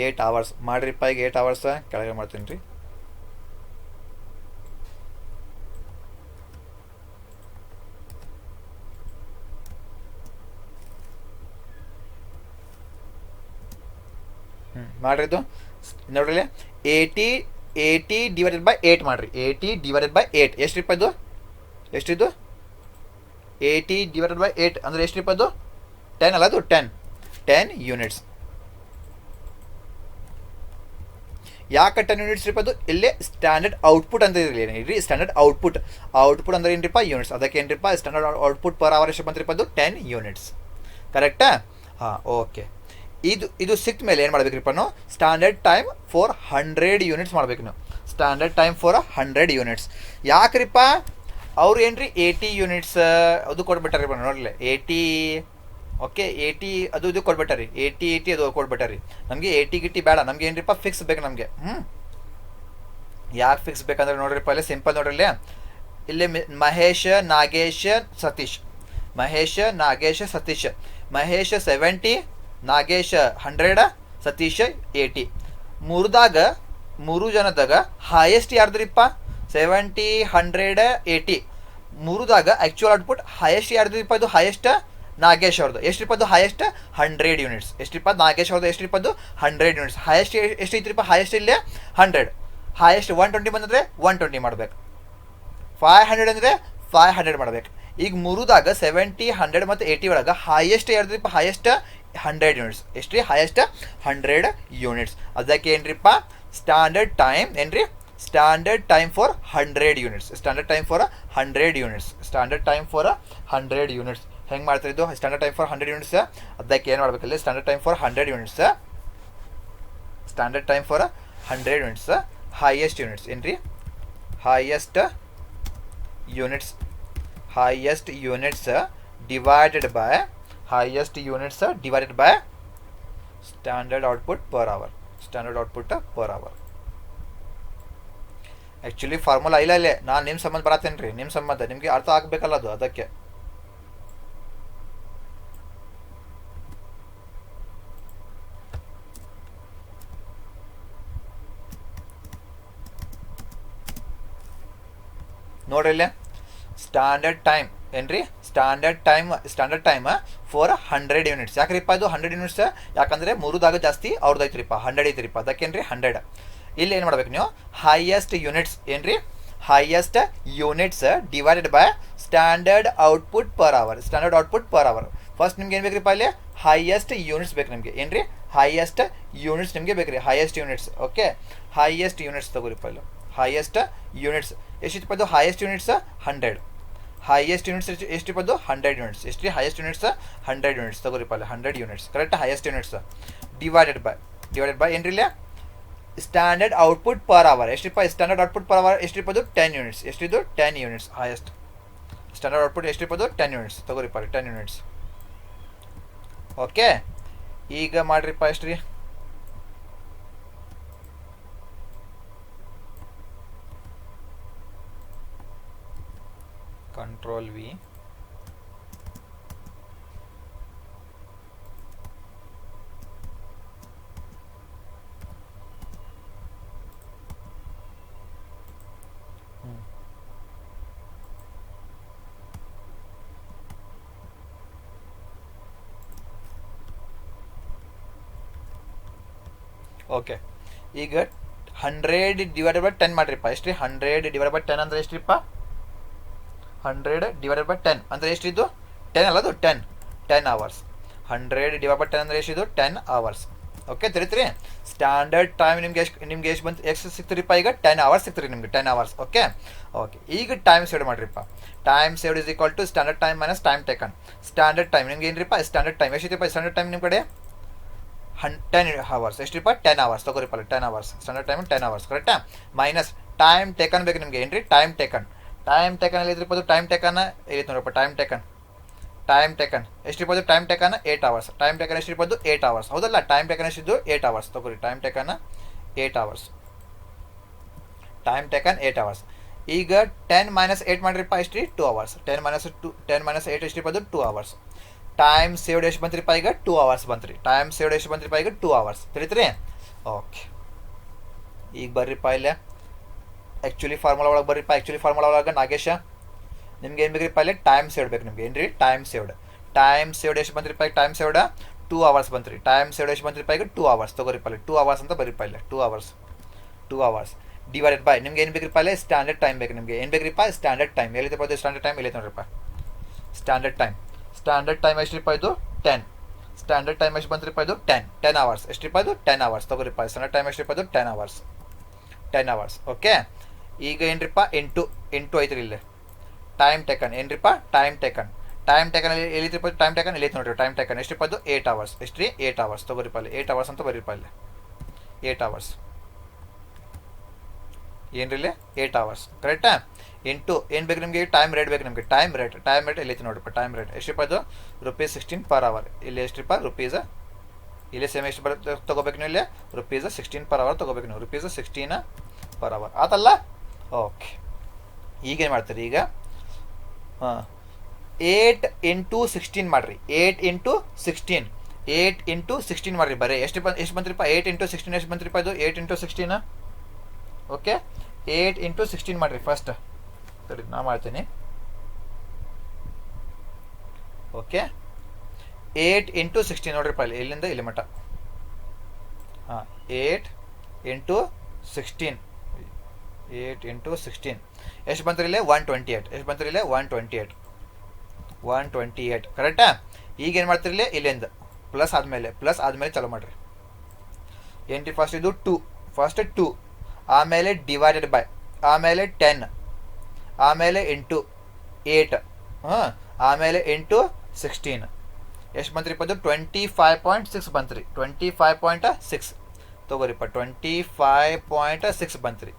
8 ಅವರ್ಸ್ ಮಾಡ್ರಿಪ್ಪ ಈಗ 8 ಅವರ್ಸ್ ಕೆಳಗೆ ಮಾಡ್ತೀನಿ ರೀ. ಮಾಡ್ರಿ ಇದು ನೋಡ್ರಿ 80 ಡಿವೈಡೆಡ್ ಬೈ 8 ಮಾಡ್ರಿ, 80 ಡಿವೈಡೆಡ್ ಬೈ 8 ಎಷ್ಟ್ರಿಪ್ಪ ಇದು, ಎಷ್ಟಿದು 80 ಡಿವೈಡೆಡ್ ಬೈ 8 ಅಂದರೆ ಎಷ್ಟ್ರಿಪ್ಪ ಅದು 10 ಅಲ್ಲ, ಅದು 10 ಯೂನಿಟ್ಸ್. ಯಾಕೆ 10 ಯೂನಿಟ್ಸ್ ರೀ ಅದು, ಇಲ್ಲೇ ಸ್ಟ್ಯಾಂಡರ್ಡ್ ಔಟ್ಪುಟ್ ಅಂತ ಇರಲಿ, ಸ್ಟ್ಯಾಂಡರ್ಡ್ ಔಟ್ಪುಟ್ ಅಂದ್ರೆ ಏನ್ರಿಪ್ಪ ಯೂನಿಟ್ಸ್, ಅದಕ್ಕೆ ಏನ್ರಿಪ್ಪ ಸ್ಟ್ಯಾಂಡರ್ಡ್ ಔಟ್ಪುಟ್ ಪರ್ ಅವರ್ ಎಷ್ಟು ಬಂದ್ರಿಪ್ಪ ಅದು 10 ಯೂನಿಟ್ಸ್ ಕರೆಕ್ಟಾ. ಹಾಂ ಓಕೆ, ಇದು ಸಿಕ್ತ ಮೇಲೆ ಏನು ಮಾಡ್ಬೇಕ್ರಿಪ್ಪ ನಾವು ಸ್ಟ್ಯಾಂಡರ್ಡ್ ಟೈಮ್ ಫಾರ್ 100 ಯೂನಿಟ್ಸ್ ಮಾಡ್ಬೇಕು ನಾವು, ಸ್ಟ್ಯಾಂಡರ್ಡ್ ಟೈಮ್ ಫಾರ್ 100 ಯೂನಿಟ್ಸ್. ಯಾಕ್ರಿಪ್ಪ ಅವ್ರು ಏನ್ರಿ 80 ಯೂನಿಟ್ಸ್ ಅದು ಕೊಟ್ಬಿಟ್ಟಾರಿ ನೋಡ್ಲಿ, 80 ಓಕೆ 80 ಅದು ಇದು ಕೊಟ್ಬಿಟ್ಟಾರಿ, 80 ಅದು ಕೊಟ್ಬಿಟ್ಟಾರಿ. ನಮಗೆ 80 ಗಿಟ್ಟಿ ಬೇಡ, ನಮ್ಗೆ ಏನ್ರಿಪ್ಪ ಫಿಕ್ಸ್ ಬೇಕು ನಮಗೆ. ಯಾಕೆ ಫಿಕ್ಸ್ ಬೇಕಂದ್ರೆ ನೋಡ್ರಿಪ್ಪ ಇಲ್ಲಿ ಸಿಂಪಲ್ ನೋಡ್ರಿ, ಇಲ್ಲಿ ಮಹೇಶ್ ನಾಗೇಶ್ ಸತೀಶ್, ಮಹೇಶ್ 70, ನಾಗೇಶ್ 100, ಸತೀಶ್ 80. ಮೂರು ಜನದಾಗ ಹೈಯೆಸ್ಟ್ ಯಾರ್ದ್ರಿಪ್ಪ 70, 100, 80. ಮೂರುದಾಗ ಆ್ಯಕ್ಚುಯಲ್ ಔಟ್ಪುಟ್ ಹೈಯೆಸ್ಟ್ ಯಾರ್ದ್ರಿಪ್ಪ, ಇದು ಹೈಯೆಸ್ಟ್ ನಾಗೇಶ್ ಅವ್ರದ್ದು ಎಷ್ಟ್ರಿಪ್ಪ ಅದು ಹೈಯೆಸ್ಟ್ 100 ಯೂನಿಟ್ಸ್, ಎಷ್ಟ್ರಿಪ್ಪ ನಾಗೇಶ್ ಅವ್ರದ್ದು ಎಷ್ಟ್ರಿಪ್ಪ ಅದು 100 ಯೂನಿಟ್ಸ್. ಹೈಯೆಸ್ಟ್ ಎಷ್ಟೈತ್ರಿಪ್ಪ, ಹೈಯೆಸ್ಟ್ ಇಲ್ಲೇ 100, ಹೈಯೆಸ್ಟ್ 120 ಬಂದರೆ 120 ಮಾಡ್ಬೇಕು, 500 ಅಂದರೆ 500 ಮಾಡ್ಬೇಕು. ಈಗ ಮೂರುದಾಗ 70, 100 ಮತ್ತು 80 ಒಳಗೆ ಹೈಯೆಸ್ಟ್ ಯಾರ್ದ್ರಿಪ್ಪ, ಹೈಯೆಸ್ಟ್ 100 ಯೂನಿಟ್ಸ್, ಎಷ್ಟ್ರಿ ಹೈಯೆಸ್ಟ್ 100 ಯೂನಿಟ್ಸ್. ಅದಕ್ಕೆ ಏನ್ರಿಪ್ಪ ಸ್ಟ್ಯಾಂಡರ್ಡ್ ಟೈಮ್ ಏನ್ರಿ standard time for 100 units. Standard time for 100 units. Standard time for 100 units ಹೆಂಗೆ ಮಾಡ್ತಾರೆ ಇದು? ಸ್ಟ್ಯಾಂಡರ್ಡ್ ಟೈಮ್ ಫಾರ್ 100 ಯೂನಿಟ್ಸ್ ಅದಕ್ಕೆ ಏನು ಮಾಡಬೇಕಲ್ಲಿ? Standard time for 100 units, standard time for 100 units highest units ಏನ್ರಿ? Highest units, highest units divided by standard output per hour. Standard output per hour. Actually formula ಇಲ್ಲ ಇಲ್ಲೇ, ನಾನು ನಿಮ್ಮ ಸಂಬಂಧ ಬರತ್ತೇನೆ ರೀ, ನಿಮ್ಮ ಸಂಬಂಧ ನಿಮಗೆ ಅರ್ಥ ಆಗಬೇಕಲ್ಲ ಅದು, ಅದಕ್ಕೆ. ನೋಡ್ರಿ ಇಲ್ಲೇ ಸ್ಟ್ಯಾಂಡರ್ಡ್ ಟೈಮ್ ಏನ್ರಿ? Standard time for 100 units. ಯಾಕ್ರಿಪ್ಪ ಇದು 100 ಯೂನಿಟ್ಸ್? ಯಾಕಂದರೆ 3ದಾಗ ಜಾಸ್ತಿ ಅವ್ರದ್ದು ಐತ್ರಿಪ್ಪ, 100 ಐತ್ರಿಪ್ಪ, ಅದಕ್ಕೇನ್ರಿ 100. ಇಲ್ಲಿ ಏನು ಮಾಡ್ಬೇಕು ನೀವು? ಹೈಯೆಸ್ಟ್ ಯೂನಿಟ್ಸ್ ಏನ್ರಿ? Highest units divided by standard output per hour. Standard output per hour. First ನಿಮ್ಗೆ ಏನು ಬೇಕ್ರಿಪ್ಪ? ಇಲ್ಲಿ ಹೈಯೆಸ್ಟ್ ಯೂನಿಟ್ಸ್ ಬೇಕು ನಿಮಗೆ ಏನ್ರಿ? ಹೈಯೆಸ್ಟ್ ಯೂನಿಟ್ಸ್ ನಿಮಗೆ ಬೇಕ್ರಿ, highest units. Okay, highest units ತಗೋರಿಪ್ಪ ಇಲ್ಲಿ. ಹೈಯೆಸ್ಟ್ ಯೂನಿಟ್ಸ್ ಎಷ್ಟಿಪ್ಪ? ಇದು ಹೈಯೆಸ್ಟ್ ಯೂನಿಟ್ಸ್ 100. ಹೈಯೆಸ್ಟ್ ಯೂನಿಟ್ಸ್ ಎಷ್ಟಿಪ್ಪ? 100 ಯೂನಿಟ್ಸ್. ಎಷ್ಟು? ಹೈಯೆಸ್ಟ್ ಯೂನಿಟ್ಸ್ 100 ಯೂನಿಟ್ಸ್ ತಗೋರಿಪ್ಪ ಅಲ್ಲಿ. 100 units correct. Highest units divided by ಏನ್ರಿ ಇಲ್ಲಿ? Standard output per hour. ಎಷ್ಟಿಪ್ಪ? ಸ್ಟ್ಯಾಂಡರ್ಡ್ ಔಟ್ಪುಟ್ ಪರ್ ಅವರ್ ಎಷ್ಟಿಪ್ಪ? 10 ಯೂನಿಟ್ಸ್. ಎಷ್ಟಿದು? 10 ಯೂನಿಟ್ಸ್. ಹೈಯೆಸ್ಟ್ ಸ್ಟ್ಯಾಂಡರ್ಡ್ ಔಟ್ಪುಟ್ ಎಷ್ಟಿಪ್ಪ? 10 ಯೂನಿಟ್ಸ್ ತಗೋರಿಪ್ಪ ಅಲ್ಲಿ. 10 ಯೂನಿಟ್ಸ್. ಓಕೆ, ಈಗ ಮಾಡ್ರಿಪ್ಪ ಎಷ್ಟು ರೀ? Control V. ಓಕೆ, ಈಗ 100 ಡಿವೈಡೆಡ್ ಬೈ 10 ಮಾಡ್ರಿಪ್ಪ. ಎಷ್ಟು? 100 ಡಿವೈಡೆಡ್ ಬೈ 10 ಅಂದರೆ ಎಷ್ಟ್ರಿಪ್ಪ? 100 ಡಿವೈಡೆಡ್ ಬೈ 10 ಅಂದರೆ ಎಷ್ಟಿದ್ದು? 10 ಅಲ್ಲ, ಅದು 10 ಅವರ್ಸ್. 100 ಡಿವೈಡ್ ಬೈ 10 ಅಂದರೆ ಎಷ್ಟಿದು? 10 ಅವರ್ಸ್. ಓಕೆ, ತಿಳಿತ್ರಿ? ಸ್ಟ್ಯಾಂಡರ್ಡ್ ಟೈಮ್ ನಿಮ್ಗೆ ಎಷ್ಟು ಬಂತು? ಎಷ್ಟು ಸಿಗ್ತೀರಿಪ್ಪ? ಈಗ 10 ಅವರ್ಸ್ ಸಿಗ್ತೀರಿ ನಿಮಗೆ, 10 ಅವರ್ಸ್. ಓಕೆ, ಈಗ ಟೈಮ್ ಸೇವ್ ಮಾಡ್ರಿಪ್ಪ. Time saved is equal to standard time minus time taken. Standard time ನಿಮ್ಗೆ ಏನ್ರಿಪ್ಪ? ಸ್ಟ್ಯಾಂಡರ್ಡ್ ಟೈಮ್ ಎಷ್ಟಿಪ್ಪ? ಸ್ಟ್ಯಾಂಡರ್ಡ್ ಟೈಮ್ ನಿಮ್ಮ ಕಡೆ 10 ಅವರ್ಸ್. ಎಷ್ಟಿಪ್ಪ? 10 ಅವರ್ಸ್ ತಗೋರಿಪ್ಪ. 10 ಅವರ್ಸ್ ಸ್ಟ್ಯಾಂಡರ್ಡ್ ಟೈಮ್ 10 ಅವರ್ಸ್ ಕರೆಕ್ಟಾ? ಮೈನಸ್ ಟೈಮ್ ಟೇಕನ್ ಬೇಕು ನಿಮಗೆ ಏನ್ರಿ? ಟೈಮ್ ಟೇಕನ್ ಎಲ್ಲಿ ಇದ್ರಿಪ್ಪ? ಟೈಮ್ ಟೇಕನ್ ಇಲ್ಲಿ ನೋಡಪ್ಪ. ಟೈಮ್ ಟೇಕನ್ ಎಷ್ಟಿರ್ಬೋದು? Time taken 8 hours. Time taken ಎಷ್ಟಿರ್ಬೋದು? 8 ಅವರ್ಸ್. ಹೌದಲ್ಲ? ಟೈಮ್ ಟೇಕನ್ ಎಷ್ಟಿದ್ದು? 8 ಅವರ್ಸ್ ತಗೋರಿ. Time taken 8 hours. Time taken 8 hours. ಈಗ 10 ಮೈನಸ್ 8 ಮಾಡಿರಿಪ್ಪ. ಎಷ್ಟ್ರಿ? 2 ಅವರ್ಸ್. 10 ಮೈನಸ್ 8 ಎಷ್ಟಿರ್ಬೋದು? 2 ಅವರ್ಸ್. ಟೈಮ್ ಸೇವ್ಡ್ ಎಷ್ಟು ಬಂತ್ರಿಪ್ಪ? ಈಗ 2 ಅವರ್ಸ್ ಬಂತ್ರಿ. ಟೈಮ್ ಸೇವ್ಡ್ ಎಷ್ಟು ಬಂತ್ರಿಪ್ಪ? ಈಗ 2 ಅವರ್ಸ್. ತಿಳಿತ್ರಿ? ಓಕೆ, ಈಗ ಬರ್ರಿಪ್ಪ ಇಲ್ಲೇ ಆ್ಯಕ್ಚುಲಿ ಫಾರ್ಮುಲಾ ಒಳಗೆ ಬರ್ರಿಪ್ಪ. ಆ್ಯಕ್ಚುಲಿ ಫಾರ್ಮುಲಾ ಒಳಗೆ ನಾಗೇಶ ನಿಮ್ಗೆ ಏನು ಬೇಕ್ರಿಪ್ಪ? ಇಲ್ಲಿ ಟೈಮ್ ಸೇವ್ಡ್ ಬೇಕು ನಿಮ್ಗೆ ಏನ್ರಿ? ಟೈಮ್ ಸೇವ್ಡ್ ಎಷ್ಟು ಬಂತ್ರಿಪ್ಪ? ಈಗ ಟೈಮ್ ಸೇವ್ಡ್ 2 ಅವರ್ಸ್ ಬಂತ್ರಿ. ಟೈಮ್ ಸೇವ್ಡ್ ಎಷ್ಟು ಬಂತ್ರಿಪ್ಪ? ಈಗ 2 ಅವರ್ಸ್ ತಗೋರಿಪ್ಪ ಅಲ್ಲಿ. 2 ಅವರ್ಸ್ ಅಂತ ಬರೀಪ್ಪ ಇಲ್ಲಿ. 2 ಅವರ್ಸ್ ಡಿವೈಡೆಡ್ ಬೈ ನಿಮ್ಗೆ ಏನು ಬೇಕ್ರಿಪ್ಪ? ಅಲ್ಲಿ ಸ್ಟ್ಯಾಂಡರ್ಡ್ ಟೈಮ್ ಬೇಕು ನಿಮಗೆ. ಏನು ಬೇಕ್ರಿಪ್ಪ? Standard time. ಎಲ್ಲಿದೆ ಬರ್ತದೆ? ಸ್ಟ್ಯಾಂಡರ್ಡ್ ಟೈಮ್ ಇಲ್ಲಿ ನೋಡ್ರಿಪ್ಪ. ಸ್ಟ್ಯಾಂಡರ್ಡ್ ಟೈಮ್ ಎಷ್ಟ್ರಿಪ್ಪ? ಇದು 10. ಸ್ಟ್ಯಾಂಡರ್ಡ್ ಟೈಮ್ ಎಷ್ಟು ಬಂತ್ರಿಪ್ಪ? ಇದು 10 ಅವರ್ಸ್. ಎಷ್ಟ್ರಿಪ್ಪ? ಇದು 10 ಅವರ್ಸ್ ತಗೋರಿಪ್ಪ. ಸ್ಟ್ಯಾಂಡರ್ಡ್ ಟೈಮ್ ಎಷ್ಟ್ರಿಪ್ಪ? ಇದು 10 ಅವರ್ಸ್. ಓಕೆ, ಈಗ ಏನ್ರಿಪ್ಪ? ಇಂಟು ಐತ್ರಿ ಇಲ್ಲಿ. ಟೈಮ್ ಟೇಕನ್ ಏನ್ರಿಪ್ಪ? ಟೈಮ್ ಟೇಕನ್ ಎಲ್ಲಿದ್ರಿಪ್ಪ? ಟೈಮ್ ಟೇಕನ್ ಇಲ್ಲಿ ನೋಡ್ರಿ. ಟೈಮ್ ಟೇಕನ್ ಎಷ್ಟ್ರಿಪ್ಪ? ಅದು 8 ಅವರ್ಸ್. ಎಷ್ಟ್ರಿ? 8 ಅವರ್ಸ್ ತಗೋರಿಪ್ಪ ಅಲ್ಲಿ. 8 ಅವರ್ಸ್ ಅಂತ ಬರೀಪ್ಪ ಇಲ್ಲಿ. 8 ಅವರ್ಸ್ ಏನ್ರಿ ಇಲ್ಲಿ? 8 ಅವರ್ಸ್ ಕರೆಕ್ಟಾ? ಇಂಟು ಏನು ಬೇಕು ನಿಮಗೆ? ಟೈಮ್ ರೇಟ್ ಬೇಕು ನಿಮಗೆ. ಟೈಮ್ ರೇಟ್ ಎಲ್ಲಿ ನೋಡ್ರಿಪ್ಪ? Time rate ಎಷ್ಟ್ರಿಪ್ಪ? ಅದು ₹16 ಪರ್ ಅವರ್. ಇಲ್ಲಿ ಎಷ್ಟ್ರಿಪ್ಪ? ರುಪೀಸ್. ಇಲ್ಲಿ ಸೇಮ್ ಎಷ್ಟು ಬರುತ್ತೆ ತೊಗೋಬೇಕು ನೀವು? ಇಲ್ಲಿ ₹16 ಪರ್ ಅವರ್ ತೊಗೋಬೇಕು ನೀವು. ₹16 ಪರ್ ಅವರ್ ಆತಲ್ಲ? ಓಕೆ, ಈಗೇನು ಮಾಡ್ತೀರಿ? ಈಗ 8 ಇಂಟು 16 ಮಾಡಿರಿ. 8 ಇಂಟು 16 ಮಾಡಿರಿ. ಬರೀ ಎಷ್ಟು ಬಂತ್ರಿಪ್ಪ? 8 ಇಂಟು 16 ಎಷ್ಟು ಬಂತ್ರಿಪ್ಪ? ಇದು 8 ಇಂಟು 16. ಓಕೆ, 8 ಇಂಟು 16 ಮಾಡಿರಿ ಫಸ್ಟ್. ಸರಿ, ನಾ ಮಾಡ್ತೀನಿ. ಓಕೆ, 8 ಇಂಟು 16 ನೋಡ್ರಿಪ್ಪ ಇಲ್ಲಿ. ಇಲ್ಲಿಂದ ಇಲ್ಲಿ ಮಟ್ಟ. ಹಾಂ, 8 ಇಂಟು 16 ಎಷ್ಟು ಬಂತ್ರಿ ಇಲ್ಲಿ? 128. ಎಷ್ಟು ಬಂತ್ರಿ ಇಲ್ಲಿ? 128 ಕರೆಕ್ಟಾ? ಈಗೇನು ಮಾಡ್ತೀರಿ ಇಲ್ಲಿ? ಇಲ್ಲಿಂದ ಪ್ಲಸ್ ಆದಮೇಲೆ ಚಾಲೂ ಮಾಡಿರಿ. ಏನ್ರಿ? ಫಸ್ಟ್ ಇದು 2. ಆಮೇಲೆ ಡಿವೈಡೆಡ್ ಬೈ, ಆಮೇಲೆ 10, ಆಮೇಲೆ ಇಂಟು 8, ಹಾಂ, ಆಮೇಲೆ ಇಂಟು 16. ಎಷ್ಟು ಬಂತ್ರಿಪ್ಪ ಅದು? 25.6 ಬಂತ್ರಿ. 25.6 ತೊಗೋರಿಪ್ಪ, 25.6 ಬಂತ್ರಿ.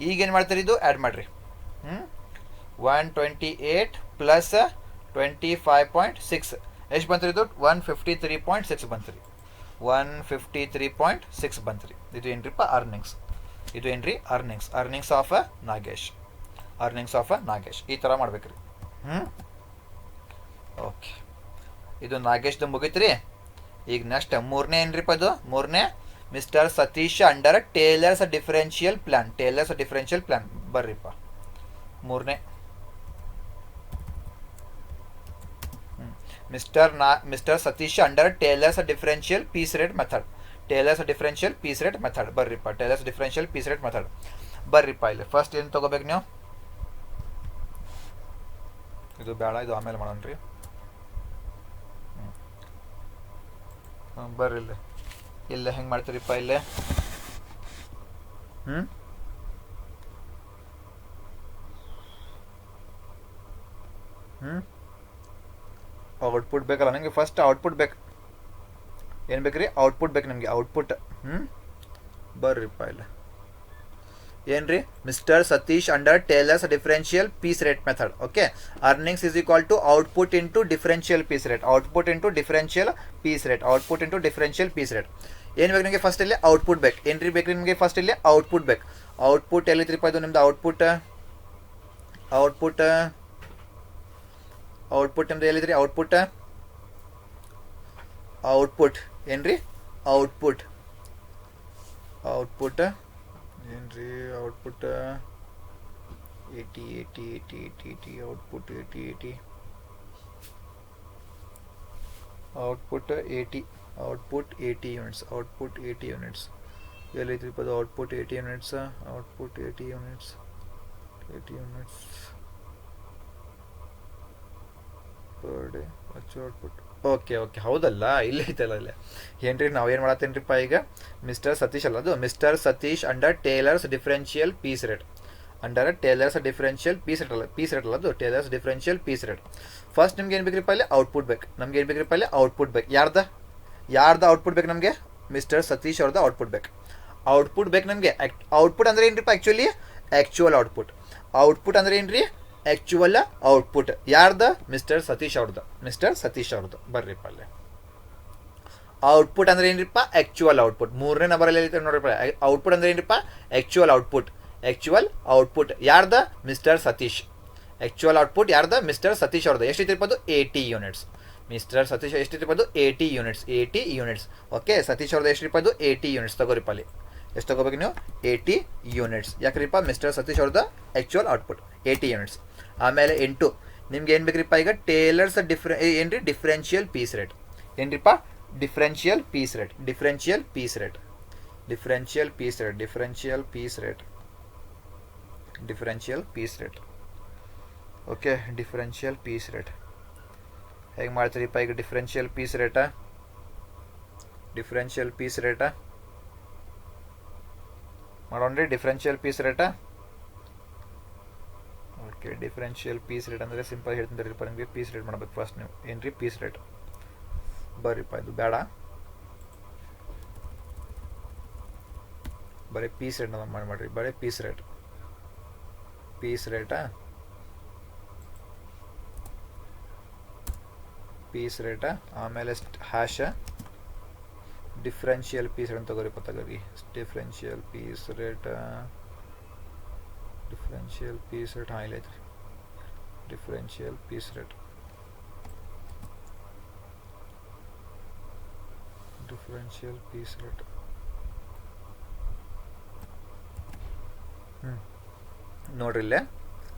ಈಗೇನು ಮಾಡ್ತೀರಿ? ಇದು ಆ್ಯಡ್ ಮಾಡಿರಿ. 128 ಪ್ಲಸ್ 25.6 ಎಷ್ಟು ಬಂತ್ರಿ? ಇದು 153.6 ಬಂತ್ರಿ. 153.6 ಬಂತ್ರಿ. ಇದು ಏನ್ರಿಪ್ಪ? ಅರ್ನಿಂಗ್ಸ್. ಇದು ಏನ್ರಿ? Earnings. Earnings of Nagesh. Earnings of Nagesh. ಈ ಥರ ಮಾಡ್ಬೇಕ್ರಿ. ಓಕೆ, ಇದು ನಾಗೇಶ್ದು ಮುಗಿತ್ರಿ. ಈಗ ನೆಕ್ಸ್ಟ್ ಮೂರನೇ ಏನ್ರಿಪ್ಪ ಅದು? ಮೂರನೇ mister Satish under Taylor's differential plan. Taylor's differential plan ಬರ್ರಿಪ್ಪ. ಮೂರನೇ mister Satish under Taylor's differential piece rate method. Taylor's differential piece rate method ಬರ್ರಿಪ್ಪ. Taylor's differential piece rate method ಬರ್ರಿಪ್ಪ. ಇಲ್ಲಿ ಫಸ್ಟ್ ಏನು ತೊಗೋಬೇಕು ನೀವು? ಇದು ಬೇಡ, ಇದು ಆಮೇಲೆ ಮಾಡೋಣ್ರಿ. ಬರ್ರಿ ಇಲ್ಲಿ. ಇಲ್ಲ ಹೆಂಗೆ ಮಾಡ್ತೀರಿಪ್ಪ ಇಲ್ಲೇ? ಔಟ್ಪುಟ್ ಬೇಕಲ್ಲ ನನಗೆ. ಫಸ್ಟ್ ಔಟ್ಪುಟ್ ಬೇಕು. ಏನು ಬೇಕ್ರಿ? ಔಟ್ಪುಟ್ ಬೇಕು ನಿಮಗೆ. ಔಟ್ಪುಟ್. ಬರ್ರಿಪ್ಪ ಇಲ್ಲಿ. ಏನ್ರಿ? Mister Satish under Taylor's differential piece rate method. Okay, earnings is equal to output into differential piece rate. Output into differential piece rate. Output into differential piece rate. ಏನು ಬೇಕು ನಿಮಗೆ? ಫಸ್ಟ್ ಇಲ್ಲಿ ಔಟ್ಪುಟ್ ಬೇಕು. ಏನ್ರಿ ಬೇಕ್ರಿ ನಿಮಗೆ? ಫಸ್ಟ್ ಇಲ್ಲಿ ಔಟ್ಪುಟ್ ಬೇಕು. ಔಟ್ಪುಟ್ ಎಲ್ಲಿತ್ರಿಪ್ಪ? ಇದು ನಿಮ್ದು ಔಟ್ಪುಟ್. ಔಟ್ಪುಟ್ ಔಟ್ಪುಟ್ ನಿಮ್ದು ಎಲ್ಲಿದ್ರಿ? ಔಟ್ಪುಟ್. ಔಟ್ಪುಟ್ ಏನ್ರಿ? ಔಟ್ಪುಟ್. ಔಟ್ಪುಟ್ ಏನ್ರಿ? Output 80 output 80 output 80 output 80 units. Output 80 units ಎಲ್ಲೈತ್ರಿಪ್ಪ ಅದು? Output 80 units. Output 80 units. 80 units per day output. Okay okay, ಹೌದಲ್ಲ, ಇಲ್ಲೇ ಐತಲ್ಲ ಇಲ್ಲೇ. ಏನ್ರಿ ನಾವೇನು ಮಾಡತ್ತೇನ್ರಿಪ್ಪ ಈಗ? ಮಿಸ್ಟರ್ ಸತೀಶ್ ಅಲ್ಲ ಅದು? Mister Satish under Taylor's differential piece rate. Under Taylor's differential piece rate ಅಲ್ಲ, ಪೀಸ್ ರೇಟ್ ಅಲ್ಲ ಅದು, Taylor's differential piece rate. First ನಿಮ್ಗೆ ಏನು ಬೇಕ್ರಿಪ್ಪ ಇಲ್ಲಿ? ಔಟ್ಪುಟ್ ಬೇಕು. ನಮ್ಗೆ ಏನು ಬೇಕ್ರಿಪ್ಪ ಇಲ್ಲಿ? ಔಟ್ಪುಟ್ ಬೇಕು. ಯಾರ್ದ ಔಟ್ಪುಟ್ ಬೇಕು ನಮಗೆ? ಮಿಸ್ಟರ್ ಸತೀಶ್ ಅವ್ರದ್ದು ಔಟ್ಪುಟ್ ಬೇಕು. ಔಟ್ಪುಟ್ ಬೇಕು ನಮಗೆ. ಔಟ್ಪುಟ್ ಅಂದ್ರೆ ಏನ್ರಿಪ್ಪ? Actually actual output. ಔಟ್ಪುಟ್ ಅಂದ್ರೆ ಏನ್ರಿ? Actual output. ಯಾರ್ದು? ಮಿಸ್ಟರ್ ಸತೀಶ್ ಅವ್ರದ್ದು. ಮಿಸ್ಟರ್ ಸತೀಶ್ ಅವ್ರದ್ದು ಬರ್ರಿಪ್ಪ ಅಲ್ಲಿ. ಔಟ್ಪುಟ್ ಅಂದ್ರೆ ಏನ್ರಿಪ್ಪ? Actual output. ಮೂರನೇ ನಂಬರಲ್ಲಿ ನೋಡ್ರಿಪ್ಪ. ಔಟ್ಪುಟ್ ಅಂದ್ರೆ ಏನ್ರಿಪ್ಪ? Actual output. ಆ್ಯಕ್ಚುವಲ್ ಔಟ್ಪುಟ್ ಯಾರ್ದ? ಮಿಸ್ಟರ್ ಸತೀಶ್. ಆ್ಯಕ್ಚುವಲ್ ಔಟ್ಪುಟ್ ಯಾರ್ದ? ಮಿಸ್ಟರ್ ಸತೀಶ್ ಅವ್ರದ್ದು. ಎಷ್ಟಿತ್ತು ಅದು? 80 ಯೂನಿಟ್ಸ್. ಮಿಸ್ಟರ್ ಸತೀಶ್ ಎಷ್ಟಿತ್ತು ಅದು? 80 ಯೂನಿಟ್ಸ್. 80 ಯೂನಿಟ್ಸ್. ಓಕೆ, ಸತೀಶ್ ಅವ್ರದ್ದು ಎಷ್ಟಿತ್ತು ಅದು? 80 ಯೂನಿಟ್ಸ್ ತಗೋರಿಪ್ಪ ಅಲ್ಲಿ. ಎಷ್ಟು ತಗೋಬೇಕು ನೀವು? 80 ಯೂನಿಟ್ಸ್. ಯಾಕ್ರಿಪ್ಪ? ಮಿಸ್ಟರ್ ಸತೀಶ್ ಅವ್ರದ್ದು ಆ್ಯಕ್ಚುವಲ್ ಔಟ್ಪುಟ್ 80 ಯೂನಿಟ್ಸ್. ಆಮೇಲೆ ಇಂಟು ನಿಮ್ಗೆ ಏನು ಬೇಕ್ರಿಪ್ಪ ಈಗ? ಟೇಲರ್ಸ್ ಏನ್ರಿ? Differential piece rate. ಏನ್ರಿಪ್ಪ? Differential piece rate. Differential piece rate. Differential piece rate. Differential piece rate. Differential piece rate. Okay, differential piece rate ಹೇಗೆ ಮಾಡ್ತೀರಿಪ್ಪ ಈಗ? ಡಿಫರೆನ್ಷಿಯಲ್ ಪೀಸ್ ರೇಟಾ? ಡಿಫರೆನ್ಷಿಯಲ್ ಪೀಸ್ ರೇಟಾ ಮಾಡೋಣ್ರಿ. ಡಿಫರೆನ್ಷಿಯಲ್ ಪೀಸ್ ರೇಟಾ? ಓಕೆ, ಡಿಫರೆನ್ಷಿಯಲ್ ಪೀಸ್ ರೇಟ್ ಅಂದರೆ simple ಹೇಳ್ತೀನಿ ರೀಪ್ಪ ನಿಮಗೆ. ಪೀಸ್ ರೇಟ್ ಮಾಡ್ಬೇಕು ಫಸ್ಟ್ ನೀವು. ಏನ್ರಿ? Piece rate ಬರ್ರಿಪ್ಪ. ಇದು ಬೇಡ, ಬರೀ ಪೀಸ್ ರೇಟ್ ಮಾಡಿರಿ. ಬರೀ ಪೀಸ್ ರೇಟ್. ಪೀಸ್ ರೇಟಾ? ಪೀಸ್ ರೇಟಾ? ಆಮೇಲೆ ಹ್ಯಾಶ ಡಿಫರೆನ್ಷಿಯಲ್ ಪೀಸ್ ರೇಟ್ ತಗೋರಿಪ್ಪ. ತಗೋರಿ differential piece rate. Differential piece rate ಹಾಂ ಇಲ್ಲೈತ್ರಿ. Differential piece rate. Differential piece rate. ನೋಡ್ರಿ ಇಲ್ಲೇ.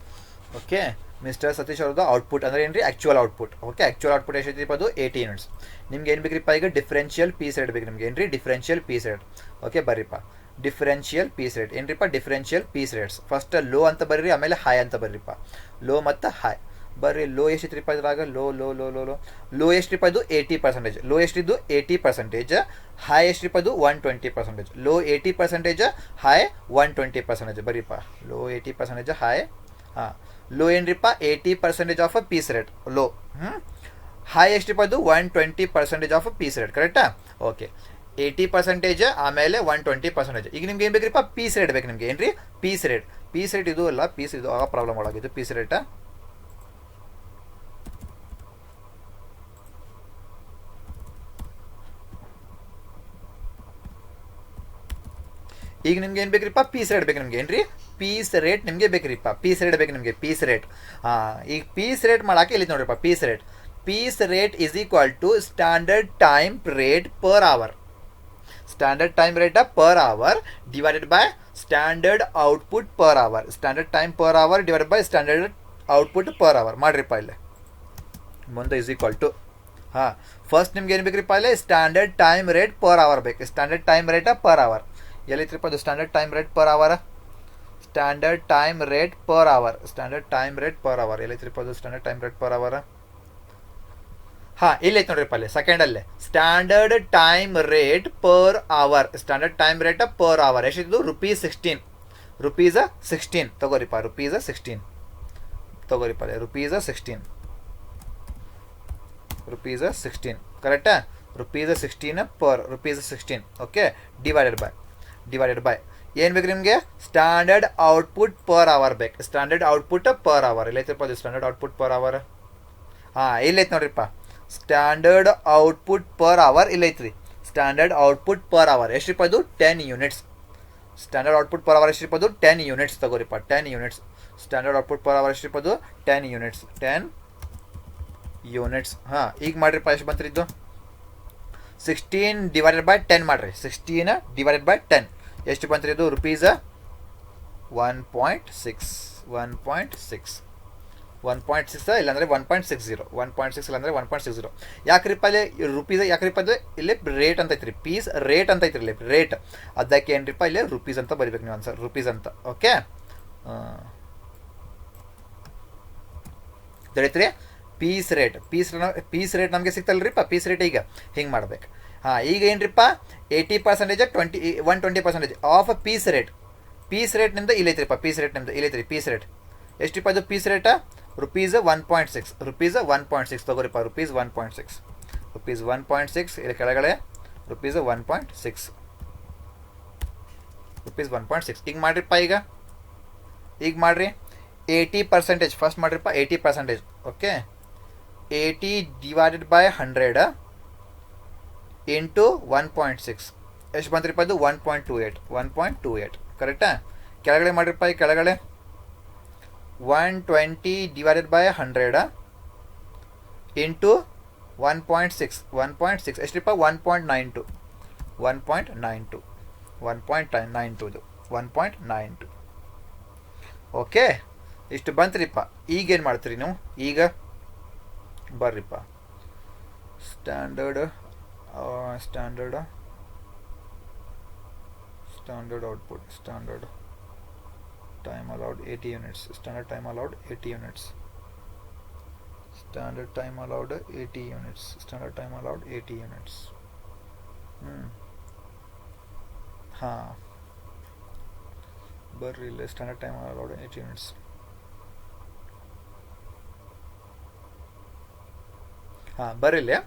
ಓಕೆ, ಮಿಸ್ಟರ್ ಸತೀಶ್ ಅವ್ರದ್ದು ಔಟ್ಪುಟ್ ಅಂದರೆ ಏನ್ರಿ? Actual output. Okay, actual output ಎಷ್ಟೈತಿಪ್ಪ ಅದು? 80 ಯೂನಿಟ್ಸ್. ನಿಮ್ಗೆ ಏನು ಬೇಕ್ರಿಪ್ಪ ಈಗ? ಡಿಫರೆನ್ಷಿಯಲ್ ಪೀಸ್ ರೇಟ್ ಬೇಕು ನಿಮ್ಗೆ. ಏನ್ರಿ? Differential piece rate. ಓಕೆ ಬರ್ರಿಪ್ಪ. ಡಿಫರೆನ್ಷಿಯಲ್ ಪೀಸ್ ರೇಟ್ ಏನ್ರಿಪ್ಪ? Differential piece rates. First low ಅಂತ ಬರ್ರಿ, ಆಮೇಲೆ ಹೈ ಅಂತ ಬರ್ರಿಪ್ಪ. ಲೋ ಮತ್ತು ಹೈ. ಬರ್ರಿ ಲೋ ಎಷ್ಟಿತ್ತು ಇದ್ರಾಗ ಲೋ ಎಷ್ಟ್ರಿಪ್ಪ ಇದು 80%, ಲೋ ಎಷ್ಟಿದ್ದು 80%, ಹೈ ಎಷ್ಟ್ರಿಪ್ಪ ಇದು 120%, ಲೋ 80%, ಹೈ 120%. ಬರೀಪ್ಪ ಲೋ 80%, ಹೈ ಲೋ ಏನ್ರಿಪ್ಪ 80% of piece rate low. High ಎಷ್ಟ್ರಿಪ್ಪ ಇದು 120% ಆಫ್ ಪೀಸ್ ರೇಟ್. ಕರೆಕ್ಟಾ? ಓಕೆ, 80% ಆಮೇಲೆ 120%. ಈಗ ನಿಮ್ಗೆ ಏನು ಬೇಕ್ರಿಪ್ಪ? ಪೀಸ್ ರೇಟ್ ಬೇಕು ನಿಮ್ಗೆ. ಏನ್ರಿ? ಪೀಸ್ ರೇಟ್ ಇದು ಅಲ್ಲ, ಪೀಸ್ ಇದು ಆಗ ಪ್ರಾಬ್ಲಮ್ ಒಳಗಿದ್ದು ಪೀಸ್ ರೇಟಾ. ಈಗ ನಿಮ್ಗೆ ಏನು ಬೇಕ್ರಿಪ್ಪ? ಪೀಸ್ ರೇಟ್ ಬೇಕು ನಿಮ್ಗೆ. ಏನ್ರಿ? ಪೀಸ್ ರೇಟ್ ನಿಮಗೆ ಬೇಕ್ರಿಪ್ಪ. ಪೀಸ್ ರೇಟ್ ಬೇಕು ನಿಮಗೆ. ಪೀಸ್ ರೇಟ್ ಈಗ ಪೀಸ್ ರೇಟ್ ಮಾಡಕ್ಕೆ ಇಲ್ಲಿ ನೋಡ್ರಿಪ್ಪ. Piece rate is equal to standard time rate per hour. Standard time rate per hour divided by standard output per hour. Standard time per hour divided by standard output per hour ಮಾಡ್ರಿಪ್ಪ ಇಲ್ಲಿ ಮುಂದೆ is equal to first ನಿಮ್ಗೆ ಏನು ಬೇಕ್ರಿಪ್ಪ? ಇಲ್ಲಿ standard time rate per hour ಬೇಕು. Standard time rate per hour ಎಲ್ಲಿತ್ರಿಪ್ಪ? ಅದು standard time rate per hour. Standard time rate per hour ಎಲ್ಲೈತ್ರಿಪ್ಪ? ಅದು standard time rate per hour. ಇಲ್ಲೈತೆ ನೋಡ್ರಿಪ್ಪ, ಅಲ್ಲಿ ಸೆಕೆಂಡಲ್ಲೇ standard time rate per hour. Standard time rate per hour ಎಷ್ಟಿದ್ದು? ₹16. ₹16 ತಗೋರಿಪ್ಪ. ₹16 ತಗೋರಿಪ್ಪ. ₹16 ಕರೆಕ್ಟಾ? ₹16 ಪರ್ ₹16. ಓಕೆ, ಡಿವೈಡೆಡ್ ಬೈ ಏನು ಬೇಕು ನಿಮಗೆ? ಸ್ಟ್ಯಾಂಡರ್ಡ್ ಔಟ್ಪುಟ್ ಪರ್ ಅವರ್ ಬೇಕು. ಸ್ಟ್ಯಾಂಡರ್ಡ್ ಔಟ್ಪುಟ್ ಪರ್ ಅವರ್ ಎಲ್ಲೈತಪ್ಪ? ಅದು ಸ್ಟ್ಯಾಂಡರ್ಡ್ ಔಟ್ಪುಟ್ ಪರ್ ಅವರ್. ಇಲ್ಲೈತೆ ನೋಡ್ರಿಪ್ಪ. ಸ್ಟ್ಯಾಂಡರ್ಡ್ ಔಟ್ಪುಟ್ ಪರ್ ಅವರ್ ಇಲ್ಲೈತ್ರಿ. ಸ್ಟ್ಯಾಂಡರ್ಡ್ ಔಟ್ಪುಟ್ ಪರ್ ಅವರ್ ಎಷ್ಟ್ರಿಪ್ಪ? ಇದು 10 units. Standard output per hour ಎಷ್ಟ್ರಿಪ್ಪ? ಅದು 10 ಯೂನಿಟ್ಸ್ ತಗೋರಿಪ್ಪ. 10 units. Standard output per hour ಎಷ್ಟ್ರಿಪ್ಪ? ಅದು 10 ಯೂನಿಟ್ಸ್. 10 ಯೂನಿಟ್ಸ್. ಈಗ ಮಾಡ್ರಿಪ್ಪ, ಎಷ್ಟು ಬಂತ್ರಿ ಇದು? 16 ಡಿವೈಡೆಡ್ ಬೈ 10 ಮಾಡ್ರಿ. 16 ಡಿವೈಡೆಡ್ ಬೈ 10 ಎಷ್ಟು ಬಂತ್ರಿ ಇದು? ₹1.6. 1.6 ಇಲ್ಲಾಂದ್ರೆ 1.60. 1.6 ಇಲ್ಲಾಂದ್ರೆ 1.60. ಯಾಕ್ರಿಪ್ಪ ಇಲ್ಲಿ ರುಪೀಸ್? ಯಾಕ್ರಿಪ್ಪ ಅದು ಇಲ್ಲಿ ರೇಟ್ ಅಂತ ಐತ್ರಿ. ಪೀಸ್ ರೇಟ್ ಅಂತ ಐತ್ರಿ ಇಲ್ಲಿ ರೇಟ್. ಅದಕ್ಕೆ ಏನ್ರಿಪ್ಪ ಇಲ್ಲಿ ರುಪೀಸ್ ಅಂತ ಬರಿಬೇಕು ನೀವು ಆನ್ಸರ್. ರುಪೀಸ್ ಅಂತ. ಓಕೆ, ತಿಳಿತ್ರಿ? ಪೀಸ್ ರೇಟ್ ನಮಗೆ ಸಿಕ್ತಲ್ರಿಪ್ಪ. ಪೀಸ್ ರೇಟ್ ಈಗ ಹಿಂಗೆ ಮಾಡ್ಬೇಕು. ಈಗ ಏನ್ರಿಪ್ಪ? 80%, 120% ಆಫ್ ಪೀಸ್ ರೇಟ್. ಪೀಸ್ ರೇಟ್ನಿಂದ ಇಲ್ಲೈತ್ರಿಪ್ಪ. ಪೀಸ್ ರೇಟ್ ಎಷ್ಟಿಪ್ಪ? ಅದು ಪೀಸ್ ರೇಟ ₹1.6 ತಗೋರಿಪ್ಪ. ₹1.6 ಇಲ್ಲಿ ಕೆಳಗಡೆ ₹1.6. ಈಗ ಮಾಡ್ರಿಪ್ಪ. ಈಗ ಮಾಡ್ರಿ 80% ಫಸ್ಟ್ ಮಾಡ್ರಿಪ್ಪ. 80%. ಓಕೆ, 80 ಡಿವೈಡೆಡ್ ಬೈ 100 ಇಂಟು 1.6 ಎಷ್ಟು ಬಂತ್ರಿಪ್ಪ? ಅದು 1.28. ಕರೆಕ್ಟಾ? ಕೆಳಗಡೆ ಮಾಡ್ರಿಪ್ಪ. ಈ ಕೆಳಗಡೆ 120 ಡಿವೈಡೆಡ್ ಬೈ 100 ಇಂಟು 1.6 ಎಷ್ಟ್ರಿಪ್ಪ? 1.92. 1.92. ಓಕೆ, ಇಷ್ಟು ಬಂತ್ರಿಪ್ಪ. ಈಗೇನು ಮಾಡ್ತೀರಿ ನೀವು? ಈಗ ಬರ್ರಿಪ್ಪ. Standard output. Standard time allowed 80 units. Standard time allowed 80 units. Standard time allowed 80 units. Standard time allowed 80 units. ಬರ್ರಿ ಇಲ್ಲಿ ಸ್ಟ್ಯಾಂಡರ್ಡ್ ಟೈಮ್ allowed 80 units. ಬರ್ರಿ ಇಲ್ಲಿ.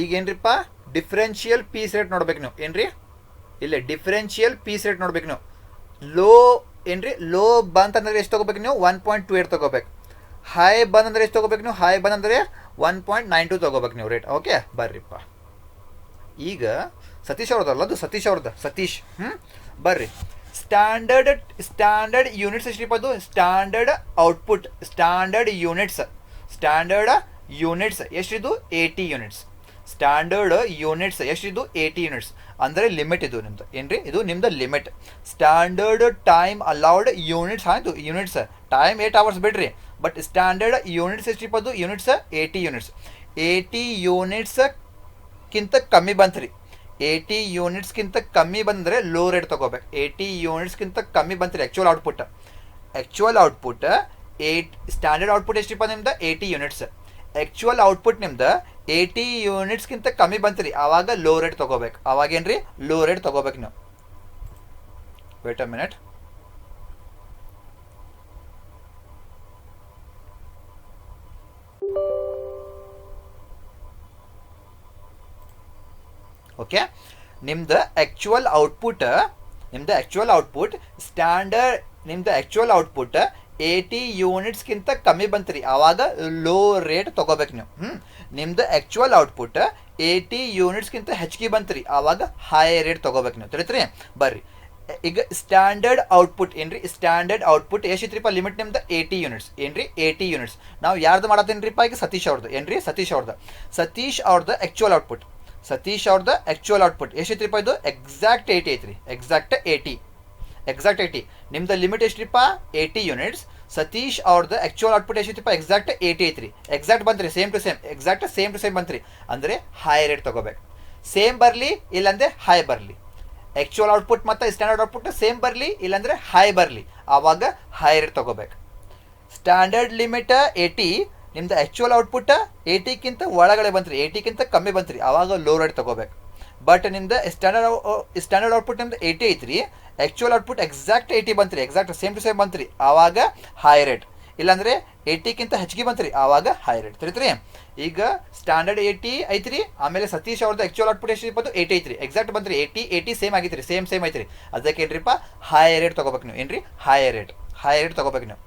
ಈಗ ಏನ್ರಿಪ್ಪ? ಡಿಫ್ರೆನ್ಷಿಯಲ್ ಪೀಸ್ ರೇಟ್ ನೋಡ್ಬೇಕು ನೀವು. ಏನ್ರಿ? ಇಲ್ಲೇ ಡಿಫ್ರೆನ್ಷಿಯಲ್ ಪೀಸ್ ರೇಟ್ ನೋಡ್ಬೇಕು ನೀವು. ಲೋ ಏನ್ರಿ? ಲೋ ಬಂತಂದ್ರೆ ಎಷ್ಟು ತೊಗೋಬೇಕು ನೀವು? 1.28 ತೊಗೋಬೇಕು. ಹೈ ಬಂದಂದ್ರೆ ಎಷ್ಟು ತೊಗೋಬೇಕು ನೀವು? ಹೈ ಬಂದಂದ್ರೆ 1.92 ತೊಗೋಬೇಕು ನೀವು ರೇಟ್. ಓಕೆ, ಬರ್ರಿಪ್ಪ. ಈಗ ಸತೀಶ್ ಅವ್ರದ್ದಲ್ಲ, ಅದು ಸತೀಶ್. ಬರ್ರಿ. ಸ್ಟ್ಯಾಂಡರ್ಡ್ ಯೂನಿಟ್ಸ್ ಎಷ್ಟಿಪ್ಪ? ಅದು ಸ್ಟ್ಯಾಂಡರ್ಡ್ ಔಟ್ಪುಟ್. ಸ್ಟ್ಯಾಂಡರ್ಡ್ ಯೂನಿಟ್ಸ್ ಎಷ್ಟಿದು? 80 ಯೂನಿಟ್ಸ್. ಸ್ಟ್ಯಾಂಡರ್ಡ್ ಯೂನಿಟ್ಸ್ ಎಷ್ಟಿದು? 80 ಯೂನಿಟ್ಸ್. ಅಂದರೆ ಲಿಮಿಟ್ ಇದು ನಿಮ್ದು. ಏನ್ರಿ? ಇದು ನಿಮ್ದು limit. Standard time allowed units. Units time 8 hours ಬಿಡ್ರಿ. ಬಟ್ ಸ್ಟ್ಯಾಂಡರ್ಡ್ ಯೂನಿಟ್ಸ್ ಎಷ್ಟಿಪ್ಪದು? Units 80 units. 80 ಯೂನಿಟ್ಸ್ಗಿಂತ ಕಮ್ಮಿ ಬಂತ್ರಿ. 80 ಯೂನಿಟ್ಸ್ಗಿಂತ ಕಮ್ಮಿ ಬಂದರೆ ಲೋ ರೇಟ್ ತೊಗೋಬೇಕು. 80 ಯೂನಿಟ್ಸ್ಗಿಂತ ಕಮ್ಮಿ ಬಂತ್ರಿ ಆ್ಯಕ್ಚುಯಲ್ ಔಟ್ಪುಟ್ ಸ್ಟ್ಯಾಂಡರ್ಡ್ ಔಟ್ಪುಟ್ ಎಷ್ಟಿಪ್ಪ ನಿಮ್ದು 80 ಯೂನಿಟ್ಸ್. ಆ್ಯಕ್ಚುಯಲ್ ಔಟ್ಪುಟ್ ನಿಮ್ದು 80 ಯೂನಿಟ್ಸ್ಗಿಂತ ಕಮ್ಮಿ ಬಂತು ರೀ, ಆವಾಗ ಲೋ ರೇಟ್ ತೊಗೋಬೇಕು. ಅವಾಗೇನು ರೀ, ಲೋ ರೇಟ್ ತೊಗೋಬೇಕು ನೀವು. Wait a minute. ಓಕೆ, ನಿಮ್ದು ಆ್ಯಕ್ಚುಯಲ್ ಔಟ್ಪುಟ್ ಸ್ಟ್ಯಾಂಡರ್ಡ್, ನಿಮ್ದು ಆ್ಯಕ್ಚುಯಲ್ ಔಟ್ಪುಟ್ 80 ಯೂನಿಟ್ಸ್ಗಿಂತ ಕಮ್ಮಿ ಬಂತು ರೀ, ಆವಾಗ ಲೋ ರೇಟ್ ತೊಗೋಬೇಕು ನೀವು. ನಿಮ್ದು ಆ್ಯಕ್ಚುಯಲ್ ಔಟ್ಪುಟ್ 80 ಯೂನಿಟ್ಸ್ಗಿಂತ ಹೆಚ್ಚಿಗೆ ಬಂತು ರೀ, ಆವಾಗ ಹೈ ರೇಟ್ ತೊಗೋಬೇಕು ನೀವು. ತಿಳಿತ್ರಿ? ಬರ್ರಿ, ಈಗ ಸ್ಟ್ಯಾಂಡರ್ಡ್ ಔಟ್ಪುಟ್ ಏನ್ರಿ, ಸ್ಟ್ಯಾಂಡರ್ಡ್ ಔಟ್ಪುಟ್ ಎಷ್ಟಿತ್ರಿಪ್ಪ ಲಿಮಿಟ್ ನಿಮ್ದು 80 ಯೂನಿಟ್ಸ್ ಏನ್ರಿ, 80 ಯೂನಿಟ್ಸ್. ನಾವು ಯಾರ್ದು ಮಾಡತ್ತೀನಿರಿಪ್ಪ ಈಗ, ಸತೀಶ್ ಅವ್ರದ್ದು ಏನ್ರಿ, ಸತೀಶ್ ಅವ್ರದ್ದು ಆ್ಯಕ್ಚುಯಲ್ ಔಟ್ಪುಟ್ ಎಷ್ಟಿತ್ರಿಪ್ಪ ಇದು, ಎಕ್ಸಾಕ್ಟ್ 80 ಐತ್ರಿ, ಎಕ್ಸಾಕ್ಟ್ 80. ನಿಮ್ದು ಲಿಮಿಟ್ ಎಷ್ಟ್ರಿಪ್ಪ 80 ಯೂನಿಟ್ಸ್. ಸತೀಶ್ ಅವ್ರದ್ದು ಆ್ಯಕ್ಚುಯಲ್ ಔಟ್ಪುಟ್ ಎಷ್ಟಿಪ್ಪ, ಎಕ್ಸಾಕ್ಟ್ 80 ಐತ್ರಿ. ಎಕ್ಸಾಕ್ಟ್ ಬಂತ್ರಿ, ಸೇಮ್ ಟು ಸೇಮ್ ಬಂತ್ರಿ, ಅಂದರೆ ಹೈ ರೇಟ್ ತೊಗೋಬೇಕು. ಸೇಮ್ ಬರಲಿ ಇಲ್ಲಾಂದರೆ ಹೈ ಬರಲಿ. ಆ್ಯಕ್ಚುಯಲ್ ಔಟ್ಪುಟ್ ಮತ್ತು ಸ್ಟ್ಯಾಂಡರ್ಡ್ ಔಟ್ಪುಟ್ ಸೇಮ್ ಬರಲಿ ಇಲ್ಲಾಂದರೆ ಹೈ ಬರಲಿ, ಆವಾಗ ಹೈ ರೇಟ್ ತೊಗೋಬೇಕು. ಸ್ಟ್ಯಾಂಡರ್ಡ್ ಲಿಮಿಟ್ 80, ನಿಮ್ದು ಆ್ಯಕ್ಚುಯಲ್ ಔಟ್ಪುಟ್ 80ಕ್ಕಿಂತ ಒಳಗಡೆ ಬಂತ್ರಿ, 80ಕ್ಕಿಂತ ಕಮ್ಮಿ ಬಂತ್ರಿ, ಆವಾಗ ಲೋ ರೇಟ್ ತೊಗೋಬೇಕು. ಬಟ್ ನಿಮ್ದು ಸ್ಟ್ಯಾಂಡರ್ಡ್ ಔಟ್ಪುಟ್ ನಿಮ್ದು 80 ಐತ್ರಿ, ಆ್ಯಕ್ಚುಯಲ್ ಔಟ್ಪುಟ್ ಎಕ್ಸಾಕ್ಟ್ 80 ಬಂತ್ರಿ, ಎಕ್ಸಾಕ್ಟ್ ಸೇಮ್ ಟು ಸೇಮ್ ಬಂತ್ರಿ, ಆವಾಗ ಹೈ ರೇಟ್. ಇಲ್ಲಾಂದರೆ 80ಕ್ಕಿಂತ ಹೆಚ್ಚಿಗೆ ಬಂತ್ರಿ, ಆವಾಗ ಹೈ ರೇಟ್. ತಿಳಿತ್ರಿ? ಈಗ ಸ್ಟ್ಯಾಂಡರ್ಡ್ 80 ಐತ್ರಿ, ಆಮೇಲೆ ಸತೀಶ್ ಅವ್ರದ್ದು ಆ್ಯಕ್ಚುಯಲ್ ಔಟ್ಪುಟ್ ಎಷ್ಟು ಬಂತು 80 ಐತ್ರಿ, ಎಕ್ಸಾಕ್ಟ್ ಬಂತ್ರಿ 80 ಸೇಮ್ ಆಗಿತ್ರಿ, ಸೇಮ್ ಐತ್ರಿ. ಅದಕ್ಕೆ ಏನ್ರಿಪ್ಪ ಹೈ ರೇಟ್ ತೊಗೋಬೇಕು ನೀವು. ಏನ್ರಿ, ಹೈ ರೇಟ್ ತೊಗೋಬೇಕು ನೀವು.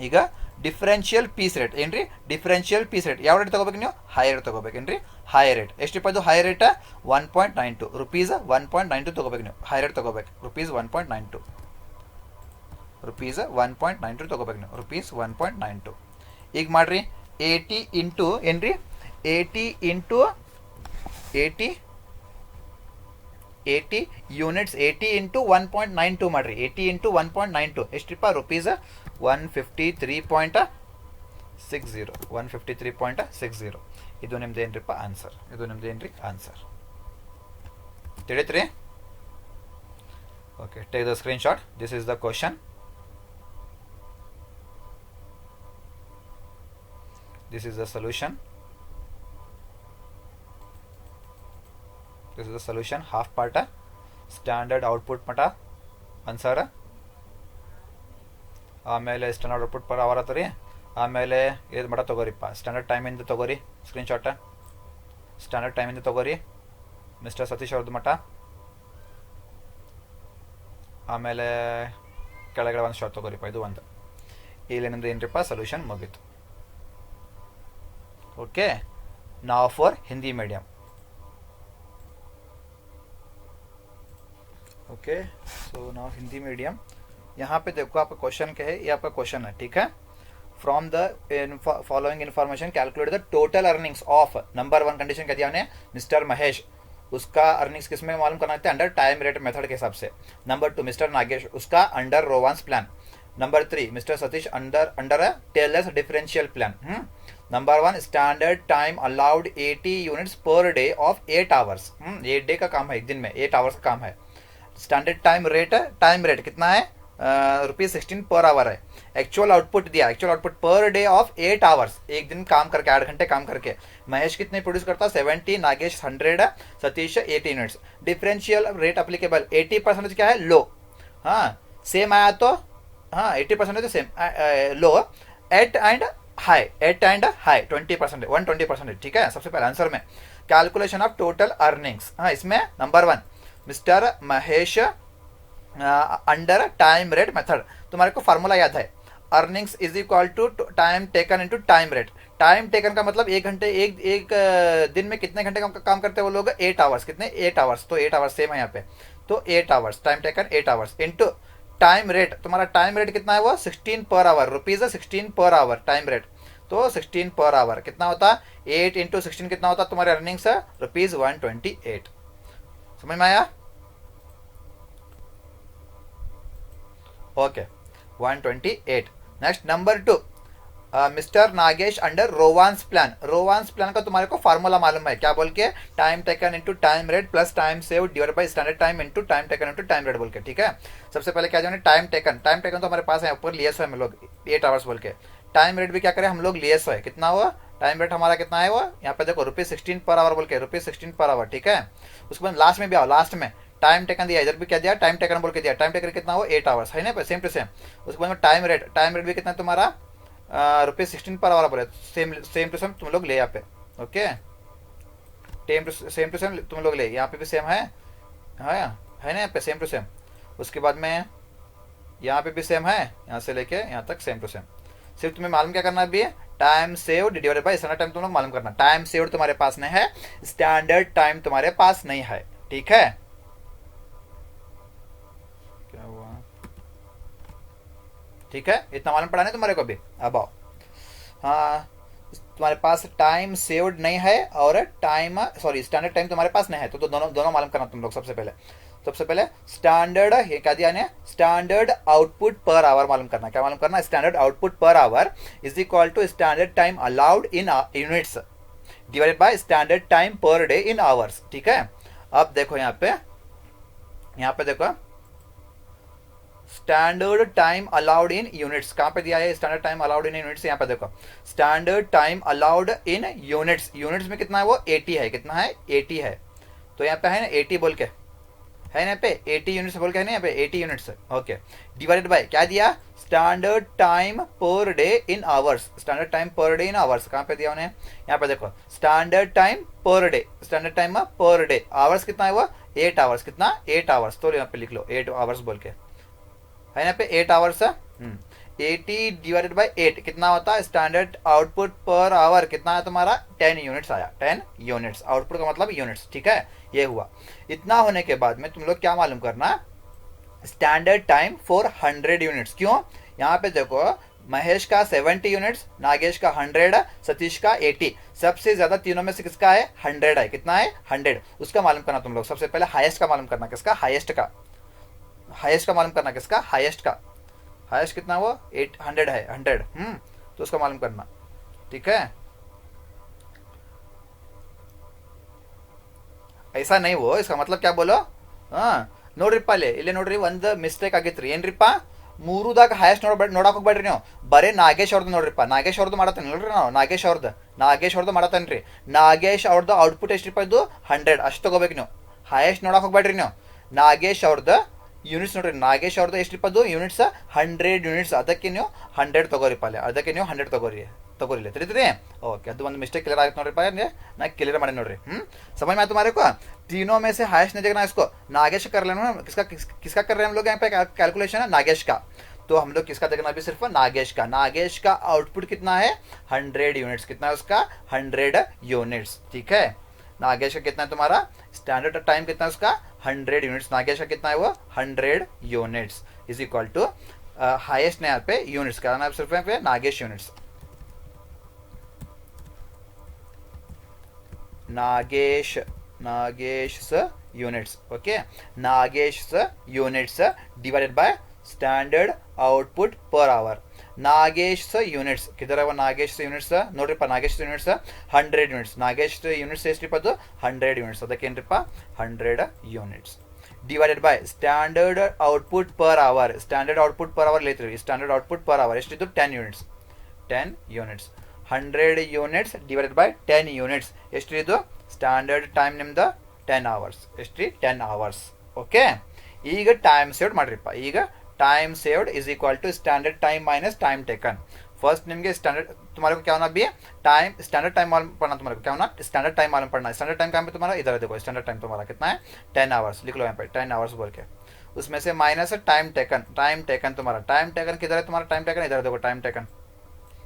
ಈಗ ಡಿಫ್ರೆನ್ಷಿಯಲ್ ಪೀಸ್ ರೇಟ್ ಏನ್ರಿ, ಯಾವ ರೇಟ್ ತೊಗೋಬೇಕು ನೀವು, ಹೈ ರೇಟ್ ತೊಗೋಬೇಕು. ಏನ್ರಿ, ಹೈ ರೇಟ್ ಎಷ್ಟಿಪ್ಪ ಇದು, ಹೈ ರೇಟ್ 1.92 ರುಪೀಸ್, 1.92 ತೊಗೋಬೇಕು ನೀವು. ಹೈ ರೇಟ್ ತೊಗೋಬೇಕು, ರುಪೀಸ್ 1.92 ತೊಗೋಬೇಕು ನೀವು, ರುಪೀಸ್ 1.92. ಈಗ ಮಾಡ್ರಿ 80 ಇಂಟು ಏನ್ರಿ, 80 ಯೂನಿಟ್ಸ್, 80 ಇಂಟು 1.92 ಮಾಡ್ರಿ, 80 ಇಂಟು 1.92 ಎಷ್ಟ್ರಿಪ್ಪ, ರುಪೀಸ್ 153.60. ಇದು ನಿಮ್ದು ಏನ್ರಿಪ್ಪ ಆನ್ಸರ್, ಆನ್ಸರ್. ತಿಳಿತ್ರಿ? Okay, take the screenshot. This is the question. This is the solution. Half part standard output ಮಟ ಆನ್ಸರ್. ಆಮೇಲೆ ಸ್ಟ್ಯಾಂಡರ್ಡ್ ಔಟ್ಪುಟ್ ಪರ್ ಅವರ್ ಆತರಿ. ಆಮೇಲೆ ಇದು ಮಟ ತೊಗೋರಿಪ್ಪ, ಸ್ಟ್ಯಾಂಡರ್ಡ್ ಟೈಮಿಂದ ತೊಗೋರಿ ಸ್ಕ್ರೀನ್ಶಾಟ್. ಸ್ಟ್ಯಾಂಡರ್ಡ್ ಟೈಮಿಂದ ತೊಗೋರಿ ಮಿಸ್ಟರ್ ಸತೀಶ್ ಅವ್ರದ್ದು ಮಟ. ಆಮೇಲೆ ಕೆಳಗಡೆ ಒಂದು ಶಾರ್ಟ್ ತೊಗೋರಿಪ್ಪ, ಇದು ಒಂದು. ಇಲ್ಲಿ ನಿಮ್ದು ಏನ್ರಿಪ್ಪ ಸೊಲ್ಯೂಷನ್ ಮುಗೀತು. Okay, now for Hindi medium. Okay, so now Hindi medium. यहाँ पे देखो आपका क्वेश्चन क्या है, ये आपका क्वेश्चन है, ठीक है. From the following information calculate the total earnings of. Number 1 condition क्या दिया हमने, मिस्टर महेश, उसका अर्निंग्स किस में मालूम करना है, अंडर टाइम रेट मेथड के हिसाब से. नंबर 2 मिस्टर नागेश, उसका under Rowan's plan. Number 3 mister Satish under Taylor's differential plan. Number 1 standard time allowed 80 units per day of 8 hours. 8 day का काम है, एक दिन में 8 आवर्स का काम है. स्टैंडर्ड टाइम रेट कितना है, ₹16 पर आवर है. एक्चुअल आउटपुट दिया, एक्चुअल आउटपुट पर डे ऑफ 8 आवर्स, एक दिन काम करके 8 घंटे काम करके. महेश कितने प्रोड्यूस करता, 70, Nagesh 100, Satish 80 units. Differential rate applicable 80% क्या है, लो. हाँ, सेम आया तो हाँ 80% तो same, low. At and high 20%, 120%. ठीक है. सबसे पहले आंसर में कैलकुलेशन ऑफ टोटल अर्निंग्स. हाँ, इसमें नंबर 1 mister Mahesh under time rate method. तुम्हारे को फार्मूला याद है, earnings is equal to time taken into time rate. Time taken का मतलब एक घंटे, एक दिन में कितने घंटे काम करते हैं वो लोग, 8 आवर्स. कितने, 8 आवर्स. तो 8 आवर्स सेम है यहाँ पे, तो 8 hours time taken 8 hours into time rate. तुम्हारा टाइम रेट कितना है वो 16 per hour, rupees 16 per hour time rate. तो 16 पर आवर कितना होता, 8 इंटू 16 कितना होता तुम्हारे अर्निंग्स, रुपीज 128. समझ में आया? Okay, 128. Next number 2 mister Nagesh under Rowan's plan. Rowan's plan का तुम्हारे को फार्मूला मालूम है क्या बोल के? Time taken into time rate plus time save divide by standard time into time taken into time rate बोल के, ठीक है। सबसे पहले क्या जाने, टाइम टेकन। टाइम टेकन तो हमारे पास है, ऊपर लिए सो है हम लोग 8 आवर्स बोल के। टाइम रेट भी क्या करें हम लोग, लिए सो है, कितना हुआ टाइम रेट हमारा, कितना है वो यहाँ पे देखो, ₹16 पर आवर बोल के, ₹16 पर आवर, ठीक है। उसके बाद लास्ट में भी आओ, लास्ट में टाइम टेकन दिया, इधर भी क्या दिया, टाइम टेकन बोल के दिया। टाइम टेकन कितना हो, 8 आवर्स है ना, सेम टू सेम। उसके बाद में टाइम रेट, टाइम रेट भी कितना है तुम्हारा, ₹16 पर आवर बोले, सेम सेम टू सेम तुम लोग ले यहाँ पे, ओके। सेम टू सेम तुम लोग ले, यहाँ पे भी सेम है ना यहाँ पे, सेम टू सेम। उसके बाद में यहाँ पे भी सेम है, यहाँ से लेके यहाँ तक सेम टू सेम। सिर्फ तुम्हें मालूम क्या करना है अभी, time saved divided by standard time तुम लोग मालूम करना। टाइम सेव्ड तुम्हारे पास नहीं है, स्टैंडर्ड टाइम तुम्हारे पास नहीं है, ठीक है। क्या हुआ, ठीक है, इतना मालूम पड़ा नहीं तुम्हारे को अभी। अब आओ, हाँ, तुम्हारे पास टाइम सेव्ड नहीं है और टाइम सॉरी स्टैंडर्ड टाइम तुम्हारे पास नहीं है, तो दोनों दोनों मालूम करना तुम लोग। सबसे पहले स्टैंडर्ड, ये क्या दिया ने, स्टैंडर्ड आउटपुट पर आवर मालूम करना। क्या मालूम करना, standard output per hour is equal to standard time allowed in units divided by standard time per day in hours, ठीक है। अब देखो यहाँ पे देखो, standard time allowed in units कहां पे दिया है, standard time allowed in units, यहाँ पे देखो standard time allowed in units, units में कितना है वो 80 है, कितना है 80 है। तो यहाँ पे है ना 80 बोल के, है ना यहाँ पे 80 यूनिट्स बोल के, है ना यहाँ पे 80 यूनिट्स, ओके। डिवाइडेड बाय क्या दिया, standard time per day in hours, standard time per day in hours कहां पे दिया उन्हें, यहाँ पे देखो standard time per day, standard time per day, hours कितना है वो 8 आवर्स, कितना 8 आवर्स, तो यहाँ पे लिख लो 8 आवर्स बोल के, है ना पे 8 आवर्स। 80 डिवाइडेड बाय 8 कितना होता है, स्टैंडर्ड आउटपुट पर आवर कितना है तुम्हारा, 10 यूनिट्स आया, 10 यूनिट्स, आउटपुट का मतलब यूनिट्स, ठीक है। ये हुआ। इतना होने के बाद में तुम लोग क्या मालूम करना, स्टैंडर्ड टाइम फॉर 100 यूनिट्स। क्यों, यहाँ पे देखो महेश का 70 यूनिट्स, नागेश का 100, सतीश का 80, सबसे ज्यादा तीनों में से किसका है, 100 है, कितना है 100, उसका मालूम करना तुम लोग। सबसे पहले हाईएस्ट का मालूम करना, किसका, हाईएस्ट का, हाईएस्ट का मालूम करना, किसका, हाईएस्ट का, हाईएस्ट कितना वो 800 है, 100, तो उसका मालूम करना, ठीक है। ऐसा नहीं वो, इसका मतलब क्या बोलो, ನೋಡ್ರಿಪ್ಪ ಇಲ್ಲಿ ನೋಡ್ರಿ ಒಂದು ಮಿಸ್ಟೇಕ್ ಆಗಿತ್ರಿ, ಏನ್ರಿಪ್ಪ ಮೂರುದಾಗ ಹೈಯೆಸ್ಟ್ ನೋಡಕ್ ಹೋಗ್ಬೇಡ್ರಿ ನೀವು, ಬರೇ ನಾಗೇಶ್ ಅವ್ರದ್ದು ನೋಡ್ರಿಪ್ಪ, ನಾಗೇಶ್ ಅವ್ರದ್ದು ಮಾಡತ್ತೇನೆ ನೋಡ್ರಿ, ನಾವು ನಾಗೇಶ್ ಅವ್ರದ್ದು ಮಾಡತ್ತೇನ್ರಿ, ನಾಗೇಶ್ ಅವ್ರದ್ದು ಔಟ್ಪುಟ್ ಎಷ್ಟ್ರಿಪ್ಪ ಇದು 100 ಅಷ್ಟು ತಗೋಬೇಕು ನೀವು, ಹೈಯೆಸ್ಟ್ ನೋಡಕ್ ಹೋಗ್ಬೇಡ್ರಿ ನೀವು, ನಾಗೇಶ್ ಅವ್ರದ್ದು ಯೂನಿಟ್ಸ್ ನೋಡ್ರಿ, ನಾಗೇಶ್ ಅವ್ರದ್ದು ಎಷ್ಟ್ರಿಪ್ಪದು ಯೂನಿಟ್ಸ್ 100 ಯೂನಿಟ್ಸ್, ಅದಕ್ಕೆ ನೀವು 100 ತಗೋರಿಪ್ಪ ಅಲ್ಲಿ, ಅದಕ್ಕೆ ನೀವು 100 ತಗೋರಿಲ್ಲ, ತಿಳಿದ್ರಿ, ಓಕೆ। ಅದು ಒಂದು ಮಿಸ್ಟೇಕ್ ಕ್ಲಿयर ಆಗುತ್ತೆ ನೋಡ್ರಿಪ್ಪ, ನಾ ಕ್ಲಿयर ಮಾಡಿ ನೋಡ್ರಿ, समझ में आया तुम्हारे को। तीनों में से हाईएस्ट नहीं देखना, इसको नागेश कर लेना, किसका कर रहे हैं हम लोग यहाँ पे कैलकुलेशन है, नागेश का, तो हम लोग किसका देखना अभी, सिर्फ नागेश का। नागेश का आउटपुट कितना है 100 यूनिट्स, कितना है उसका 100 यूनिट्स, ठीक है। नागेश का कितना है तुम्हारा, स्टैंडर्ड टाइम कितना है उसका 100 यूनिट्स, नागेश का कितना है वो 100 units is equal to highest ने यहाँ पे यूनिट्स का नाम सिर्फ यहाँ पे Nagesh units, Nagesh units, okay, Nagesh units divided by standard output per hour, Nagesh units किधर है वो, नागेश यूनिट्स ನೋಡ್ರಿಪ್ಪ, Nagesh units 100 units, Nagesh units ಎಷ್ಟ್ರಿಪ್ಪ ಅದು 100 ಯೂನಿಟ್ಸ್, ಅದಕ್ಕೆ ಏನ್ರಿಪ್ಪ 100 units divided by standard output per hour, standard output per hour लेते, स्टैंडर्ड आउटपुट पर आवर ಎಷ್ಟಿದ್ದು 10 units, 10 units, 100 units divided by 10 units ಎಷ್ಟಿದ್ದು, ಸ್ಟ್ಯಾಂಡರ್ಡ್ ಟೈಮ್ ನಿಮ್ದು 10 ಅವರ್ಸ್, ಎಷ್ಟ್ರಿ 10 ಅವರ್ಸ್, ಓಕೆ। ಈಗ ಟೈಮ್ ಸೇವ್ಡ್ ಮಾಡ್ರಿಪ್ಪ, ಈಗ time saved is equal to standard time minus time taken. First निम्गे standard तुम्हारे को क्या होना भी है, टाइम स्टैंडर्ड टाइम मालूम पड़ना, तुम्हारे को क्या होना स्टैंडर्ड टाइम मालूम पड़ना। स्टैंडर्ड टाइम कहाँ पे तुम्हारा, इधर देखो स्टैंडर्ड टाइम तुम्हारा कितना है 10 आवर्स, लिख लो यहाँ पे 10 आवर्स बोल के, उसमें से माइनस टाइम टेकन तुम्हारा, टाइम टेकन किधर है तुम्हारा, टाइम टेकन इधर देखो, टाइम टेकन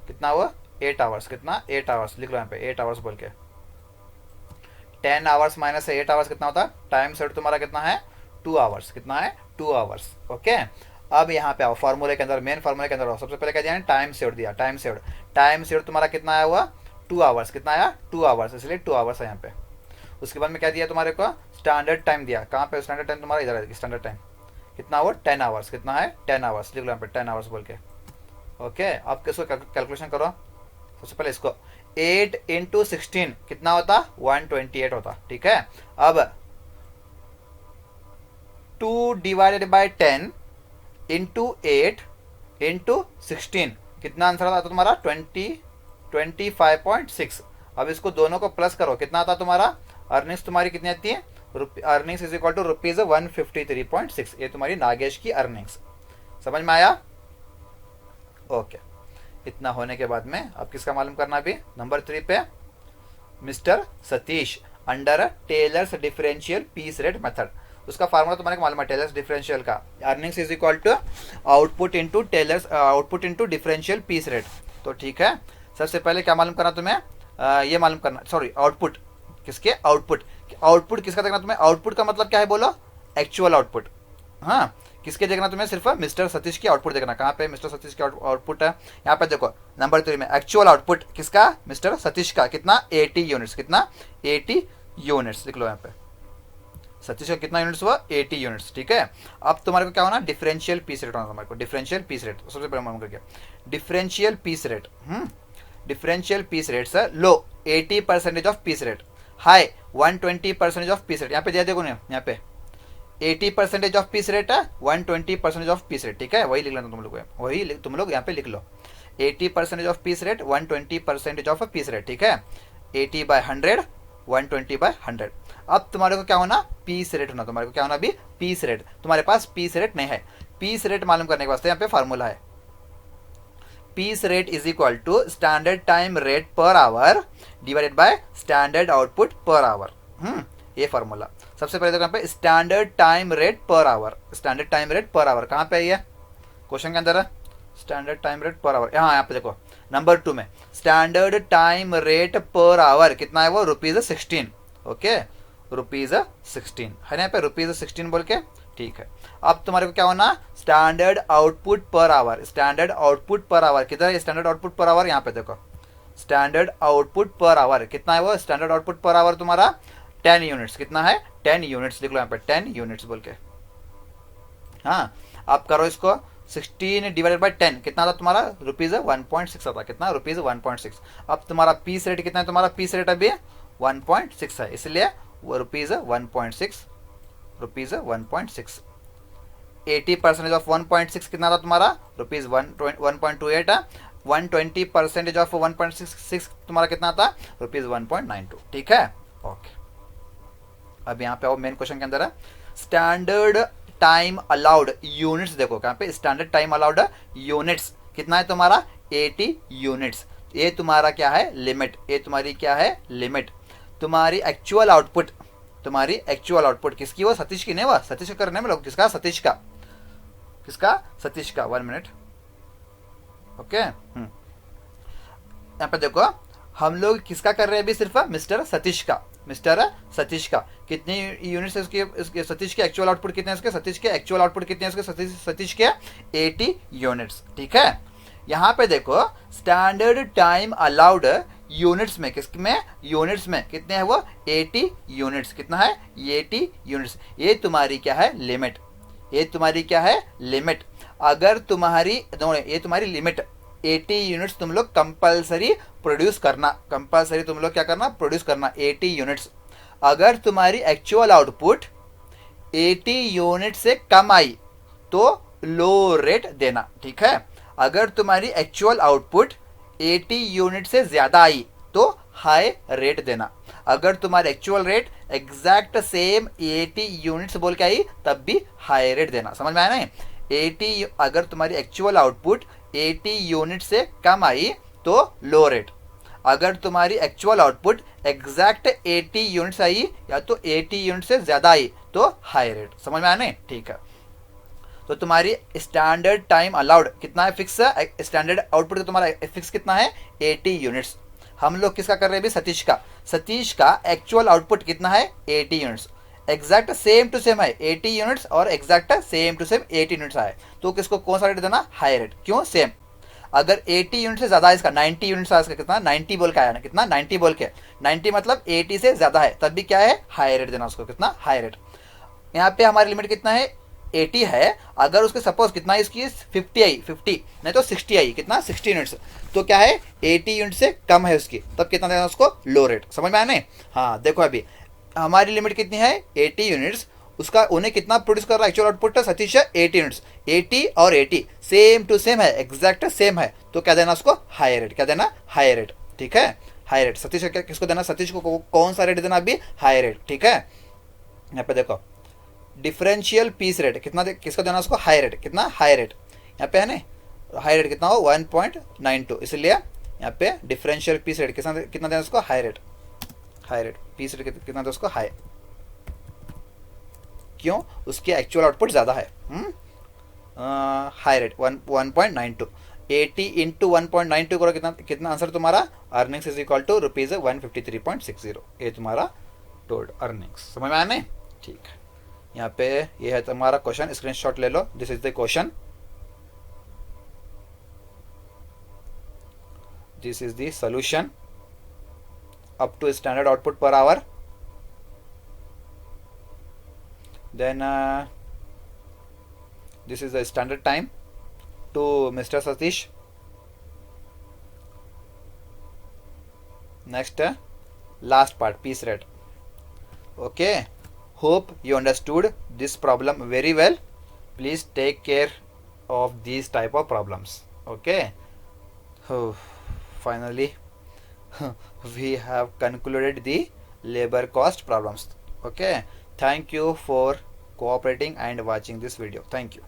कितना हुआ 8 आवर्स, कितना 8 आवर्स, लिख लो यहाँ पे 8 आवर्स बोल के। 10 आवर्स माइनस 8 आवर्स कितना होता है, टाइम सेव्ड तुम्हारा कितना है 2 आवर्स, कितना है 2 आवर्स, ओके। अब यहाँ पे आओ फॉर्मूले के अंदर, मेन फॉर्मूले के अंदर आओ, सबसे पहले क्या दिया टाइम सेव्ड दिया, टाइम सेव्ड तुम्हारा कितना आया हुआ 2 आवर्स, कितना आया 2 आवर्स, इसलिए 2 आवर्स है यहाँ पे। उसके बाद में क्या दिया तुम्हारे को, स्टैंडर्ड टाइम दिया, कहाँ पे स्टैंडर्ड टाइम तुम्हारा इधर है, स्टैंडर्ड टाइम कितना हुआ 10 आवर्स, कितना है 10 आवर्स, लिख लो यहाँ पे 10 आवर्स बोल के, ओके, अब किसको कैलकुलेशन करो। सबसे पहले इसको 8 इंटू 16 कितना होता, 128 होता। ठीक है, अब 2 डिवाइडेड बाय 10 इंटू 8 इंटू 16 कितना आंसर आता तुम्हारा, 25.6। अब इसको दोनों को प्लस करो, कितना आता तुम्हारा, अर्निंग्स तुम्हारी कितनी आती है, अर्निंग्स इज इक्वल टू ₹153.6। ये तुम्हारी नागेश की अर्निंग्स। समझ में आया? ओके, इतना होने के बाद में अब किसका मालूम करना, भी नंबर 3 पे mister Satish under Taylor's differential piece rate method. उसका फार्मूला तुम्हारे को मालूम है, टेलर्स डिफरेंशियल का, earnings is equal to output into Taylor's output into differential piece rate. तो ठीक है, सबसे पहले क्या मालूम करना तुम्हें, ये मालूम करना, सॉरी आउटपुट किसके, आउटपुट किसका देखना तुम्हें, आउटपुट का मतलब क्या है बोलो, एक्चुअल आउटपुट। हाँ, किसके देखना तुम्हें, सिर्फ मिस्टर सतीश की आउटपुट देखना। कहाँ पे मिस्टर सतीश की आउटपुट है, यहाँ पे देखो नंबर 3 में एक्चुअल आउटपुट किसका, मिस्टर सतीश का, कितना 80 यूनिट्स, कितना 80 यूनिट्स लिख लो यहाँ पे। सतीश का कितना यूनिट्स हुआ, 80 यूनिट्स। ठीक है, अब तुम्हारे को क्या होना, डिफरेंशियल पीस रेट होना तुम्हारे को, डिफरेंशियल पीस रेट। सबसे पहले मालूम करके differential piece rate, differential piece rate sir, low 80% of piece rate, high 120% of piece rate. यहाँ पे दिया देखो ना, यहाँ पे 80% ऑफ पीस रेट है, 120% ऑफ पीस रेट। ठीक है, वही लिख लेना तुम लोग, वही तुम लोग यहाँ पे लिख लो, 80% of piece rate, 120% of piece rate. ठीक है, 80/100, 120/100। अब तुम्हारे को क्या होना, पीस रेट होना। तुम्हारे को क्या होना अभी, पीस रेट। तुम्हारे पास पीस रेट नहीं है, पीस रेट मालूम करने के वास्ते यहाँ पे फार्मूला है, piece rate is equal to standard time rate per hour divided by standard output per hour. ये फार्मूला। सबसे पहले देखो यहाँ पे standard time rate per hour, standard time rate per hour कहाँ पे है, ये क्वेश्चन के अंदर है, standard time rate per hour. यहाँ पे देखो नंबर 2 में standard time rate per hour कितना है वो, ₹16। ओके, ₹16 है ना, यहाँ पे ₹16 बोल के। ठीक है, अब तुम्हारे को क्या होना, standard output per hour, standard output per our किधर है, स्टैंडर्ड आउटपुट पर आवर यहाँ पे देखो, स्टैंडर्ड आउटपुट पर आवर कितना है वो, स्टैंडर्ड आउटपुट पर आवर तुम्हारा 10 यूनिट्स। कितना है, 10 यूनिट्स लिख लो यहाँ पे, 10 यूनिट्स बोल के। हाँ, आप करो इसको, 16 डिवाइडेड बाय 10 कितना था तुम्हारा, ₹1.6 आता, कितना ₹1.6। अब तुम्हारा पीस रेट कितना है, तुम्हारा पीस रेट अभी 1.6 है, इसलिए वो ₹1.6, ₹1.6। 80% ऑफ 1.6 कितना था तुम्हारा, ₹1.28 है। 120% ऑफ 1.66 तुम्हारा कितना था, ₹1.92। ठीक है, ओके। अब यहाँ पे आओ, मेन क्वेश्चन के अंदर है स्टैंडर्ड टाइम अलाउड यूनिट्स। देखो यहाँ पे स्टैंडर्ड टाइम अलाउड यूनिट्स कितना है तुम्हारा, 80 यूनिट्स। ये तुम्हारा क्या है, लिमिट। ये तुम्हारी क्या है, लिमिट। तुम्हारी एक्चुअल आउटपुट, तुम्हारी एक्चुअल आउटपुट किसकी, वो सतीश की नहीं, वो सतीश का करने में लोग, किसका, सतीश का, किसका, सतीश का। 1 मिनट, ओके। यहाँ पे देखो हम लोग किसका कर रहे हैं अभी, सिर्फ मिस्टर सतीश का, मिस्टर सतीश का। कितनी यूनिट्स है उसके सतीश के एक्चुअल आउटपुट कितने हैं उसके, सतीश के एक्चुअल आउटपुट कितने हैं उसके, सतीश के 80 यूनिट्स। ठीक है, यहाँ पे देखो स्टैंडर्ड टाइम अलाउड यूनिट्स में, किसमें, यूनिट्स में कितने हैं वो, 80 यूनिट्स। कितना है, 80 यूनिट्स। ये तुम्हारी क्या है, लिमिट। ये तुम्हारी क्या है, लिमिट। अगर तुम्हारी, ये तुम्हारी लिमिट 80 यूनिट्स तुम लोग कंपलसरी प्रोड्यूस करना, कंपलसरी तुम लोग क्या करना, प्रोड्यूस करना 80 यूनिट्स। अगर तुम्हारी एक्चुअल आउटपुट 80 यूनिट से कम आई तो लो रेट देना। ठीक है, अगर तुम्हारी एक्चुअल आउटपुट 80 यूनिट से ज्यादा आई तो हाई रेट देना। अगर तुम्हारी actual rate exact same 80 units बोल के आई तब भी हाई रेट देना। समझ में आया नहीं, 80 अगर तुम्हारी एक्चुअल आउटपुट 80 यूनिट से कम आई तो लो रेट। अगर तुम्हारी एक्चुअल आउटपुट एग्जैक्ट 80 यूनिट्स आई या तो 80 यूनिट से ज्यादा आई तो हाई रेट। समझ में आया नहीं, ठीक है। तो तुम्हारी स्टैंडर्ड टाइम अलाउड कितना है, फिक्स है। स्टैंडर्ड आउटपुट तो तुम्हारा फिक्स कितना है, 80 यूनिट्स। हम लोग किसका कर रहे हैं अभी, सतीश का। सतीश का एक्चुअल आउटपुट कितना है, 80 units. Exact same to same है 80 यूनिट्स और exact same to same 80 units आए तो किसको कौन सा रेट देना, हाई रेट। क्यों, सेम। अगर 80 यूनिट से ज्यादा है इसका, 90 यूनिट्स इसका, कितना 90 बोल के आया ना, कितना 90 बोल के, 90 मतलब 80 से ज्यादा है तब भी क्या है, हाई रेट देना उसको। कितना, हाई रेट। यहाँ पे हमारी लिमिट कितना है, 80 है, अगर उसके सपोज कितना इसकी 50 आई, 50 नहीं तो 60 आई, कितना 60 यूनिट्स, तो क्या है 80 यूनिट से कम है उसकी, तब कितना देना उसको, लो रेट। समझ में आया नहीं? हाँ देखो अभी हमारी लिमिट कितनी है 80 यूनिट्स, उसका उन्हें कितना प्रोड्यूस कर रहा है एक्चुअल आउटपुट है सतीश 80 यूनिट्स, 80 और 80 सेम टू सेम है, एग्जैक्ट सेम है, तो क्या देना उसको, हाई रेट। क्या देना, हाई रेट। ठीक है, हाई रेट। सतीश किसको देना, सतीश को कौन सा रेट देना अभी, हाई रेट। ठीक है, यहाँ पे देखो डिफरेंशियल पीस रेट कितना किसको देना उसको, हाई रेट। कितना, हाई रेट। यहाँ पे है ना हाई रेट कितना हो 1.92, इसलिए यहाँ पे डिफरेंशियल पीस रेट कितना देना उसको, high rate. High rate piece rate कितना देना उसको, हाई। क्यों, उसकी एक्चुअल आउटपुट ज़्यादा है। हाई रेट 1.92, 80 इंटू 1.92 करो, कितना कितना आंसर तुम्हारा, अर्निंग्स इज इक्वल टू ₹153.60, ये तुम्हारा टोटल अर्निंग्स। समझ में आया नहीं? ठीक है, यहाँ पे ये है तुम्हारा क्वेश्चन, स्क्रीनशॉट ले लो, this is the question, this is the solution up to standard output per hour. Then this is the standard time to Mr. Satish. Next, last part, piece rate. Okay, hope you understood this problem very well. Please take care of these type of problems. Okay, finally we have concluded the labor cost problems. Okay, thank you for cooperating and watching this video. Thank you.